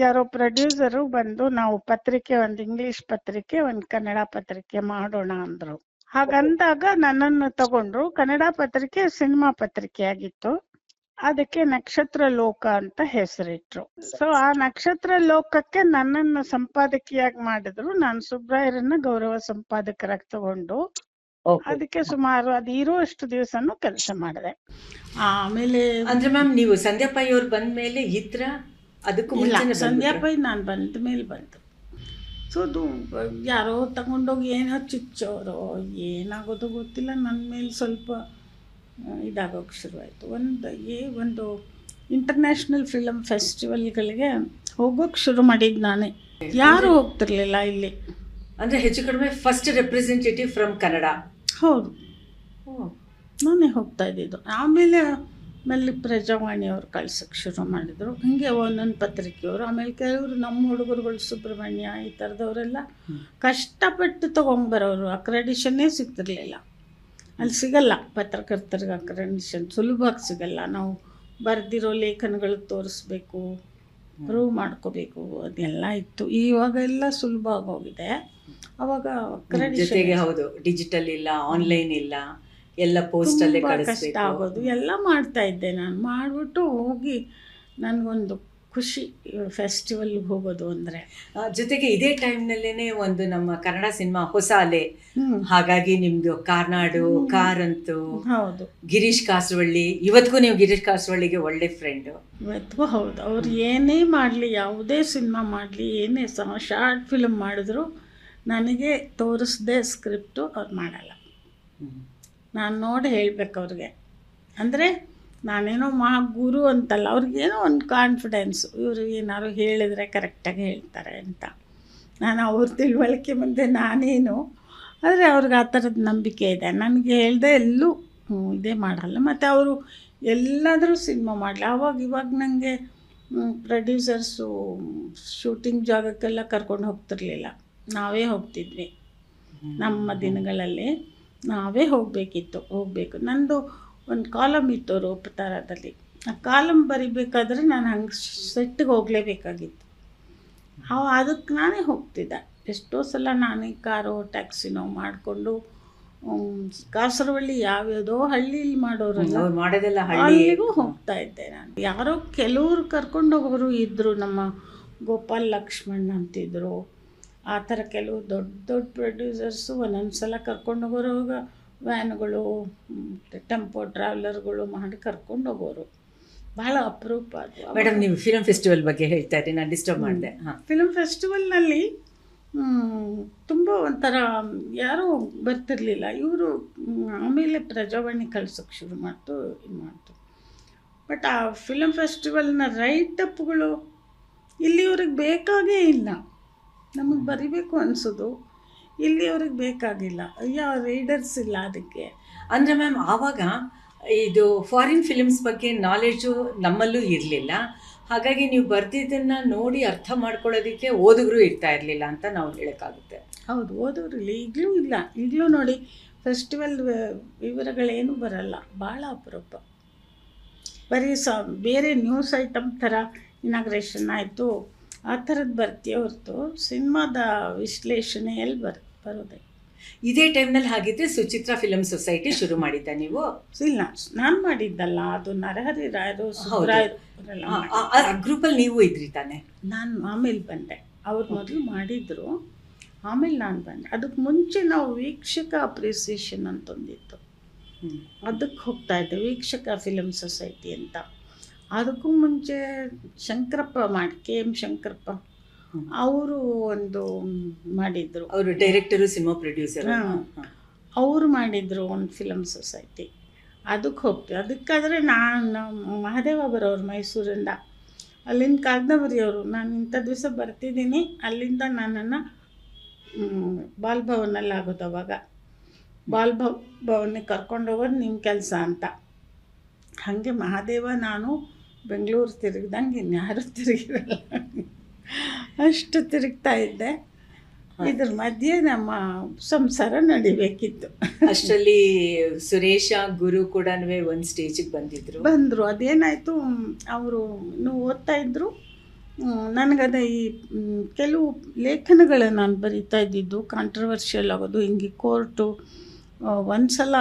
ಯಾರೋ ಪ್ರೊಡ್ಯೂಸರು ಬಂದು, ನಾವು ಪತ್ರಿಕೆ, ಒಂದು ಇಂಗ್ಲಿಷ್ ಪತ್ರಿಕೆ, ಒಂದು ಕನ್ನಡ ಪತ್ರಿಕೆ ಮಾಡೋಣ ಅಂದ್ರು. ಹಾಗಂದಾಗ ನನ್ನನ್ನು ತಗೊಂಡ್ರು. ಕನ್ನಡ ಪತ್ರಿಕೆ ಸಿನಿಮಾ ಪತ್ರಿಕೆ ಆಗಿತ್ತು. ಅದಕ್ಕೆ ನಕ್ಷತ್ರ ಲೋಕ ಅಂತ ಹೆಸರಿಟ್ರು. ಸೊ ಆ ನಕ್ಷತ್ರ ಲೋಕಕ್ಕೆ ನನ್ನನ್ನು ಸಂಪಾದಕಿಯಾಗಿ ಮಾಡಿದ್ರು. ನಾನು ಸುಬ್ರಾಯರನ್ನ ಗೌರವ ಸಂಪಾದಕರಾಗಿ ತಗೊಂಡು ಅದಕ್ಕೆ ಸುಮಾರು ಅದು ಇರುವಷ್ಟು ದಿವಸನೂ ಕೆಲಸ ಮಾಡಿದೆ. ಆಮೇಲೆ ಅಂದ್ರೆ ಮ್ಯಾಮ್, ನೀವು ಸಂಧ್ಯಾ ಪೈ ಅವ್ರು ಬಂದ ಮೇಲೆ ಇದ್ರ ಅದಕ್ಕೂ ಮುಂಚೆ? ಸಂಧ್ಯಾ ಪೈ ನಾನು ಬಂದ ಮೇಲೆ ಬಂತು. ಸೊ ಅದು ಯಾರೋ ತಗೊಂಡೋಗಿ ಏನೋ ಚುಚ್ಚೋರೋ ಏನಾಗೋದು ಗೊತ್ತಿಲ್ಲ, ನನ್ನ ಮೇಲೆ ಸ್ವಲ್ಪ ಇದಾಗೋಕೆ ಶುರುವಾಯಿತು. ಒಂದು ಇಂಟರ್ನ್ಯಾಷನಲ್ ಫಿಲಮ್ ಫೆಸ್ಟಿವಲ್ಗಳಿಗೆ ಹೋಗೋಕೆ ಶುರು ಮಾಡಿದ್ದು ನಾನೇ. ಯಾರೂ ಹೋಗ್ತಿರ್ಲಿಲ್ಲ ಇಲ್ಲಿ. ಅಂದರೆ ಹೆಚ್ಚು ಕಡಿಮೆ ಫಸ್ಟ್ ರೆಪ್ರೆಸೆಂಟೇಟಿವ್ ಫ್ರಮ್ ಕನ್ನಡ? ಹೌದು, ನಾನೇ ಹೋಗ್ತಾ ಇದ್ದಿದ್ದು. ಆಮೇಲೆ ಪ್ರಜಾವಾಣಿಯವ್ರು ಕಳ್ಸೋಕ್ಕೆ ಶುರು ಮಾಡಿದರು. ಹಾಗೆ ಒಂದೊಂದು ಪತ್ರಿಕೆಯವರು. ಆಮೇಲೆ ಕೆಲವರು ನಮ್ಮ ಹುಡುಗರುಗಳು ಸುಬ್ರಹ್ಮಣ್ಯ ಈ ಥರದವರೆಲ್ಲ ಕಷ್ಟಪಟ್ಟು ತೊಗೊಂಬರೋರು. ಅಕ್ರೆಡಿಷನ್ನೇ ಸಿಗ್ತಿರ್ಲಿಲ್ಲ. ಅಲ್ಲಿ ಸಿಗಲ್ಲ, ಪತ್ರಕರ್ತರಿಗೆ ಅಕ್ರೆಡಿಷನ್ ಸುಲಭವಾಗಿ ಸಿಗಲ್ಲ. ನಾವು ಬರೆದಿರೋ ಲೇಖನಗಳು ತೋರಿಸ್ಬೇಕು, ಪ್ರೂವ್ ಮಾಡ್ಕೋಬೇಕು, ಅದೆಲ್ಲ ಇತ್ತು. ಇವಾಗೆಲ್ಲ ಸುಲಭವಾಗಿ ಹೋಗಿದೆ. ಅವಾಗ ಜೊತೆಗೆ ಹೌದು, ಡಿಜಿಟಲ್ ಇಲ್ಲ, ಆನ್ಲೈನ್ ಇಲ್ಲ, ಎಲ್ಲ ಪೋಸ್ಟಲ್ಲೇ ಕಷ್ಟ ಆಗೋದು ಎಲ್ಲ ಮಾಡ್ತಾ ಇದ್ದೆ ನಾನು. ಮಾಡಿಬಿಟ್ಟು ಹೋಗಿ ನನಗೊಂದು ಖುಷಿ ಫೆಸ್ಟಿವಲ್ಗೆ ಹೋಗೋದು ಅಂದರೆ. ಜೊತೆಗೆ ಇದೇ ಟೈಮ್ನಲ್ಲೇ ಒಂದು ನಮ್ಮ ಕನ್ನಡ ಸಿನಿಮಾ ಹೊಸ ಅಲೆ, ಹಾಗಾಗಿ ನಿಮ್ದು ಕಾರ್ನಾಡು, ಕಾರಂತು, ಹೌದು, ಗಿರೀಶ್ ಕಾಸರವಳ್ಳಿ. ಇವತ್ತಿಗೂ ನೀವು ಗಿರೀಶ್ ಕಾಸರವಳ್ಳಿಗೆ ಒಳ್ಳೆ ಫ್ರೆಂಡು. ಇವತ್ತಿಗೂ ಹೌದು. ಅವ್ರು ಏನೇ ಮಾಡಲಿ, ಯಾವುದೇ ಸಿನಿಮಾ ಮಾಡಲಿ, ಏನೇ ಶಾರ್ಟ್ ಫಿಲ್ಮ್ ಮಾಡಿದ್ರು ನನಗೆ ತೋರಿಸ್ದೆ ಸ್ಕ್ರಿಪ್ಟು ಅವ್ರು ಮಾಡಲ್ಲ. ನಾನು ನೋಡಿ ಹೇಳ್ಬೇಕು ಅವ್ರಿಗೆ. ಅಂದರೆ ನಾನೇನೋ ಗುರು ಅಂತಲ್ಲ, ಅವ್ರಿಗೇನೋ ಒಂದು ಕಾನ್ಫಿಡೆನ್ಸು, ಇವರು ಏನಾದ್ರು ಹೇಳಿದರೆ ಕರೆಕ್ಟಾಗಿ ಹೇಳ್ತಾರೆ ಅಂತ. ನಾನು ಅವ್ರ ತಿಳುವಳಿಕೆ ಮುಂದೆ ನಾನೇನು, ಆದರೆ ಅವ್ರಿಗೆ ಆ ಥರದ ನಂಬಿಕೆ ಇದೆ. ನನಗೆ ಹೇಳ್ದೆ ಎಲ್ಲೂ ಇದೇ ಮಾಡಲ್ಲ. ಮತ್ತು ಅವರು ಎಲ್ಲಾದರೂ ಸಿನಿಮಾ ಮಾಡಲಿ. ಇವಾಗ ನನಗೆ ಪ್ರೊಡ್ಯೂಸರ್ಸು ಶೂಟಿಂಗ್ ಜಾಗಕ್ಕೆಲ್ಲ ಕರ್ಕೊಂಡು ಹೋಗ್ತಿರ್ಲಿಲ್ಲ, ನಾವೇ ಹೋಗ್ತಿದ್ವಿ. ನಮ್ಮ ದಿನಗಳಲ್ಲಿ ನಾವೇ ಹೋಗಬೇಕು. ನಂದು ಒಂದು ಕಾಲಮ್ ಇತ್ತು ರೂಪತಾರದಲ್ಲಿ. ಆ ಕಾಲಮ್ ಬರಿಬೇಕಾದ್ರೆ ನಾನು ಹಂಗೆ ಸೆಟ್ಟಿಗೆ ಹೋಗಲೇಬೇಕಾಗಿತ್ತು. ಅದಕ್ಕೆ ನಾನೇ ಹೋಗ್ತಿದ್ದೆ. ಎಷ್ಟೋ ಸಲ ನಾನೇ ಕಾರೋ ಟ್ಯಾಕ್ಸಿನೋ ಮಾಡಿಕೊಂಡು ಕಾಸರವಳ್ಳಿ ಯಾವ್ಯಾವುದೋ ಹಳ್ಳಿಲಿ ಮಾಡೋರೆಲ್ಲ ಅಲ್ಲಿಗೂ ಹೋಗ್ತಾ ಇದ್ದೆ ನಾನು. ಯಾರೋ ಕೆಲವರು ಕರ್ಕೊಂಡು ಹೋಗೋರು ಇದ್ದರು. ನಮ್ಮ ಗೋಪಾಲ್ ಲಕ್ಷ್ಮಣ್ ಅಂತಿದ್ರು. ಆ ಥರ ಕೆಲವು ದೊಡ್ಡ ದೊಡ್ಡ ಪ್ರೊಡ್ಯೂಸರ್ಸು ಒಂದೊಂದು ಸಲ ಕರ್ಕೊಂಡು ಹೋಗೋವಾಗ ವ್ಯಾನ್ಗಳು, ಟೆಂಪೋ ಟ್ರಾವೆಲರ್ಗಳು ಮಾಡಿ ಕರ್ಕೊಂಡು ಹೋಗೋರು. ಭಾಳ ಅಪರೂಪ ಅದು. ಮೇಡಮ್, ನೀವು ಫಿಲಮ್ ಫೆಸ್ಟಿವಲ್ ಬಗ್ಗೆ ಹೇಳ್ತಾ ಇರಿ, ನಾನು ಡಿಸ್ಟರ್ಬ್ ಮಾಡಿದೆ. ಫಿಲ್ಮ್ ಫೆಸ್ಟಿವಲ್ನಲ್ಲಿ ತುಂಬ ಒಂಥರ ಯಾರೂ ಬರ್ತಿರ್ಲಿಲ್ಲ. ಇವರು ಆಮೇಲೆ ಪ್ರಜಾವಾಣಿ ಕಳ್ಸೋಕ್ಕೆ ಶುರು ಮಾಡ್ತು, ಇದು ಮಾಡ್ತು. ಬಟ್ ಆ ಫಿಲಮ್ ಫೆಸ್ಟಿವಲ್ನ ರೈಟಪ್ಗಳು ಇಲ್ಲಿಯವ್ರಿಗೆ ಬೇಕಾಗೇ ಇಲ್ಲ. ನಮಗೆ ಬರಿಬೇಕು ಅನಿಸೋದು, ಇಲ್ಲಿಯವ್ರಿಗೆ ಬೇಕಾಗಿಲ್ಲ. ಯಾವ ರೀಡರ್ಸ್ ಇಲ್ಲ ಅದಕ್ಕೆ. ಅಂದರೆ ಮ್ಯಾಮ್, ಆವಾಗ ಇದು ಫಾರಿನ್ ಫಿಲ್ಮ್ಸ್ ಬಗ್ಗೆ ನಾಲೆಡ್ಜು ನಮ್ಮಲ್ಲೂ ಇರಲಿಲ್ಲ. ಹಾಗಾಗಿ ನೀವು ಬರ್ದಿದ್ದನ್ನು ನೋಡಿ ಅರ್ಥ ಮಾಡ್ಕೊಳ್ಳೋದಕ್ಕೆ ಓದುಗರು ಇರ್ತಾ ಇರಲಿಲ್ಲ ಅಂತ ನಾವು ಹೇಳೋಕ್ಕಾಗುತ್ತೆ. ಹೌದು, ಓದೋರಿಲ್ಲ, ಈಗಲೂ ಇಲ್ಲ. ಈಗಲೂ ನೋಡಿ ಫೆಸ್ಟಿವಲ್ ವಿವರಗಳೇನು ಬರಲ್ಲ, ಭಾಳ ಅಪರೂಪ. ಬರೀ ಬೇರೆ ನ್ಯೂಸ್ ಐಟಮ್ ಥರ ಇನಾಗ್ರೇಷನ್ ಆಯಿತು ಆ ಥರದ್ದು ಬರ್ತೀಯ ಹೊರತು ಸಿನಿಮಾದ ವಿಶ್ಲೇಷಣೆ ಎಲ್ಲಿ ಬರೋದೆ. ಇದೇ ಟೈಮ್ನಲ್ಲಿ ಹಾಗಿದ್ರೆ ಸುಚಿತ್ರಾ ಫಿಲಮ್ ಸೊಸೈಟಿ ಶುರು ಮಾಡಿದ್ದ ನೀವು? ಇಲ್ಲ, ನಾನು ಮಾಡಿದ್ದಲ್ಲ, ಅದು ನರಹರಿ ರಾಯರು, ಸುಬ್ರಾಯರು ಆ ಗ್ರೂಪಲ್ಲಿ ನೀವು ಇದ್ರಿ ತಾನೆ? ನಾನು ಆಮೇಲೆ ಬಂದೆ. ಅವ್ರು ಮೊದಲು ಮಾಡಿದ್ರು, ಆಮೇಲೆ ನಾನು ಬಂದೆ. ಅದಕ್ಕೆ ಮುಂಚೆ ನಾವು ವೀಕ್ಷಕ ಅಪ್ರಿಸಿಯೇಷನ್ ಅಂತಂದಿತ್ತು, ಅದಕ್ಕೆ ಹೋಗ್ತಾಯಿದ್ದೆ, ವೀಕ್ಷಕ ಫಿಲಮ್ ಸೊಸೈಟಿ ಅಂತ. ಅದಕ್ಕೂ ಮುಂಚೆ ಶಂಕರಪ್ಪ KM ಶಂಕರಪ್ಪ ಅವರು ಒಂದು ಮಾಡಿದರು. ಅವರು ಡೈರೆಕ್ಟರು, ಸಿನಿಮಾ ಪ್ರೊಡ್ಯೂಸರ್. ಅವರು ಮಾಡಿದರು ಒಂದು ಫಿಲಮ್ ಸೊಸೈಟಿ, ಅದಕ್ಕೆ ಹೋಗ್ತೀವಿ. ಅದಕ್ಕಾದರೆ ನಾನು ಮಹಾದೇವ ಬರೋರು ಮೈಸೂರಿಂದ, ಅಲ್ಲಿಂದ ಕಾಗದಬರಿಯವರು. ನಾನು ಇಂಥ ದಿವಸ ಬರ್ತಿದ್ದೀನಿ, ಅಲ್ಲಿಂದ ನನ್ನನ್ನು ಬಾಲ್ಭವನಲ್ಲಿ ಆಗೋದು. ಅವಾಗ ಬಾಲ್ಭವನಿಗೆ ಕರ್ಕೊಂಡು ಹೋಗೋದು ನಿಮ್ಮ ಕೆಲಸ ಅಂತ. ಹಾಗೆ ಮಹಾದೇವ ನಾನು ಬೆಂಗಳೂರು ತಿರುಗ್ದಂಗೆ ಇನ್ಯಾರೂ ತಿರುಗಿರಲ್ಲ, ಅಷ್ಟು ತಿರುಗ್ತಾ ಇದ್ದೆ. ಇದ್ರ ಮಧ್ಯೆ ನಮ್ಮ ಸಂಸಾರ ನಡಿಬೇಕಿತ್ತು. ಅಷ್ಟರಲ್ಲಿ ಸುರೇಶ ಗುರು ಕೂಡ ಒಂದು ಸ್ಟೇಜಿಗೆ ಬಂದರು. ಅದೇನಾಯಿತು, ಅವರು ಇನ್ನೂ ಓದ್ತಾ ಇದ್ದರು. ನನಗದೇ ಈ ಕೆಲವು ಲೇಖನಗಳು ನಾನು ಬರಿತಾ ಇದ್ದಿದ್ದು ಕಾಂಟ್ರವರ್ಷಿಯಲ್ ಆಗೋದು, ಹಿಂಗೆ ಕೋರ್ಟು. ಒಂದು ಸಲ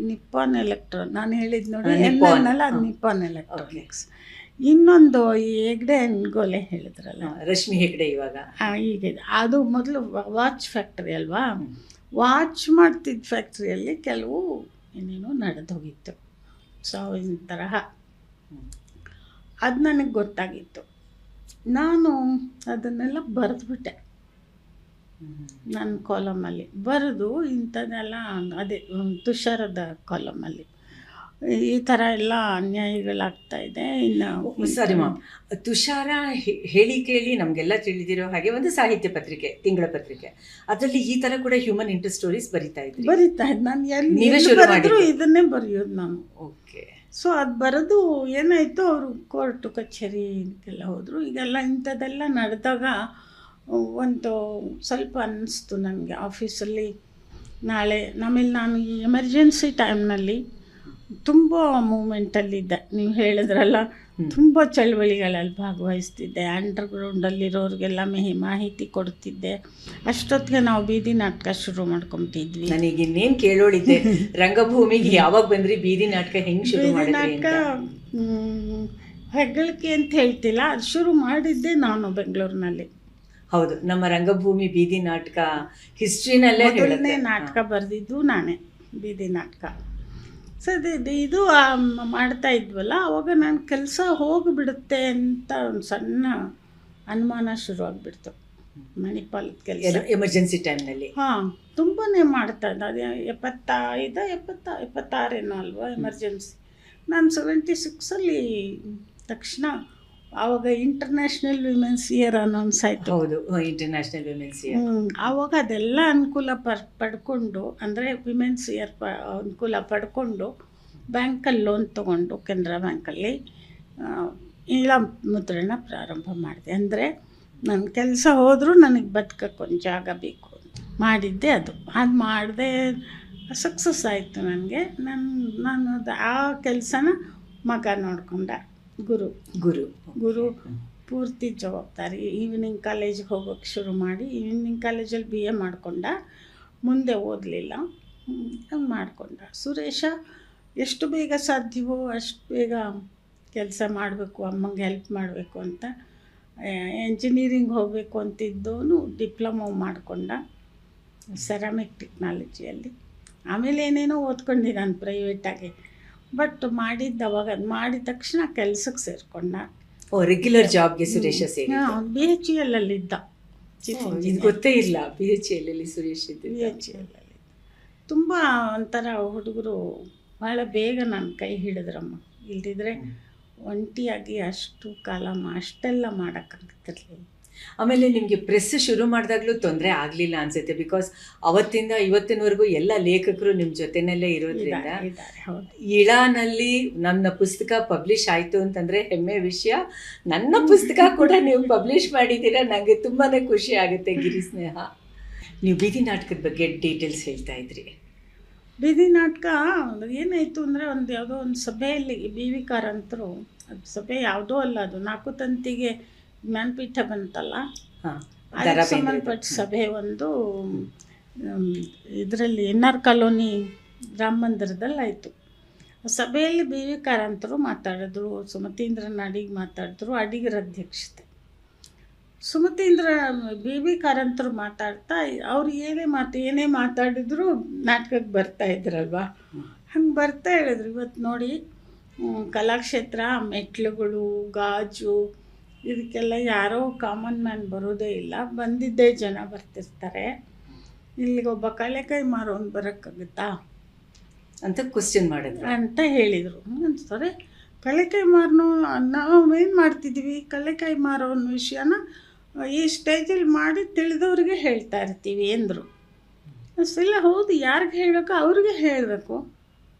ನಿಪ್ಪಾನ್ ಎಲೆಕ್ಟ್ರಾನ್, ನಾನು ಹೇಳಿದ್ದು ನೋಡಿ, ಎಲ್ಲನಲ್ಲ ಅದು ನಿಪ್ಪಾನ್ ಎಲೆಕ್ಟ್ರಾನಿಕ್ಸ್. ಇನ್ನೊಂದು ಈ ಹೆಗ್ಡೆ ಗೋಲೆ ಹೇಳಿದ್ರಲ್ಲ, ರಶ್ಮಿ ಹೆಗ್ಡೆ, ಇವಾಗ ಹೀಗೆ. ಅದು ಮೊದಲು ವಾಚ್ ಫ್ಯಾಕ್ಟ್ರಿ ಅಲ್ವಾ, ವಾಚ್ ಮಾಡ್ತಿದ್ದ ಫ್ಯಾಕ್ಟ್ರಿಯಲ್ಲಿ ಕೆಲವು ಏನೇನೋ ನಡೆದು ಹೋಗಿತ್ತು. ಸಾವಿನ ತರಹ ಅದು ನನಗೆ ಗೊತ್ತಾಗಿತ್ತು. ನಾನು ಅದನ್ನೆಲ್ಲ ಬರೆದ್ಬಿಟ್ಟೆ ನನ್ನ ಕಾಲಮಲ್ಲಿ. ಬರೆದು ಇಂಥದ್ದೆಲ್ಲ, ಅದೇ ತುಷಾರದ ಕಾಲಮಲ್ಲಿ ಈ ಥರ ಎಲ್ಲ ಅನ್ಯಾಯಗಳಾಗ್ತಾಯಿದೆ. ಇನ್ನು ಸಾರಿ ಮ್ಯಾಮ್, ತುಷಾರ ಹೇಳಿ ಕೇಳಿ ನಮಗೆಲ್ಲ ತಿಳಿದಿರೋ ಹಾಗೆ ಒಂದು ಸಾಹಿತ್ಯ ಪತ್ರಿಕೆ, ತಿಂಗಳ ಪತ್ರಿಕೆ, ಅದರಲ್ಲಿ ಈ ಥರ ಕೂಡ ಹ್ಯೂಮನ್ ಇಂಟ್ರೆಸ್ಟ್ ಸ್ಟೋರೀಸ್ ಬರಿತಾ ಇದ್ದೆ. ನಾನು ಎಲ್ಲಿ ಬರೆದ್ರು ಇದನ್ನೇ ಬರೆಯೋದು ನಾನು. ಓಕೆ. ಸೊ ಅದು ಬರೆದು ಏನಾಯಿತು, ಅವರು ಕೋರ್ಟು ಕಚೇರಿಗೆಲ್ಲ ಹೋದರು. ಈಗೆಲ್ಲ ಇಂಥದ್ದೆಲ್ಲ ನಡೆದಾಗ ಒಂದು ಸ್ವಲ್ಪ ಅನ್ನಿಸ್ತು ನನಗೆ ಆಫೀಸಲ್ಲಿ. ನಾಳೆ ಆಮೇಲೆ ನಾನು ಈ ಎಮರ್ಜೆನ್ಸಿ ಟೈಮ್ನಲ್ಲಿ ತುಂಬ ಮೂಮೆಂಟಲ್ಲಿದ್ದೆ. ನೀವು ಹೇಳಿದ್ರಲ್ಲ, ತುಂಬ ಚಳವಳಿಗಳಲ್ಲಿ ಭಾಗವಹಿಸ್ತಿದ್ದೆ. ಅಂಡರ್ಗ್ರೌಂಡಲ್ಲಿರೋರಿಗೆಲ್ಲ ಮಾಹಿತಿ ಕೊಡ್ತಿದ್ದೆ. ಅಷ್ಟೊತ್ತಿಗೆ ನಾವು ಬೀದಿ ನಾಟಕ ಶುರು ಮಾಡ್ಕೊತಿದ್ವಿ. ನನಗೆ ಇನ್ನೇನು ಕೇಳೋಳಿದ್ದೆ, ರಂಗಭೂಮಿಗೆ ಯಾವಾಗ ಬಂದ್ರಿ, ಬೀದಿ ನಾಟಕ ಹೆಂಗೆ ಶುರು ಮಾಡಿದ್ರಿ? ನಾಟಕ ಹೆಗ್ಗಳಿಕೆ ಅಂತ ಹೇಳ್ತಿಲ್ಲ, ಅದು ಶುರು ಮಾಡಿದ್ದೆ ನಾನು ಬೆಂಗಳೂರಿನಲ್ಲಿ. ಹೌದು, ನಮ್ಮ ರಂಗಭೂಮಿ ಬೀದಿ ನಾಟಕ ಹಿಸ್ಟ್ರಿನಲ್ಲೇ ಮೊದಲನೇ ನಾಟಕ ಬರೆದಿದ್ದು ನಾನೇ, ಬೀದಿ ನಾಟಕ. ಸೊ ಇದು ಮಾಡ್ತಾ ಇದ್ವಲ್ಲ, ಅವಾಗ ನನ್ನ ಕೆಲಸ ಹೋಗಿಬಿಡುತ್ತೆ ಅಂತ ಒಂದು ಸಣ್ಣ ಅನುಮಾನ ಶುರುವಾಗಿಬಿಡ್ತು. ಮಣಿಪಾಲದ ಕೆಲಸ ಎಮರ್ಜೆನ್ಸಿ ಟೈಮ್ನಲ್ಲಿ. ಹಾಂ, ತುಂಬಾ ಮಾಡ್ತಾ ಇದ್ದೆ. ಅದೇ 76 ಅಲ್ವಾ ಎಮರ್ಜೆನ್ಸಿ. ನಾನು 76 ತಕ್ಷಣ ಆವಾಗ ಇಂಟರ್ನ್ಯಾಷನಲ್ ವಿಮೆನ್ಸ್ ಇಯರ್ ಅನೌನ್ಸ್ ಆಯಿತು. ಹೌದು, ಇಂಟರ್ನ್ಯಾಷನಲ್ ವಿಮೆನ್ಸ್ ಇಯರ್. ಆವಾಗ ಅದೆಲ್ಲ ಅನುಕೂಲ ಪಡ್ಕೊಂಡು, ಅಂದರೆ ವಿಮೆನ್ಸ್ ಇಯರ್ ಅನುಕೂಲ ಪಡ್ಕೊಂಡು ಬ್ಯಾಂಕಲ್ಲಿ ಲೋನ್ ತೊಗೊಂಡು ಕೆನರಾ ಬ್ಯಾಂಕಲ್ಲಿ ಇಲ್ಲ ಮುದ್ರಣ ಪ್ರಾರಂಭ ಮಾಡಿದೆ. ಅಂದರೆ ನನ್ನ ಕೆಲಸ ಹೋದರೂ ನನಗೆ ಬದುಕಕ್ಕೆ ಒಂದು ಜಾಗ ಬೇಕು ಮಾಡಿದ್ದೆ. ಅದು ಮಾಡಿದೆ, ಸಕ್ಸಸ್ ಆಯಿತು ನನಗೆ. ನಾನು ಆ ಕೆಲಸನ ಮಗ ನೋಡಿಕೊಂಡ. ಗುರು ಪೂರ್ತಿ ಜವಾಬ್ದಾರಿ. ಈವ್ನಿಂಗ್ ಕಾಲೇಜಿಗೆ ಹೋಗೋಕ್ಕೆ ಶುರು ಮಾಡಿ, ಈವ್ನಿಂಗ್ ಕಾಲೇಜಲ್ಲಿ BA ಮಾಡಿಕೊಂಡ. ಮುಂದೆ ಓದಲಿಲ್ಲ, ಹಂಗೆ ಮಾಡಿಕೊಂಡ. ಸುರೇಶ ಎಷ್ಟು ಬೇಗ ಸಾಧ್ಯವೋ ಅಷ್ಟು ಬೇಗ ಕೆಲಸ ಮಾಡಬೇಕು, ಅಮ್ಮಂಗೆ ಹೆಲ್ಪ್ ಮಾಡಬೇಕು ಅಂತ ಎಂಜಿನಿಯರಿಂಗ್ ಹೋಗಬೇಕು ಅಂತಿದ್ದವನು ಡಿಪ್ಲೊಮೊ ಮಾಡಿಕೊಂಡ ಸೆರಾಮಿಕ್ ಟೆಕ್ನಾಲಜಿಯಲ್ಲಿ. ಆಮೇಲೆ ಏನೇನೋ ಓದ್ಕೊಂಡೆ ನಾನು ಪ್ರೈವೇಟಾಗಿ. ಬಟ್ ಮಾಡಿದ್ದು ಅವಾಗ, ಅದು ಮಾಡಿದ ತಕ್ಷಣ ಕೆಲಸಕ್ಕೆ ಸೇರಿಕೊಂಡ. ರೆಗ್ಯುಲರ್ ಜಾಬ್ಗೆ ಸುರೇಶ ಸೇರಿ BHEL ಚೀಫ್ ಇದು ಗೊತ್ತೇ ಇಲ್ಲ. BHEL ಸುರೇಶ್ BHEL ತುಂಬ ಒಂಥರ ಹುಡುಗರು ಭಾಳ ಬೇಗ ನನ್ನ ಕೈ ಹಿಡಿದ್ರಮ್ಮ. ಇಲ್ದಿದ್ರೆ ಒಂಟಿಯಾಗಿ ಅಷ್ಟು ಕಾಲ ಅಷ್ಟೆಲ್ಲ ಮಾಡೋಕ್ಕಾಗ್ತಿರ್ಲಿಲ್ಲ. ಆಮೇಲೆ ನಿಮಗೆ ಪ್ರೆಸ್ ಶುರು ಮಾಡಿದಾಗಲೂ ತೊಂದರೆ ಆಗಲಿಲ್ಲ ಅನ್ಸುತ್ತೆ, ಬಿಕಾಸ್ ಅವತ್ತಿಂದ ಇವತ್ತಿನವರೆಗೂ ಎಲ್ಲ ಲೇಖಕರು ನಿಮ್ಮ ಜೊತೆನಲ್ಲೇ ಇರೋದ್ರಿಂದ. ಇಳಾನಲ್ಲಿ ನನ್ನ ಪುಸ್ತಕ ಪಬ್ಲಿಷ್ ಆಯಿತು ಅಂತಂದರೆ ಹೆಮ್ಮೆ ವಿಷಯ. ನನ್ನ ಪುಸ್ತಕ ಕೂಡ ನೀವು ಪಬ್ಲಿಷ್ ಮಾಡಿದ್ದೀರಾ, ನನಗೆ ತುಂಬಾ ಖುಷಿ ಆಗುತ್ತೆ. ಗಿರಿಸ್ನೇಹ, ನೀವು ಬೀದಿ ನಾಟಕದ ಬಗ್ಗೆ ಡೀಟೇಲ್ಸ್ ಹೇಳ್ತಾ ಇದ್ರಿ. ಬೀದಿ ನಾಟಕ ಏನಾಯಿತು ಅಂದರೆ, ಯಾವುದೋ ಒಂದು ಸಭೆಯಲ್ಲಿ BV ಕಾರಂತರು, ಅದು ಸಭೆ ಯಾವುದೋ ಅಲ್ಲ, ಅದು 4 ತಂತಿಗೆ ಜ್ಞಾನಪೀಠ ಬಂತಲ್ಲ, ಅದಕ್ಕೆ ಸಂಬಂಧಪಟ್ಟ ಸಭೆ ಒಂದು ಇದರಲ್ಲಿ NR ಕಾಲೋನಿ ರಾಮ ಮಂದಿರದಲ್ಲಿ ಆಯಿತು. ಸಭೆಯಲ್ಲಿ BV ಕಾರಂತರು ಮಾತಾಡಿದ್ರು, ಸುಮತೀಂದ್ರ ಅಡಿಗೆ ಮಾತಾಡಿದ್ರು, ಅಡಿಗರ ಅಧ್ಯಕ್ಷತೆ. ಸುಮತೀಂದ್ರ BV ಕಾರಂತರು ಮಾತಾಡ್ತಾ ಅವ್ರು ಏನೇ ಮಾತಾಡಿದ್ರು ನಾಟಕಕ್ಕೆ ಬರ್ತಾ ಇದ್ರಲ್ವ, ಹಂಗೆ ಬರ್ತಾ ಹೇಳಿದ್ರು, ಇವತ್ತು ನೋಡಿ ಕಲಾಕ್ಷೇತ್ರ ಮೆಟ್ಲುಗಳು, ಗಾಜು, ಇದಕ್ಕೆಲ್ಲ ಯಾರೋ ಕಾಮನ್ ಮ್ಯಾನ್ ಬರೋದೇ ಇಲ್ಲ, ಬಂದಿದ್ದೇ ಜನ ಬರ್ತಿರ್ತಾರೆ, ಇಲ್ಲಿಗೊಬ್ಬ ಕಳೆಕಾಯಿ ಮಾರೋನು ಬರೋಕ್ಕಾಗುತ್ತಾ ಅಂತ ಕ್ವಶನ್ ಮಾಡಿದ್ರು ಅಂತ ಹೇಳಿದರು. ಅನ್ಸ್ತಾರೆ ಕಳೆಕಾಯಿ ಮಾರನೋ ನಾವೇನು ಮಾಡ್ತಿದ್ವಿ, ಕಳೆಕಾಯಿ ಮಾರೋ ಅನ್ನೋ ವಿಷಯನ ಈ ಸ್ಟೇಜಲ್ಲಿ ಮಾಡಿ ತಿಳಿದವ್ರಿಗೆ ಹೇಳ್ತಾ ಇರ್ತೀವಿ ಅಂದರು. ಅಷ್ಟೆಲ್ಲ ಹೌದು, ಯಾರಿಗೆ ಹೇಳಬೇಕೋ ಅವ್ರಿಗೆ ಹೇಳಬೇಕು,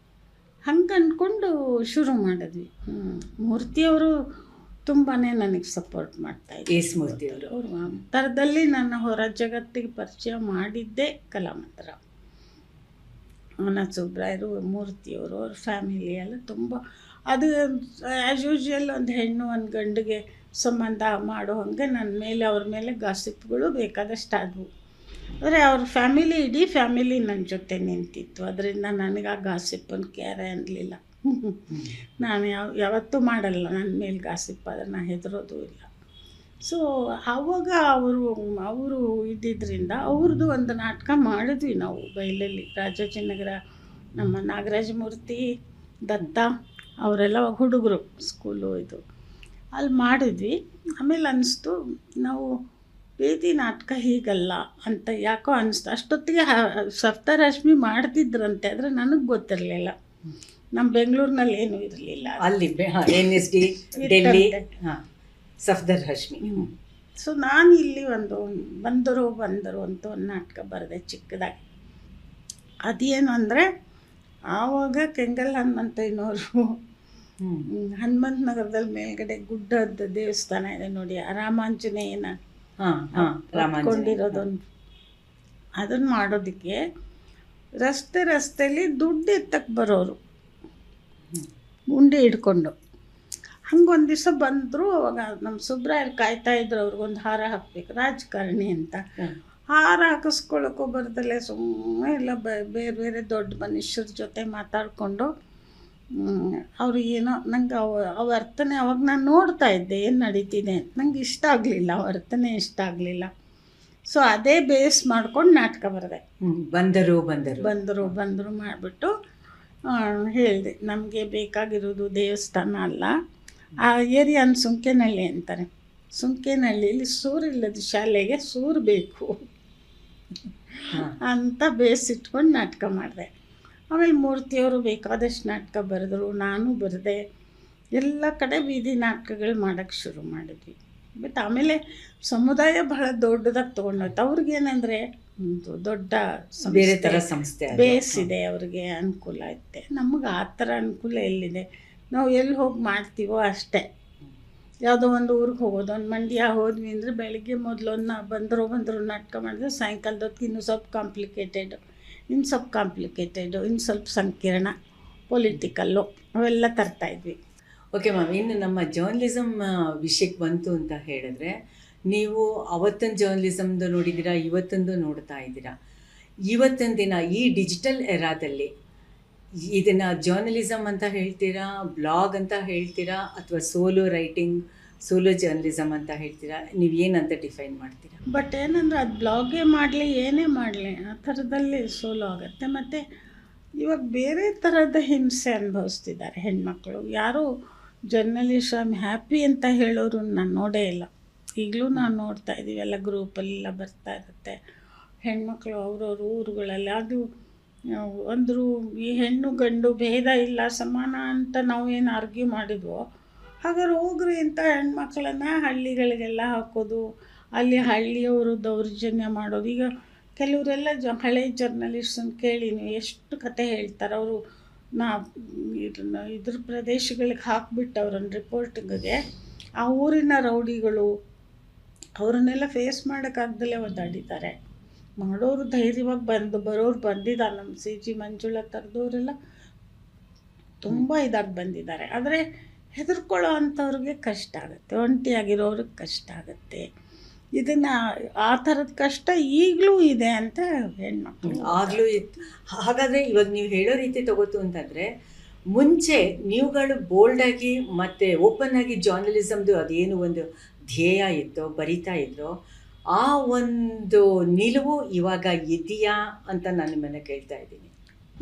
ಹಂಗೆ ಅಂದ್ಕೊಂಡು ಶುರು ಮಾಡಿದ್ವಿ. ಮೂರ್ತಿಯವರು ತುಂಬಾ ನನಗೆ ಸಪೋರ್ಟ್ ಮಾಡ್ತಾಯಿದ್ರು. ಎಸ್ ಮೂರ್ತಿಯವರು ಅವರು ಥರದಲ್ಲಿ ನನ್ನ ಹೊರ ಜಗತ್ತಿಗೆ ಪರಿಚಯ ಮಾಡಿದ್ದೇ ಕಲಾಮಂದಿರ. ಅನಂತ ಸುಬ್ರಾಯರು, ಮೂರ್ತಿಯವರು, ಅವ್ರ ಫ್ಯಾಮಿಲಿ ಎಲ್ಲ ತುಂಬ, ಅದು ಆ್ಯಸ್ ಯೂಶ್ವಲ್ ಒಂದು ಹೆಣ್ಣು ಒಂದು ಗಂಡಿಗೆ ಸಂಬಂಧ ಮಾಡೋ ಹಂಗೆ ನನ್ನ ಮೇಲೆ ಅವ್ರ ಮೇಲೆ ಗಾಸಿಪ್ಗಳು ಬೇಕಾದಷ್ಟು ಆದವು. ಆದರೆ ಅವ್ರ ಫ್ಯಾಮಿಲಿ, ಇಡೀ ಫ್ಯಾಮಿಲಿ ನನ್ನ ಜೊತೆ ನಿಂತಿತ್ತು, ಅದರಿಂದ ನನಗೆ ಆ ಗಾಸಿಪ್ಪನ್ನು ಕೇರೆ ಅನ್ನಲಿಲ್ಲ. ನಾನು ಯಾವತ್ತೂ ಮಾಡಲ್ಲ ನನ್ನ ಮೇಲೆ ಗಾಸಿಪ್, ಅದನ್ನು ಹೆದರೋದು ಇಲ್ಲ. ಸೊ ಆವಾಗ ಅವರು ಇದ್ದಿದ್ದರಿಂದ ಅವ್ರದ್ದು ಒಂದು ನಾಟಕ ಮಾಡಿದ್ವಿ ನಾವು ಬೈಲಲ್ಲಿ, ರಾಜಾಜಿನಗರ. ನಮ್ಮ ನಾಗರಾಜ ಮೂರ್ತಿ, ದತ್ತ ಅವರೆಲ್ಲ ಹುಡುಗರು ಸ್ಕೂಲು ಇದು, ಅಲ್ಲಿ ಮಾಡಿದ್ವಿ. ಆಮೇಲೆ ಅನ್ನಿಸ್ತು ನಾವು ಬೀದಿ ನಾಟಕ ಹೀಗಲ್ಲ ಅಂತ ಯಾಕೋ ಅನ್ನಿಸ್ತು. ಅಷ್ಟೊತ್ತಿಗೆ ಸಪ್ತರಶ್ಮಿ ಮಾಡ್ತಿದ್ರಂತೆ, ಆದರೆ ನನಗೆ ಗೊತ್ತಿರಲಿಲ್ಲ. ನಮ್ಮ ಬೆಂಗಳೂರಿನಲ್ಲಿ ಏನೂ ಇರಲಿಲ್ಲ ಅಲ್ಲಿ. NSD ಡೆಲ್ಲಿ ಸಫ್ದರ್ ಹಶ್ಮಿ. ಸೊ ನಾನು ಇಲ್ಲಿ ಒಂದು ಬಂದರು ಅಂತ ಒಂದು ನಾಟಕ ಬರೆದೆ ಚಿಕ್ಕದಾಗಿ. ಅದೇನು ಅಂದರೆ, ಆವಾಗ ಕೆಂಗಲ್ ಹನುಮಂತಯ್ಯನವರು ಹನುಮಂತ ನಗರದಲ್ಲಿ ಮೇಲ್ಗಡೆ ಗುಡ್ಡದ ದೇವಸ್ಥಾನ ಇದೆ ನೋಡಿ, ರಾಮಾಂಜನೇಯನ ಕೊಂಡಿರೋದೊಂದು, ಅದನ್ನು ಮಾಡೋದಕ್ಕೆ ರಸ್ತೆಯಲ್ಲಿ ದುಡ್ಡು ಎತ್ತಕ್ಕೆ ಬರೋರು ಗುಂಡಿ ಹಿಡ್ಕೊಂಡು. ಹಂಗೊಂದು ದಿವಸ ಬಂದರು. ಅವಾಗ ನಮ್ಮ ಸುಬ್ರಾಯರು ಕಾಯ್ತಾ ಇದ್ರು, ಅವ್ರಿಗೊಂದು ಹಾರ ಹಾಕಬೇಕು, ರಾಜಕಾರಣಿ ಅಂತ. ಹಾರ ಹಾಕಿಸ್ಕೊಳ್ಳೋಕ್ಕೂ ಬರ್ದಲ್ಲೇ ಸುಮ್ಮನೆ ಎಲ್ಲ ಬೇರೆ ಬೇರೆ ದೊಡ್ಡ ಮನುಷ್ಯರ ಜೊತೆ ಮಾತಾಡಿಕೊಂಡು ಅವರು ಏನೋ ನಂಗೆ ಅವ ಅರ್ಥನೇ, ಅವಾಗ ನಾನು ನೋಡ್ತಾ ಇದ್ದೆ ಏನು ನಡೀತಿದೆ ಅಂತ. ನಂಗೆ ಇಷ್ಟ ಆಗಲಿಲ್ಲ, ಅವ ಅರ್ಥನೇ ಇಷ್ಟ ಆಗಲಿಲ್ಲ. ಸೊ ಅದೇ ಬೇಸ್ ಮಾಡ್ಕೊಂಡು ನಾಟಕ ಬರೆದೆ. ಬಂದರು ಮಾಡಿಬಿಟ್ಟು ಹೇಳಿದೆ, ನಮಗೆ ಬೇಕಾಗಿರೋದು ದೇವಸ್ಥಾನ ಅಲ್ಲ, ಆ ಏರಿಯಾನ ಸುಂಕೇನಹಳ್ಳಿ ಅಂತಾರೆ. ಸುಂಕೇನಹಳ್ಳಿಯಲ್ಲಿ ಸೂರಿಲ್ಲದ ಶಾಲೆಗೆ ಸೂರು ಬೇಕು ಅಂತ ಬೇಸಿಟ್ಕೊಂಡು ನಾಟಕ ಮಾಡಿದೆ. ಆಮೇಲೆ ಮೂರ್ತಿಯವರು ಬೇಕಾದಷ್ಟು ನಾಟಕ ಬರೆದ್ರು, ನಾನು ಬರೆದೆ. ಎಲ್ಲ ಕಡೆ ಬೀದಿ ನಾಟಕಗಳು ಮಾಡೋಕ್ಕೆ ಶುರು ಮಾಡಿದ್ವಿ. ಬಟ್ ಆಮೇಲೆ ಸಮುದಾಯ ಬಹಳ ದೊಡ್ಡದಾಗಿ ತೊಗೊಂಡೋಯ್ತು. ಅವ್ರಿಗೇನೆಂದರೆ ಒಂದು ದೊಡ್ಡ ಬೇರೆ ಥರ ಸಂಸ್ಥೆ ಬೇಸ್ ಇದೆ, ಅವ್ರಿಗೆ ಅನುಕೂಲ ಐತೆ. ನಮಗೆ ಆ ಥರ ಅನುಕೂಲ ಎಲ್ಲಿದೆ? ನಾವು ಎಲ್ಲಿ ಹೋಗಿ ಮಾಡ್ತೀವೋ ಅಷ್ಟೇ. ಯಾವುದೋ ಒಂದು ಊರಿಗೆ ಹೋಗೋದು, ಒಂದು ಮಂಡ್ಯ ಹೋದ್ವಿ ಅಂದರೆ ಬೆಳಗ್ಗೆ ಮೊದಲೊಂದು ಬಂದರು ನಾಟಕ ಮಾಡಿದ್ರೆ ಸಾಯಂಕಾಲದೊತ್ತಿಗೆ ಇನ್ನೂ ಸ್ವಲ್ಪ ಕಾಂಪ್ಲಿಕೇಟೆಡು, ಇನ್ನು ಸ್ವಲ್ಪ ಸಂಕೀರ್ಣ, ಪೊಲಿಟಿಕಲ್ಲು ಅವೆಲ್ಲ ತರ್ತಾಯಿದ್ವಿ. ಓಕೆ ಮ್ಯಾಮ್, ಇನ್ನು ನಮ್ಮ ಜರ್ನಲಿಸಮ್ ವಿಷಯಕ್ಕೆ ಬಂತು ಅಂತ ಹೇಳಿದ್ರೆ, ನೀವು ಅವತ್ತಿನ ಜರ್ನಲಿಸಮ್ದು ನೋಡಿದ್ದೀರಾ, ಇವತ್ತೊಂದು ನೋಡ್ತಾ ಇದ್ದೀರಾ. ಇವತ್ತಿನ ದಿನ ಈ ಡಿಜಿಟಲ್ ಎರಾದಲ್ಲಿ ಇದನ್ನು ಜರ್ನಲಿಸಮ್ ಅಂತ ಹೇಳ್ತೀರಾ, ಬ್ಲಾಗ್ ಅಂತ ಹೇಳ್ತೀರಾ, ಅಥವಾ ಸೋಲೋ ರೈಟಿಂಗ್, ಸೋಲೋ ಜರ್ನಲಿಸಮ್ ಅಂತ ಹೇಳ್ತೀರಾ? ನೀವು ಏನಂತ ಡಿಫೈನ್ ಮಾಡ್ತೀರಾ? ಬಟ್ ಏನಂದ್ರೆ ಅದು ಬ್ಲಾಗೇ ಮಾಡಲಿ ಏನೇ ಮಾಡಲಿ ಆ ಥರದಲ್ಲಿ ಸೋಲೋ ಆಗುತ್ತೆ. ಮತ್ತು ಇವಾಗ ಬೇರೆ ಥರದ ಹಿಂಸೆ ಅನುಭವಿಸ್ತಿದ್ದಾರೆ ಹೆಣ್ಮಕ್ಳು. ಯಾರೂ ಜರ್ನಲಿಸ್ಟ್ ಐ ಆಮ್ ಹ್ಯಾಪಿ ಅಂತ ಹೇಳೋರು ನಾನು ನೋಡೇ ಇಲ್ಲ. ಈಗಲೂ ನಾನು ನೋಡ್ತಾ ಇದ್ದೀವಿ, ಎಲ್ಲ ಗ್ರೂಪಲ್ಲೆಲ್ಲ ಬರ್ತಾ ಇರುತ್ತೆ ಹೆಣ್ಮಕ್ಳು ಅವ್ರವ್ರ ಊರುಗಳಲ್ಲಿ. ಅದು ಅಂದರೂ ಈ ಹೆಣ್ಣು ಗಂಡು ಭೇದ ಇಲ್ಲ, ಸಮಾನ ಅಂತ ನಾವೇನು ಆರ್ಗ್ಯೂ ಮಾಡಿದ್ವೋ, ಹಾಗಾದ್ರೆ ಹೋಗ್ರಿ ಅಂತ ಹೆಣ್ಮಕ್ಳನ್ನ ಹಳ್ಳಿಗಳಿಗೆಲ್ಲ ಹಾಕೋದು, ಅಲ್ಲಿ ಹಳ್ಳಿಯವರು ದೌರ್ಜನ್ಯ ಮಾಡೋದು. ಈಗ ಕೆಲವರೆಲ್ಲ ಹಳೆ ಜರ್ನಲಿಸ್ಟನ್ನು ಕೇಳಿ ನೀವು ಎಷ್ಟು ಕತೆ ಹೇಳ್ತಾರೆ. ಅವರು ಇದ್ರ ಪ್ರದೇಶಗಳಿಗೆ ಹಾಕ್ಬಿಟ್ಟು ಅವ್ರನ್ನ ರಿಪೋರ್ಟಿಂಗ್ಗೆ ಆ ಊರಿನ ರೌಡಿಗಳು ಅವ್ರನ್ನೆಲ್ಲ ಫೇಸ್ ಮಾಡೋಕ್ಕಾಗ್ದಲೇ ಒದ್ದಾಡಿದ್ದಾರೆ. ಮಾಡೋರು ಧೈರ್ಯವಾಗಿ ಬರೋರು ಬಂದಿದ್ದಾರೆ. ನಮ್ಮ CG ಮಂಜುಳಾ ಥರದವರೆಲ್ಲ ತುಂಬ ಇದಾಗಿ ಬಂದಿದ್ದಾರೆ. ಆದರೆ ಹೆದರ್ಕೊಳ್ಳೋ ಅಂಥವ್ರಿಗೆ ಕಷ್ಟ ಆಗುತ್ತೆ, ಒಂಟಿಯಾಗಿರೋರಿಗೆ ಕಷ್ಟ ಆಗುತ್ತೆ. ಇದನ್ನು ಆ ಥರದ ಕಷ್ಟ ಈಗಲೂ ಇದೆ ಅಂತ ಹೆಣ್ಮಕ್ಳು ಆಗಲೂ ಇತ್ತು. ಹಾಗಾದರೆ ಇವಾಗ ನೀವು ಹೇಳೋ ರೀತಿ ತಗೋತು ಅಂತಂದರೆ, ಮುಂಚೆ ನೀವುಗಳು ಬೋಲ್ಡಾಗಿ ಮತ್ತು ಓಪನ್ ಆಗಿ ಜರ್ನಲಿಸಮ್ದು ಅದೇನು ಒಂದು ಧ್ಯೇಯ ಇತ್ತೋ ಬರಿತಾ ಇದ್ರೋ, ಆ ಒಂದು ನಿಲುವು ಇವಾಗ ಇದೆಯಾ ಅಂತ ನಾನು ನಿಮ್ಮನ್ನು ಕೇಳ್ತಾ ಇದ್ದೀನಿ.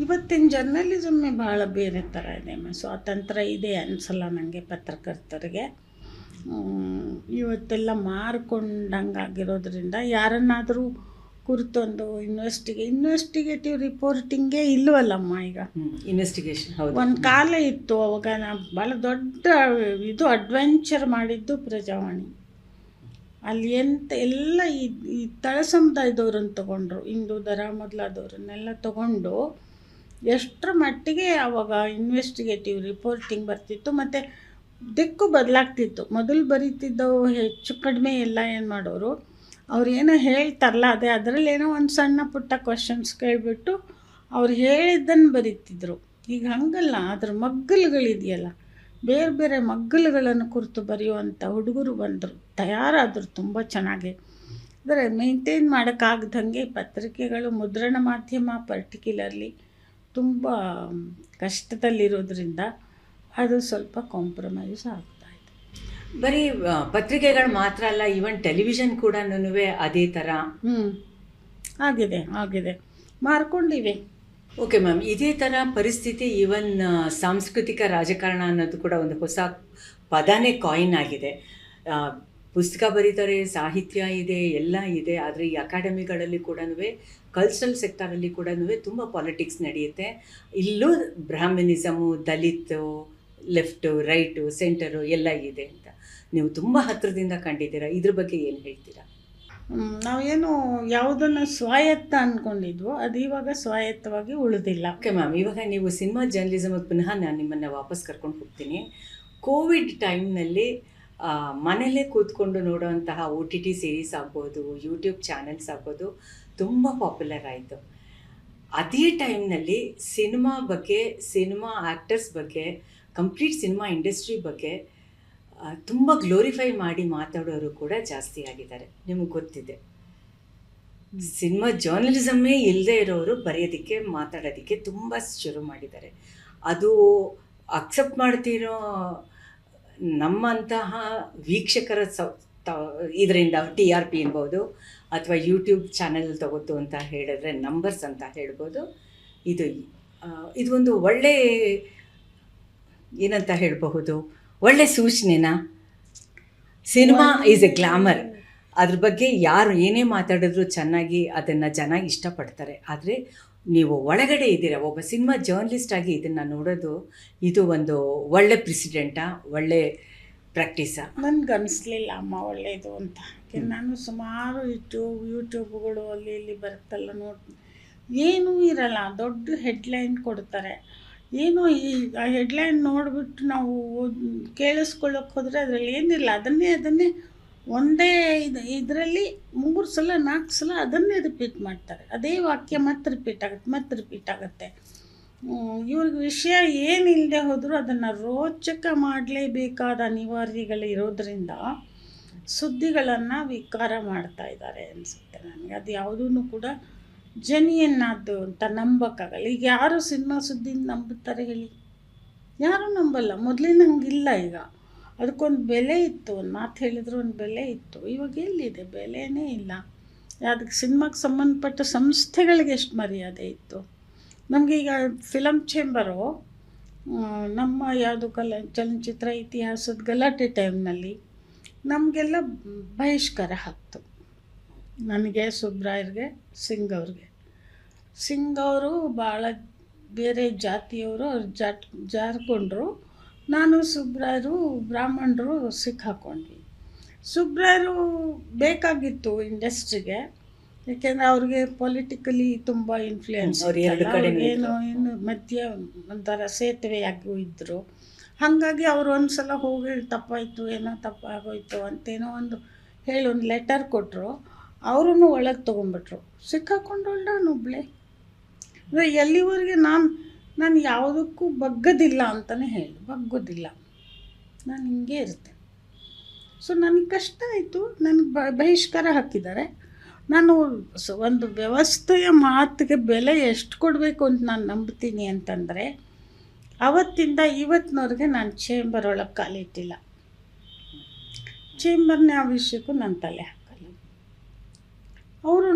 ಇವತ್ತಿನ ಜರ್ನಲಿಸಮ್ಮೇ ಭಾಳ ಬೇರೆ ಥರ ಇದೆ. ಸ್ವಾತಂತ್ರ್ಯ ಇದೆ ಅನಿಸಲ್ಲ ನನಗೆ ಪತ್ರಕರ್ತರಿಗೆ. ಇವತ್ತೆಲ್ಲ ಮಾರ್ಕೊಂಡಂಗಾಗಿರೋದ್ರಿಂದ ಯಾರನ್ನಾದರೂ ಕುರಿತೊಂದು ಇನ್ವೆಸ್ಟಿಗೇಟಿವ್ ರಿಪೋರ್ಟಿಂಗೇ ಇಲ್ವಲ್ಲಮ್ಮ ಈಗ. ಇನ್ವೆಸ್ಟಿಗೇಷನ್ ಹೌದು. ಒಂದು ಕಾಲ ಇತ್ತು, ಅವಾಗ ಭಾಳ ದೊಡ್ಡ ಇದು ಅಡ್ವೆಂಚರ್ ಮಾಡಿದ್ದು ಪ್ರಜಾವಾಣಿ. ಅಲ್ಲಿ ಎಲ್ಲ ಈ ತಳ ಸಮುದಾಯದವ್ರನ್ನ ತೊಗೊಂಡ್ರು, ಹಿಂದೂ ದರ ಮೊದಲಾದವ್ರನ್ನೆಲ್ಲ ತೊಗೊಂಡು ಎಷ್ಟರ ಮಟ್ಟಿಗೆ ಆವಾಗ ಇನ್ವೆಸ್ಟಿಗೇಟಿವ್ ರಿಪೋರ್ಟಿಂಗ್ ಬರ್ತಿತ್ತು. ಮತ್ತು ದಿಕ್ಕು ಬದಲಾಗ್ತಿತ್ತು. ಮೊದಲು ಬರೀತಿದ್ದವು ಹೆಚ್ಚು ಕಡಿಮೆ ಎಲ್ಲ ಏನು ಮಾಡೋರು, ಅವ್ರು ಏನೋ ಹೇಳ್ತಾರಲ್ಲ ಅದರಲ್ಲೇನೋ ಒಂದು ಸಣ್ಣ ಪುಟ್ಟ ಕ್ವಶನ್ಸ್ ಕೇಳಿಬಿಟ್ಟು ಅವ್ರು ಹೇಳಿದ್ದನ್ನು ಬರೀತಿದ್ರು. ಈಗ ಹಂಗಲ್ಲ, ಅದ್ರ ಮಗ್ಗಲುಗಳಿದೆಯಲ್ಲ, ಬೇರೆ ಬೇರೆ ಮಗ್ಗಲುಗಳನ್ನು ಕುರಿತು ಬರೆಯುವಂಥ ಹುಡುಗರು ಬಂದರು, ತಯಾರಾದರು ತುಂಬ ಚೆನ್ನಾಗಿ. ಅಂದರೆ ಮೇಂಟೈನ್ ಮಾಡೋಕ್ಕಾಗ್ದಂಗೆ ಪತ್ರಿಕೆಗಳು, ಮುದ್ರಣ ಮಾಧ್ಯಮ ಪರ್ಟಿಕ್ಯುಲರ್ಲಿ ತುಂಬ ಕಷ್ಟದಲ್ಲಿರೋದ್ರಿಂದ ಅದು ಸ್ವಲ್ಪ ಕಾಂಪ್ರಮೈಸ್ ಆಗ್ತಾಯಿದೆ. ಬರೀ ಪತ್ರಿಕೆಗಳು ಮಾತ್ರ ಅಲ್ಲ, ಈವನ್ ಟೆಲಿವಿಷನ್ ಕೂಡ ಅದೇ ಥರ ಆಗಿದೆ ಮಾರ್ಕೊಂಡಿವೆ. ಓಕೆ ಮ್ಯಾಮ್, ಇದೇ ಥರ ಪರಿಸ್ಥಿತಿ ಈವನ್ ಸಾಂಸ್ಕೃತಿಕ ರಾಜಕಾರಣ ಅನ್ನೋದು ಕೂಡ ಒಂದು ಹೊಸ ಪದನೇ ಕಾಯಿನ್ ಆಗಿದೆ. ಪುಸ್ತಕ ಬರೀತಾರೆ, ಸಾಹಿತ್ಯ ಇದೆ, ಎಲ್ಲ ಇದೆ. ಆದರೆ ಈ ಅಕಾಡೆಮಿಗಳಲ್ಲಿ ಕೂಡ ಕಲ್ಚರಲ್ ಸೆಕ್ಟರಲ್ಲಿ ಕೂಡ ತುಂಬ ಪಾಲಿಟಿಕ್ಸ್ ನಡೆಯುತ್ತೆ. ಇಲ್ಲೂ ಬ್ರಾಹ್ಮಣಿಸಮು, ದಲಿತು, ಲೆಫ್ಟು, ರೈಟು, ಸೆಂಟರು ಎಲ್ಲ ಇದೆ ಅಂತ ನೀವು ತುಂಬ ಹತ್ತಿರದಿಂದ ಕಂಡಿದ್ದೀರಾ. ಇದ್ರ ಬಗ್ಗೆ ಏನು ಹೇಳ್ತೀರಾ? ನಾವೇನು ಯಾವುದನ್ನು ಸ್ವಾಯತ್ತ ಅಂದ್ಕೊಂಡಿದ್ವೋ ಅದು ಇವಾಗ ಸ್ವಾಯತ್ತವಾಗಿ ಉಳಿದಿಲ್ಲ. ಓಕೆ ಮ್ಯಾಮ್, ಇವಾಗ ನೀವು ಸಿನಿಮಾ ಜರ್ನಲಿಸಮ್ಗೆ ಪುನಃ ನಾನು ನಿಮ್ಮನ್ನು ವಾಪಸ್ ಕರ್ಕೊಂಡು ಹೋಗ್ತೀನಿ. ಕೋವಿಡ್ ಟೈಮ್ನಲ್ಲಿ ಮನೆಯಲ್ಲೇ ಕೂತ್ಕೊಂಡು ನೋಡೋವಂತಹ OTT ಸೀರೀಸ್ ಆಗ್ಬೋದು, ಯೂಟ್ಯೂಬ್ ಚಾನೆಲ್ಸ್ ಆಗ್ಬೋದು ತುಂಬ ಪಾಪ್ಯುಲರ್ ಆಯಿತು. ಅದೇ ಟೈಮ್ನಲ್ಲಿ ಸಿನಿಮಾ ಬಗ್ಗೆ, ಸಿನಿಮಾ ಆ್ಯಕ್ಟರ್ಸ್ ಬಗ್ಗೆ, ಕಂಪ್ಲೀಟ್ ಸಿನಿಮಾ ಇಂಡಸ್ಟ್ರಿ ಬಗ್ಗೆ ತುಂಬ ಗ್ಲೋರಿಫೈ ಮಾಡಿ ಮಾತಾಡೋರು ಕೂಡ ಜಾಸ್ತಿ ಆಗಿದ್ದಾರೆ. ನಿಮಗೆ ಗೊತ್ತಿದೆ, ಸಿನಿಮಾ ಜರ್ನಲಿಸಮ್ಮೇ ಇಲ್ಲದೆ ಇರೋರು ಬರೆಯೋದಕ್ಕೆ, ಮಾತಾಡೋದಕ್ಕೆ ತುಂಬ ಶುರು ಮಾಡಿದ್ದಾರೆ. ಅದು ಅಕ್ಸೆಪ್ಟ್ ಮಾಡ್ತಿರೋ ನಮ್ಮಂತಹ ವೀಕ್ಷಕರ ಇದರಿಂದ TRP ಇರ್ಬೋದು, ಅಥವಾ ಯೂಟ್ಯೂಬ್ ಚಾನೆಲ್ ತಗೋತು ಅಂತ ಹೇಳಿದ್ರೆ ನಂಬರ್ಸ್ ಅಂತ ಹೇಳ್ಬೋದು. ಇದು ಒಂದು ಒಳ್ಳೆ ಏನಂತ ಹೇಳಬಹುದು, ಒಳ್ಳೆ ಸೂಚನೆನಾ? Cinema is a glamour. ಅದ್ರ ಬಗ್ಗೆ ಯಾರು ಏನೇ ಮಾತಾಡಿದ್ರು ಚೆನ್ನಾಗಿ ಅದನ್ನು ಜನ ಇಷ್ಟಪಡ್ತಾರೆ. ಆದರೆ ನೀವು ಒಳಗಡೆ ಇದ್ದೀರಾ, ಒಬ್ಬ ಸಿನಿಮಾ ಜರ್ನಲಿಸ್ಟ್ ಆಗಿ ಇದನ್ನು ನೋಡೋದು, ಇದು ಒಂದು ಒಳ್ಳೆ ಪ್ರೆಸಿಡೆಂಟಾ, ಒಳ್ಳೆ ಪ್ರಾಕ್ಟೀಸಾ? ನನಗನ್ನಿಸ್ಲಿಲ್ಲ ಅಮ್ಮ ಒಳ್ಳೆಯದು ಅಂತ. ನಾನು ಸುಮಾರು ಯೂಟ್ಯೂಬ್ಗಳು ಅಲ್ಲಿ ಇಲ್ಲಿ ಬರುತ್ತಲ್ಲ ನೋಡಿ, ಏನೂ ಇರಲ್ಲ, ದೊಡ್ಡ ಹೆಡ್ಲೈನ್ ಕೊಡ್ತಾರೆ. ಏನೋ ಆ ಹೆಡ್ಲೈನ್ ನೋಡಿಬಿಟ್ಟು ನಾವು ಕೇಳಿಸ್ಕೊಳ್ಳೋಕೆ ಹೋದರೆ ಅದರಲ್ಲಿ ಏನಿಲ್ಲ, ಅದನ್ನೇ ಒಂದೇ ಇದರಲ್ಲಿ 3 ಸಲ 4 ಸಲ ಅದನ್ನೇ ರಿಪೀಟ್ ಮಾಡ್ತಾರೆ. ಅದೇ ವಾಕ್ಯ ಮತ್ತೆ ರಿಪೀಟ್ ಆಗುತ್ತೆ. ಇವ್ರಿಗೆ ವಿಷಯ ಏನಿಲ್ಲದೆ ಹೋದರೂ ಅದನ್ನು ರೋಚಕ ಮಾಡಲೇಬೇಕಾದ ಅನಿವಾರ್ಯಗಳಿರೋದ್ರಿಂದ ಸುದ್ದಿಗಳನ್ನು ವಿಕಾರ ಮಾಡ್ತಾ ಇದ್ದಾರೆ ಅನಿಸುತ್ತೆ ನನಗೆ. ಅದು ಯಾವುದೂ ಕೂಡ ಜನಿಯನ್ನಾದ್ದು ಅಂತ ನಂಬೋಕ್ಕಾಗಲ್ಲ. ಈಗ ಯಾರು ಸಿನಿಮಾ ಸುದ್ದಿನ ನಂಬುತ್ತಾರೆ ಹೇಳಿ? ಯಾರೂ ನಂಬಲ್ಲ. ಮೊದಲಿನ ಹಂಗಿಲ್ಲ. ಈಗ ಅದಕ್ಕೊಂದು ಬೆಲೆ ಇತ್ತು, ಒಂದು ಮಾತು ಹೇಳಿದ್ರು ಒಂದು ಬೆಲೆ ಇತ್ತು. ಇವಾಗ ಎಲ್ಲಿದೆ? ಬೆಲೆನೇ ಇಲ್ಲ. ಅದಕ್ಕೆ ಸಿನಿಮಾಗೆ ಸಂಬಂಧಪಟ್ಟ ಸಂಸ್ಥೆಗಳಿಗೆ ಎಷ್ಟು ಮರ್ಯಾದೆ ಇತ್ತು. ನಮಗೆ ಈಗ ಫಿಲಮ್ ಚೇಂಬರು ನಮ್ಮ ಯಾವುದು ಚಲನಚಿತ್ರ ಇತಿಹಾಸದ ಗಲಾಟೆ ಟೈಮ್ನಲ್ಲಿ ನಮಗೆಲ್ಲ ಬಹಿಷ್ಕಾರ ಹಾಕ್ತು. ನನಗೆ, ಸುಬ್ರಾಯರ್ಗೆ, ಸಿಂಗ್ ಅವ್ರಿಗೆ. ಸಿಂಗ್ ಅವರು ಭಾಳ ಬೇರೆ ಜಾತಿಯವರು, ಅವ್ರು ಜಾರ್ಕೊಂಡ್ರು. ನಾನು, ಸುಬ್ರಾಯರು, ಬ್ರಾಹ್ಮಣರು ಸಿಕ್ಕಾಕೊಂಡ್ವಿ. ಸುಬ್ರಾಯರು ಬೇಕಾಗಿತ್ತು ಇಂಡಸ್ಟ್ರಿಗೆ, ಯಾಕೆಂದರೆ ಅವ್ರಿಗೆ ಪೊಲಿಟಿಕಲಿ ತುಂಬ ಇನ್ಫ್ಲೂಯೆನ್ಸ್, ಏನು ಇನ್ನು ಮಧ್ಯ ಒಂಥರ ಸೇತುವೆಯಾಗೂ ಇದ್ದರು. ಹಾಗಾಗಿ ಅವರು ಒಂದು ಸಲ ಹೋಗಿ ತಪ್ಪಾಯಿತು, ಏನೋ ತಪ್ಪಾಗೋಯ್ತು ಅಂತೇನೋ ಒಂದು ಹೇಳಿ ಒಂದು ಲೆಟರ್ ಕೊಟ್ಟರು. ಅವರೂ ಒಳಗೆ ತೊಗೊಂಬಿಟ್ರು. ಸಿಕ್ಕಾಕೊಂಡವಳು ನಾನು ಒಬ್ಬಳೇ. ಅಂದರೆ ಎಲ್ಲಿವರೆಗೆ ನಾನು ಯಾವುದಕ್ಕೂ ಬಗ್ಗೋದಿಲ್ಲ ಅಂತಲೇ ಹೇಳಿ, ಬಗ್ಗೋದಿಲ್ಲ, ನಾನು ಹಿಂಗೆ ಇರ್ತೇನೆ. ಸೊ ನನಗೆ ಕಷ್ಟ ಆಯಿತು. ನನಗೆ ಬಹಿಷ್ಕಾರ ಹಾಕಿದ್ದಾರೆ. ನಾನು ಒಂದು ವ್ಯವಸ್ಥೆಯ ಮಾತಿಗೆ ಬೆಲೆ ಎಷ್ಟು ಕೊಡಬೇಕು ಅಂತ ನಾನು ನಂಬ್ತೀನಿ ಅಂತಂದರೆ, ಅವತ್ತಿಂದ ಇವತ್ತಿನವ್ರಿಗೆ ನಾನು ಚೇಂಬರ್ ಒಳಗೆ ಕಾಲಿಟ್ಟಿಲ್ಲ. ಚೇಂಬರ್ನ ಯಾವ ವಿಷಯಕ್ಕೂ ನಾನು ತಲೆ ಹಾಕಲ್ಲ. ಅವರು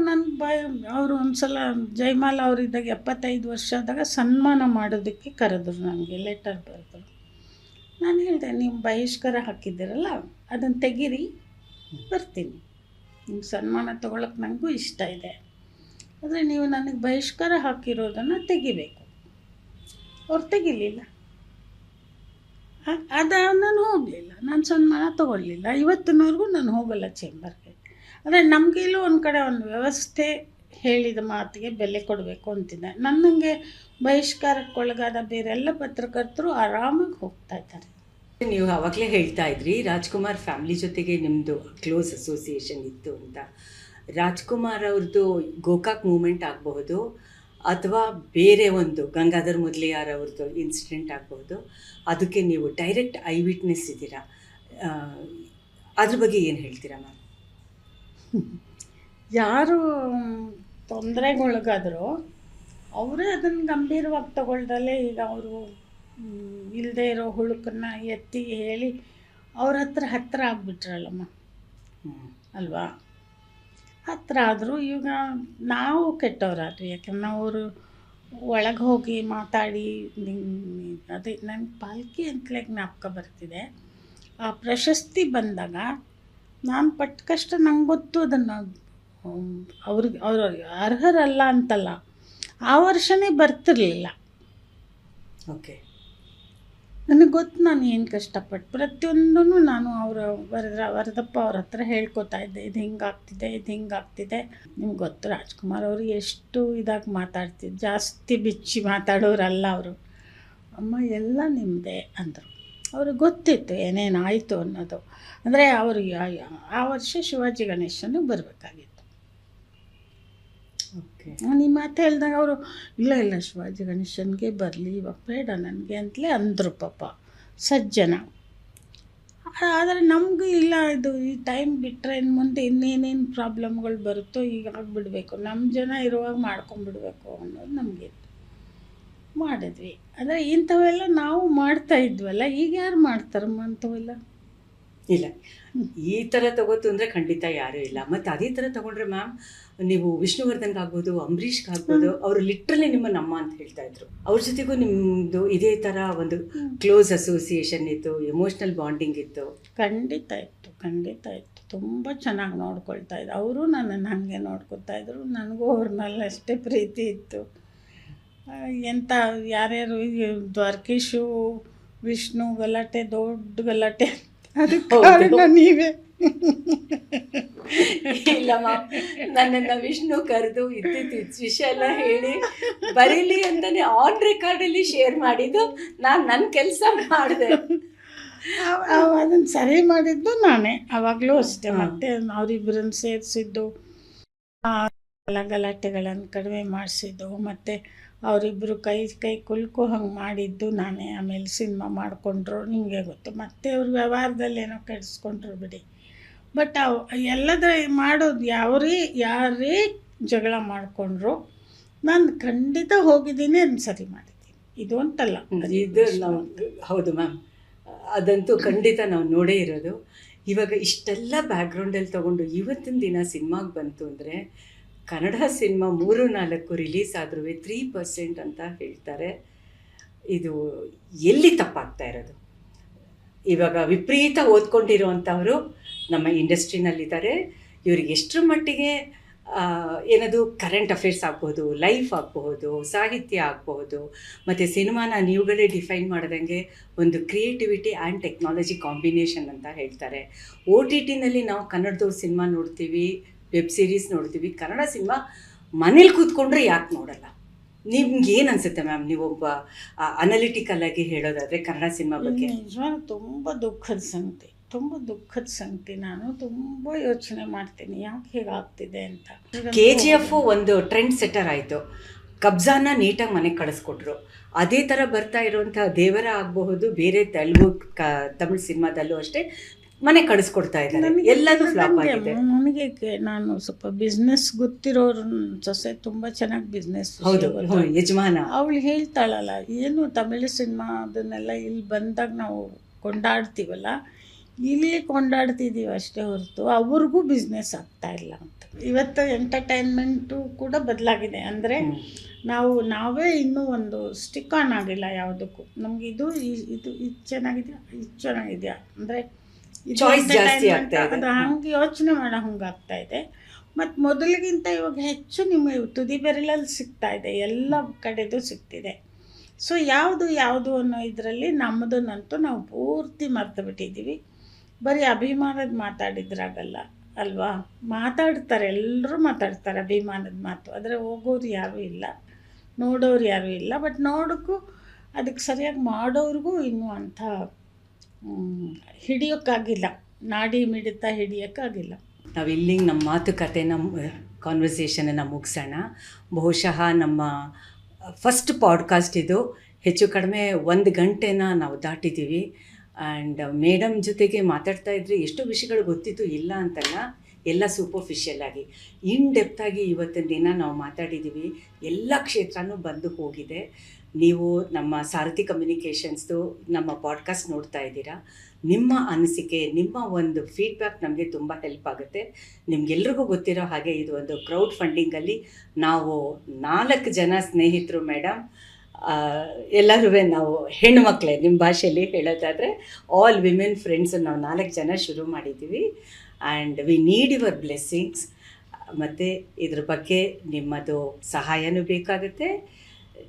ಅವರು ಒಂದು ಸಲ ಜಯಮಾಲ ಅವರಿದ್ದಾಗ 75 ವರ್ಷ ಆದಾಗ ಸನ್ಮಾನ ಮಾಡೋದಕ್ಕೆ ಕರೆದ್ರು, ನನಗೆ ಲೆಟರ್ ಬರೆದ್ರು. ನಾನು ಹೇಳಿದೆ, ನೀವು ಬಹಿಷ್ಕಾರ ಹಾಕಿದ್ದೀರಲ್ಲ ಅದನ್ನು ತೆಗೀರಿ, ಬರ್ತೀನಿ. ನಿಮ್ಗೆ ಸನ್ಮಾನ ತೊಗೊಳಕ್ಕೆ ನನಗೂ ಇಷ್ಟ ಇದೆ, ಆದರೆ ನೀವು ನನಗೆ ಬಹಿಷ್ಕಾರ ಹಾಕಿರೋದನ್ನು ತೆಗಿಬೇಕು. ಅವ್ರು ತೆಗಿಲಿಲ್ಲ. ನಾನು ಹೋಗಲಿಲ್ಲ, ನಾನು ಸನ್ಮಾನ ತೊಗೊಳ್ಲಿಲ್ಲ. ಇವತ್ತಿನವರೆಗೂ ನಾನು ಹೋಗಲ್ಲ ಚೇಂಬರ್ಗೆ. ಅಂದರೆ ನಮಗೆಲ್ಲೂ ಒಂದು ಕಡೆ ಒಂದು ವ್ಯವಸ್ಥೆ ಹೇಳಿದ ಮಾತಿಗೆ ಬೆಲೆ ಕೊಡಬೇಕು ಅಂತಿದ್ದೆ. ನನ್ನಂಗೆ ಬಹಿಷ್ಕಾರಕ್ಕೊಳಗಾದ ಬೇರೆಲ್ಲ ಪತ್ರಕರ್ತರು ಆರಾಮಾಗಿ ಹೋಗ್ತಾ ಇದ್ದಾರೆ. ನೀವು ಆವಾಗಲೇ ಹೇಳ್ತಾ ಇದ್ರಿ ರಾಜ್ಕುಮಾರ್ ಫ್ಯಾಮಿಲಿ ಜೊತೆಗೆ ನಿಮ್ಮದು ಕ್ಲೋಸ್ ಅಸೋಸಿಯೇಷನ್ ಇತ್ತು ಅಂತ. ರಾಜ್ಕುಮಾರ್ ಅವ್ರದ್ದು ಗೋಕಾಕ್ ಮೂಮೆಂಟ್ ಆಗಬಹುದು, ಅಥವಾ ಬೇರೆ ಒಂದು ಗಂಗಾಧರ್ ಮುದ್ಲಿಯಾರ್ ಅವ್ರದ್ದು ಇನ್ಸಿಡೆಂಟ್ ಆಗಬಹುದು. ಅದಕ್ಕೆ ನೀವು ಡೈರೆಕ್ಟ್ ಐ ವಿಟ್ನೆಸ್ ಇದ್ದೀರಾ. ಅದ್ರ ಬಗ್ಗೆ ಏನು ಹೇಳ್ತೀರಾ ಮ್ಯಾಮ್? ಯಾರು ತೊಂದರೆಗೊಳಗಾದರೂ ಅವರೇ ಅದನ್ನು ಗಂಭೀರವಾಗಿ ತಗೊಳ್ದಲ್ಲೇ ಈಗ ಅವರು ಇಲ್ಲದೆ ಇರೋ ಹುಳುಕನ್ನು ಎತ್ತಿ ಹೇಳಿ ಅವ್ರ ಹತ್ರ ಆಗಿಬಿಟ್ರಲ್ಲಮ್ಮ, ಅಲ್ವಾ? ಹತ್ರ ಆದರೂ ಈಗ ನಾವು ಕೆಟ್ಟವರಾದ್ವಿ. ಯಾಕಂದ್ರೆ ಅವರು ಒಳಗೆ ಹೋಗಿ ಮಾತಾಡಿ, ಅದೇ ನನ್ನ ಪಾಲ್ಕಿ ಅಂತಲೇ ಜ್ಞಾಪಕ ಬರ್ತಿದೆ. ಆ ಪ್ರಶಸ್ತಿ ಬಂದಾಗ ನಾನು ಪಟ್ಟ ಕಷ್ಟ ನಂಗೆ ಗೊತ್ತು. ಅದನ್ನು ಅವರು ಅರ್ಹರಲ್ಲ ಅಂತಲ್ಲ, ಆ ವರ್ಷವೇ ಬರ್ತಿರ್ಲಿಲ್ಲ. ಓಕೆ, ನನಗೆ ಗೊತ್ತು ನಾನು ಏನು ಕಷ್ಟಪಟ್ಟು ಪ್ರತಿಯೊಂದೂ ನಾನು ವರದಪ್ಪ ಅವ್ರ ಹತ್ರ ಹೇಳ್ಕೊತಾ ಇದ್ದೆ, ಇದು ಹಿಂಗಾಗ್ತಿದೆ. ನಿಮ್ಗೆ ಗೊತ್ತು ರಾಜ್ಕುಮಾರ್ ಅವರು ಎಷ್ಟು ಇದಾಗಿ ಮಾತಾಡ್ತಿದ್ರು, ಜಾಸ್ತಿ ಬಿಚ್ಚಿ ಮಾತಾಡೋರಲ್ಲ ಅವರು. ಅಮ್ಮ ಎಲ್ಲ ನಿಮ್ಮದೇ ಅಂದರು. ಅವ್ರಿಗೆ ಗೊತ್ತಿತ್ತು ಏನೇನಾಯಿತು ಅನ್ನೋದು. ಅಂದರೆ ಅವರು ಆ ವರ್ಷ ಶಿವಾಜಿ ಗಣೇಶನು ಬರಬೇಕಾಗಿತ್ತು. ಓಕೆ, ನಾನು ಈ ಮಾತು ಹೇಳಿದಾಗ ಅವರು ಇಲ್ಲ ಶಿವಾಜಿ ಗಣೇಶನ್ಗೆ ಬರಲಿ, ಇವಾಗ ಬೇಡ ನನಗೆ ಅಂತಲೇ ಅಂದರು. ಪಾಪ ಸಜ್ಜನ. ಆದರೆ ನಮಗೂ ಇಲ್ಲ, ಇದು ಈ ಟೈಮ್ ಬಿಟ್ಟರೆ ಇನ್ನು ಮುಂದೆ ಇನ್ನೇನೇನು ಪ್ರಾಬ್ಲಮ್ಗಳು ಬರುತ್ತೋ ಈಗ ಆಗಿಬಿಡ್ಬೇಕು, ನಮ್ಮ ಜನ ಇರುವಾಗ ಮಾಡ್ಕೊಂಬಿಡ್ಬೇಕು ಅನ್ನೋದು ನಮಗಿತ್ತು. ಮಾಡಿದ್ವಿ. ಅಂದರೆ ಇಂಥವೆಲ್ಲ ನಾವು ಮಾಡ್ತಾ ಇದ್ವಲ್ಲ, ಈಗ ಯಾರು ಮಾಡ್ತಾರಮ್ಮ ಅಂಥವೆಲ್ಲ? ಇಲ್ಲ, ಈ ಥರ ತಗೋತು ಅಂದರೆ ಖಂಡಿತ ಯಾರೂ ಇಲ್ಲ. ಮತ್ತು ಅದೇ ಥರ ತೊಗೊಂಡ್ರೆ ಮ್ಯಾಮ್, ನೀವು ವಿಷ್ಣುವರ್ಧನ್ಗೆ ಆಗ್ಬೋದು, ಅಂಬರೀಷ್ಗೆ ಆಗ್ಬೋದು, ಅವರು ಲಿಟ್ರಲಿ ನಿಮ್ಮನ್ನು ಅಮ್ಮ ಅಂತ ಹೇಳ್ತಾ ಇದ್ರು. ಅವ್ರ ಜೊತೆಗೂ ನಿಮ್ಮದು ಇದೇ ಥರ ಒಂದು ಕ್ಲೋಸ್ ಅಸೋಸಿಯೇಷನ್ ಇತ್ತು, ಎಮೋಷ್ನಲ್ ಬಾಂಡಿಂಗ್ ಇತ್ತು? ಖಂಡಿತ ಇತ್ತು. ತುಂಬ ಚೆನ್ನಾಗಿ ನೋಡ್ಕೊಳ್ತಾ ಇದ್ರು. ಅವರು ನನ್ನನ್ನು ಹಾಗೆ ನೋಡ್ಕೊತಾ ಇದ್ರು. ನನಗೂ ಅವ್ರನ್ನೆಲ್ಲ ಅಷ್ಟೇ ಪ್ರೀತಿ ಇತ್ತು. ಎಂಥ ಯಾರ್ಯಾರು ದ್ವಾರಕೀಶು, ವಿಷ್ಣು ಗಲಾಟೆ, ದೊಡ್ಡ ಗಲಾಟೆ, ಅದಕ್ಕೆ ಕಾರಣ ನೀವೇ. ಇಲ್ಲ ಮ್ಯಾಮ್, ನನ್ನನ್ನು ವಿಷ್ಣು ಕರೆದು ಇದ್ದಿದ್ದು ವಿಷಯ ಎಲ್ಲ ಹೇಳಿ ಬರೀಲಿ ಅಂತಲೇ ಆನ್ ರೆಕಾರ್ಡಲ್ಲಿ ಶೇರ್ ಮಾಡಿದ್ದು ನಾನು ನನ್ನ ಕೆಲಸ ಮಾಡಿದೆ. ಅದನ್ನು ಸರಿ ಮಾಡಿದ್ದು ನಾನೇ ಆವಾಗಲೂ ಅಷ್ಟೇ. ಮತ್ತೆ ಅವರಿಬ್ಬರನ್ನು ಸೇರಿಸಿದ್ದು, ಎಲ್ಲ ಗಲಾಟೆಗಳನ್ನು ಕಡಿಮೆ ಮಾಡಿಸಿದ್ದು, ಮತ್ತು ಅವರಿಬ್ಬರು ಕೈ ಕುಲ್ಕು ಹಂಗೆ ಮಾಡಿದ್ದು ನಾನೇ. ಆಮೇಲೆ ಸಿನಿಮಾ ಮಾಡಿಕೊಂಡ್ರು, ನಿಮಗೆ ಗೊತ್ತು. ಮತ್ತು ಅವ್ರ ವ್ಯವಹಾರದಲ್ಲಿ ಏನೋ ಕೆಡಿಸ್ಕೊಂಡ್ರು ಬಿಡಿ. ಬಟ್ ಎಲ್ಲದ ಮಾಡೋದು ಯಾರೇ ಜಗಳ ಮಾಡಿಕೊಂಡ್ರು ನಾನು ಖಂಡಿತ ಹೋಗಿದ್ದೀನಿ, ಅದನ್ನು ಸರಿ ಮಾಡಿದ್ದೀನಿ. ಇದು ಅಂತಲ್ಲ, ಇದು ನಾವು ಹೌದು ಮ್ಯಾಮ್, ಅದಂತೂ ಖಂಡಿತ ನಾವು ನೋಡೇ ಇರೋದು. ಇವಾಗ ಇಷ್ಟೆಲ್ಲ ಬ್ಯಾಕ್ಗ್ರೌಂಡಲ್ಲಿ ತೊಗೊಂಡು ಇವತ್ತಿನ ದಿನ ಸಿನಿಮಾಗೆ ಬಂತು ಅಂದರೆ ಕನ್ನಡ ಸಿನಿಮಾ 3-4 ರಿಲೀಸ್ ಆದ್ರೂ 3% ಅಂತ ಹೇಳ್ತಾರೆ. ಇದು ಎಲ್ಲಿ ತಪ್ಪಾಗ್ತಾ ಇರೋದು? ಇವಾಗ ವಿಪರೀತ ಓದ್ಕೊಂಡಿರುವಂಥವರು ನಮ್ಮ ಇಂಡಸ್ಟ್ರಿನಲ್ಲಿದ್ದಾರೆ. ಇವ್ರಿಗೆ ಎಷ್ಟರ ಮಟ್ಟಿಗೆ ಏನದು ಕರೆಂಟ್ ಅಫೇರ್ಸ್ ಆಗ್ಬೋದು, ಲೈಫ್ ಆಗಬಹುದು, ಸಾಹಿತ್ಯ ಆಗಬಹುದು, ಮತ್ತು ಸಿನಿಮಾನ ನೀವುಗಳೇ ಡಿಫೈನ್ ಮಾಡ್ದಂಗೆ ಒಂದು ಕ್ರಿಯೇಟಿವಿಟಿ ಆ್ಯಂಡ್ ಟೆಕ್ನಾಲಜಿ ಕಾಂಬಿನೇಷನ್ ಅಂತ ಹೇಳ್ತಾರೆ. OTTನಲ್ಲಿ ನಾವು ಕನ್ನಡದವ್ರು ಸಿನಿಮಾ ನೋಡ್ತೀವಿ, ವೆಬ್ ಸೀರೀಸ್ ನೋಡ್ತೀವಿ. ಕನ್ನಡ ಸಿನಿಮಾ ಮನೇಲಿ ಕೂತ್ಕೊಂಡ್ರೆ ಯಾಕೆ ನೋಡಲ್ಲ? ನಿಮ್ಗೆ ಏನು ಅನಿಸುತ್ತೆ ಮ್ಯಾಮ್, ನೀವೊಬ್ಬ ಅನಲಿಟಿಕಲ್ ಆಗಿ ಹೇಳೋದಾದರೆ ಕನ್ನಡ ಸಿನಿಮಾ ಬಗ್ಗೆ? ನಿಜವಾಗ್ಲೂ ತುಂಬ ದುಃಖದ ಸಂಗತಿ. ನಾನು ತುಂಬ ಯೋಚನೆ ಮಾಡ್ತೀನಿ ಯಾಕೆ ಹೀಗಾಗ್ತಿದೆ ಅಂತ. KGF ಒಂದು ಟ್ರೆಂಡ್ ಸೆಟ್ಟರ್ ಆಯಿತು. ಕಬ್ಜಾನ ನೀಟಾಗಿ ಮನೆಗೆ ಕಳಿಸ್ಕೊಟ್ರು. ಅದೇ ಥರ ಬರ್ತಾ ಇರುವಂಥ ದೇವರ ಆಗಬಹುದು, ಬೇರೆ ತೆಲುಗು ತಮಿಳ್ ಸಿನಿಮಾದಲ್ಲೂ ಅಷ್ಟೇ ಮನೆ ಕಳಿಸ್ಕೊಡ್ತಾ ಇದ್ದಾರೆ. ಎಲ್ಲದೂ ಫ್ಲಾಪ್ ಆಗಿದೆ. ನನಗೆ ನಾನು ಸ್ವಲ್ಪ ಬಿಸ್ನೆಸ್ ಗೊತ್ತಿರೋರು ಸೊಸೆ ತುಂಬ ಚೆನ್ನಾಗಿ ಬಿಸ್ನೆಸ್, ಹೌದು, ಯಜಮಾನ. ಅವಳು ಹೇಳ್ತಾಳಲ್ಲ, ಏನು ತಮಿಳು ಸಿನಿಮಾ ಅದನ್ನೆಲ್ಲ ಇಲ್ಲಿ ಬಂದಾಗ ನಾವು ಕೊಂಡಾಡ್ತೀವಲ್ಲ, ಇಲ್ಲಿ ಕೊಂಡಾಡ್ತಿದ್ದೀವಿ ಅಷ್ಟೇ ಹೊರತು ಅವ್ರಿಗೂ ಬಿಸ್ನೆಸ್ ಆಗ್ತಾ ಇಲ್ಲ ಅಂತ. ಇವತ್ತು ಎಂಟರ್ಟೈನ್ಮೆಂಟು ಕೂಡ ಬದಲಾಗಿದೆ. ಅಂದರೆ ನಾವೇ ಇನ್ನೂ ಒಂದು ಸ್ಟಿಕ್ ಆನ್ ಆಗಿಲ್ಲ ಯಾವುದಕ್ಕೂ. ನಮ್ಗೆ ಇದು ಚೆನ್ನಾಗಿದೆಯಾ ಅಂದರೆ ಚಾಯ್ಸ್ ಜಾಸ್ತಿ ಆಗ್ತಾ ಇದೆ. ಅದು ಹಂಗೆ ಯೋಚನೆ ಮಾಡೋ ಹಂಗಾಗ್ತಾ ಇದೆ. ಮತ್ತು ಮೊದಲಿಗಿಂತ ಇವಾಗ ಹೆಚ್ಚು ನಿಮಗೆ ತುದಿ ಬೆರಳಲ್ಲಿ ಸಿಗ್ತಾ ಇದೆ, ಎಲ್ಲ ಕಡೆದು ಸಿಗ್ತಿದೆ. ಸೊ ಯಾವುದು ಅನ್ನೋ ಇದರಲ್ಲಿ ನಮ್ಮದನ್ನಂತೂ ನಾವು ಪೂರ್ತಿ ಮರ್ತು ಬಿಟ್ಟಿದ್ದೀವಿ. ಬರೀ ಅಭಿಮಾನದ ಮಾತಾಡಿದ್ರಾಗಲ್ಲ ಅಲ್ವಾ? ಮಾತಾಡ್ತಾರೆ, ಎಲ್ಲರೂ ಮಾತಾಡ್ತಾರೆ ಅಭಿಮಾನದ ಮಾತು. ಆದರೆ ಹೋಗೋರು ಯಾರೂ ಇಲ್ಲ, ನೋಡೋರು ಯಾರೂ ಇಲ್ಲ. ಬಟ್ ನೋಡೋಕ್ಕೂ ಅದಕ್ಕೆ ಸರಿಯಾಗಿ ಮಾಡೋರಿಗೂ ಇನ್ನೂ ಅಂಥ ಹಿಡಿಯೋಕ್ಕಾಗಿಲ್ಲ, ನಾಡಿ ಮಿಡಿತ ಹಿಡಿಯೋಕ್ಕಾಗಿಲ್ಲ. ನಾವು ಇಲ್ಲಿಗೆ ನಮ್ಮ ಮಾತುಕತೆ, ನಮ್ಮ ಕಾನ್ವರ್ಸೇಷನನ್ನು ಮುಗಿಸೋಣ. ಬಹುಶಃ ನಮ್ಮ ಫಸ್ಟ್ ಪಾಡ್ಕಾಸ್ಟ್ ಇದು. ಹೆಚ್ಚು ಕಡಿಮೆ 1 ಗಂಟೆನ ನಾವು ದಾಟಿದ್ದೀವಿ. ಆ್ಯಂಡ್ ಮೇಡಮ್ ಜೊತೆಗೆ ಮಾತಾಡ್ತಾ ಇದ್ದರೆ ಎಷ್ಟೋ ವಿಷಯಗಳು ಗೊತ್ತಿತ್ತು, ಇಲ್ಲ ಅಂತಲ್ಲ, ಎಲ್ಲ ಸೂಪರ್ಫಿಷಿಯಲ್ ಆಗಿ. ಇನ್ ಡೆಪ್ತಾಗಿ ಇವತ್ತಿನ ದಿನ ನಾವು ಮಾತಾಡಿದ್ದೀವಿ. ಎಲ್ಲ ಕ್ಷೇತ್ರನೂ ಬಂದು ಹೋಗಿದೆ. ನೀವು ನಮ್ಮ ಸಾರಥಿ ಕಮ್ಯುನಿಕೇಷನ್ಸ್ದು ನಮ್ಮ ಪಾಡ್ಕಾಸ್ಟ್ ನೋಡ್ತಾ ಇದ್ದೀರಾ. ನಿಮ್ಮ ಅನಿಸಿಕೆ, ನಿಮ್ಮ ಒಂದು ಫೀಡ್ಬ್ಯಾಕ್ ನಮಗೆ ತುಂಬ ಹೆಲ್ಪ್ ಆಗುತ್ತೆ. ನಿಮಗೆಲ್ರಿಗೂ ಗೊತ್ತಿರೋ ಹಾಗೆ ಇದು ಒಂದು ಕ್ರೌಡ್ ಫಂಡಿಂಗಲ್ಲಿ ನಾವು 4 ಜನ ಸ್ನೇಹಿತರು ಮೇಡಮ್, ಎಲ್ಲರೂ ನಾವು ಹೆಣ್ಣುಮಕ್ಕಳೇ, ನಿಮ್ಮ ಭಾಷೆಯಲ್ಲಿ ಹೇಳೋದಾದರೆ ಆಲ್ ವಿಮೆನ್ ಫ್ರೆಂಡ್ಸು ನಾವು 4 ಜನ ಶುರು ಮಾಡಿದ್ದೀವಿ. And we need your blessings. ಮತ್ತು ಇದ್ರ ಬಗ್ಗೆ ನಿಮ್ಮದು ಸಹಾಯನೂ ಬೇಕಾಗುತ್ತೆ,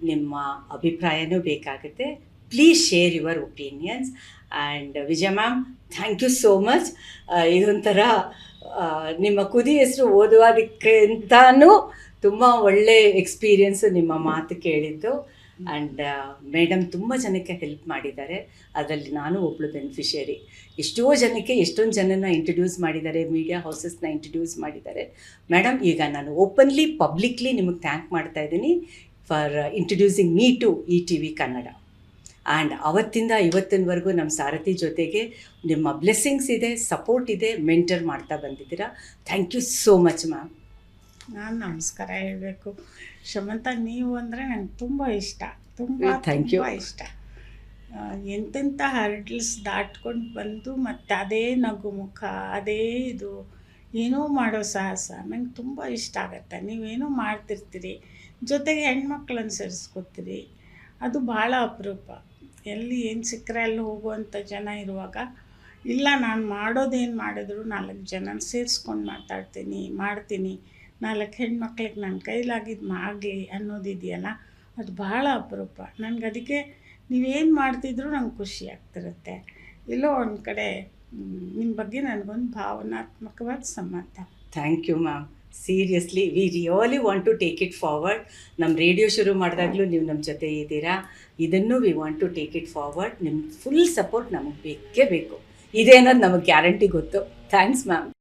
ನಿಮ್ಮ ಅಭಿಪ್ರಾಯನೂ ಬೇಕಾಗುತ್ತೆ. Please share your opinions. And Vijaya ma'am, thank you so much. ಇದೊಂಥರ ನಿಮ್ಮ ಕುದಿ ಹೆಸರು ಓದುವುದಕ್ಕಿಂತನೂ ತುಂಬ ಒಳ್ಳೆ ಎಕ್ಸ್ಪೀರಿಯೆನ್ಸು ನಿಮ್ಮ ಮಾತು ಕೇಳಿದ್ದು. ಆ್ಯಂಡ್ ಮೇಡಮ್ ತುಂಬ ಜನಕ್ಕೆ ಹೆಲ್ಪ್ ಮಾಡಿದ್ದಾರೆ, ಅದರಲ್ಲಿ ನಾನು ಒಬ್ಬಳು ಬೆನಿಫಿಷಿಯರಿ. ಎಷ್ಟೊಂದು ಜನನ ಇಂಟ್ರಡ್ಯೂಸ್ ಮಾಡಿದ್ದಾರೆ, ಮೀಡಿಯಾ ಹೌಸಸ್ನ ಇಂಟ್ರಡ್ಯೂಸ್ ಮಾಡಿದ್ದಾರೆ. ಮೇಡಮ್, ಈಗ ನಾನು ಓಪನ್ಲಿ ಪಬ್ಲಿಕ್ಲಿ ನಿಮಗೆ ಥ್ಯಾಂಕ್ ಮಾಡ್ತಾ ಇದ್ದೀನಿ for introducing me to ETV Kannada. And ಅವತ್ತಿಂದ ಇವತ್ತಿನವರೆಗೂ ನಮ್ಮ ಸಾರಥಿ ಜೊತೆಗೆ ನಿಮ್ಮ ಬ್ಲೆಸ್ಸಿಂಗ್ಸ್ ಇದೆ, ಸಪೋರ್ಟ್ ಇದೆ, ಮೆಂಟರ್ ಮಾಡ್ತಾ ಬಂದಿದ್ದೀರಾ. Thank you so much ma'am. ನಾನು ನಮಸ್ಕಾರ ಹೇಳಬೇಕು. ಶಮಂತ, ನೀವು ಅಂದರೆ ನಂಗೆ ತುಂಬ ಇಷ್ಟ, ತುಂಬ ಇಷ್ಟ. ಎಂತೆಂಥ ಹರ್ಡಲ್ಸ್ ದಾಟ್ಕೊಂಡು ಬಂದು ಮತ್ತು ಅದೇ ನಗು ಮುಖ, ಅದೇ ಇದು ಏನೋ ಮಾಡೋ ಸಾಹಸ ನಂಗೆ ತುಂಬ ಇಷ್ಟ ಆಗುತ್ತೆ. ನೀವೇನೋ ಮಾಡ್ತಿರ್ತೀರಿ, ಜೊತೆಗೆ ಹೆಣ್ಮಕ್ಳನ್ನ ಸೇರಿಸ್ಕೊತೀರಿ, ಅದು ಭಾಳ ಅಪರೂಪ. ಎಲ್ಲಿ ಏನು ಸಿಕ್ಕರೆ ಅಲ್ಲಿ ಹೋಗುವಂಥ ಜನ ಇರುವಾಗ, ಇಲ್ಲ ನಾನು ಮಾಡೋದೇನು ಮಾಡಿದ್ರು 4 ಜನ ಸೇರಿಸ್ಕೊಂಡು ಮಾಡ್ತೀನಿ, 4 ಹೆಣ್ಮಕ್ಳಿಗೆ ನನ್ನ ಕೈಲಾಗಿದ್ದು ಆಗಲಿ ಅನ್ನೋದಿದೆಯಲ್ಲ, ಅದು ಭಾಳ ಅಪರೂಪ. ನನಗೆ ಅದಕ್ಕೆ ನೀವೇನು ಮಾಡ್ತಿದ್ರು ನಂಗೆ ಖುಷಿ ಆಗ್ತಿರುತ್ತೆ. ಎಲ್ಲೋ ಒಂದು ಕಡೆ ನಿಮ್ಮ ಬಗ್ಗೆ ನನಗೊಂದು ಭಾವನಾತ್ಮಕವಾದ ಸಂಬಂಧ. Thank you ma'am. Seriously we really want to take it forward. ನಮ್ಮ ರೇಡಿಯೋ ಶುರು ಮಾಡಿದಾಗಲೂ ನೀವು ನಮ್ಮ ಜೊತೆ ಇದ್ದೀರಾ. ಇದನ್ನು we want to take it forward. ನಿಮ್ಮ ಫುಲ್ ಸಪೋರ್ಟ್ ನಮಗೆ ಬೇಕೇ ಬೇಕು. ಇದೇನದು ನಮಗೆ ಗ್ಯಾರಂಟಿ ಗೊತ್ತು. Thanks ma'am.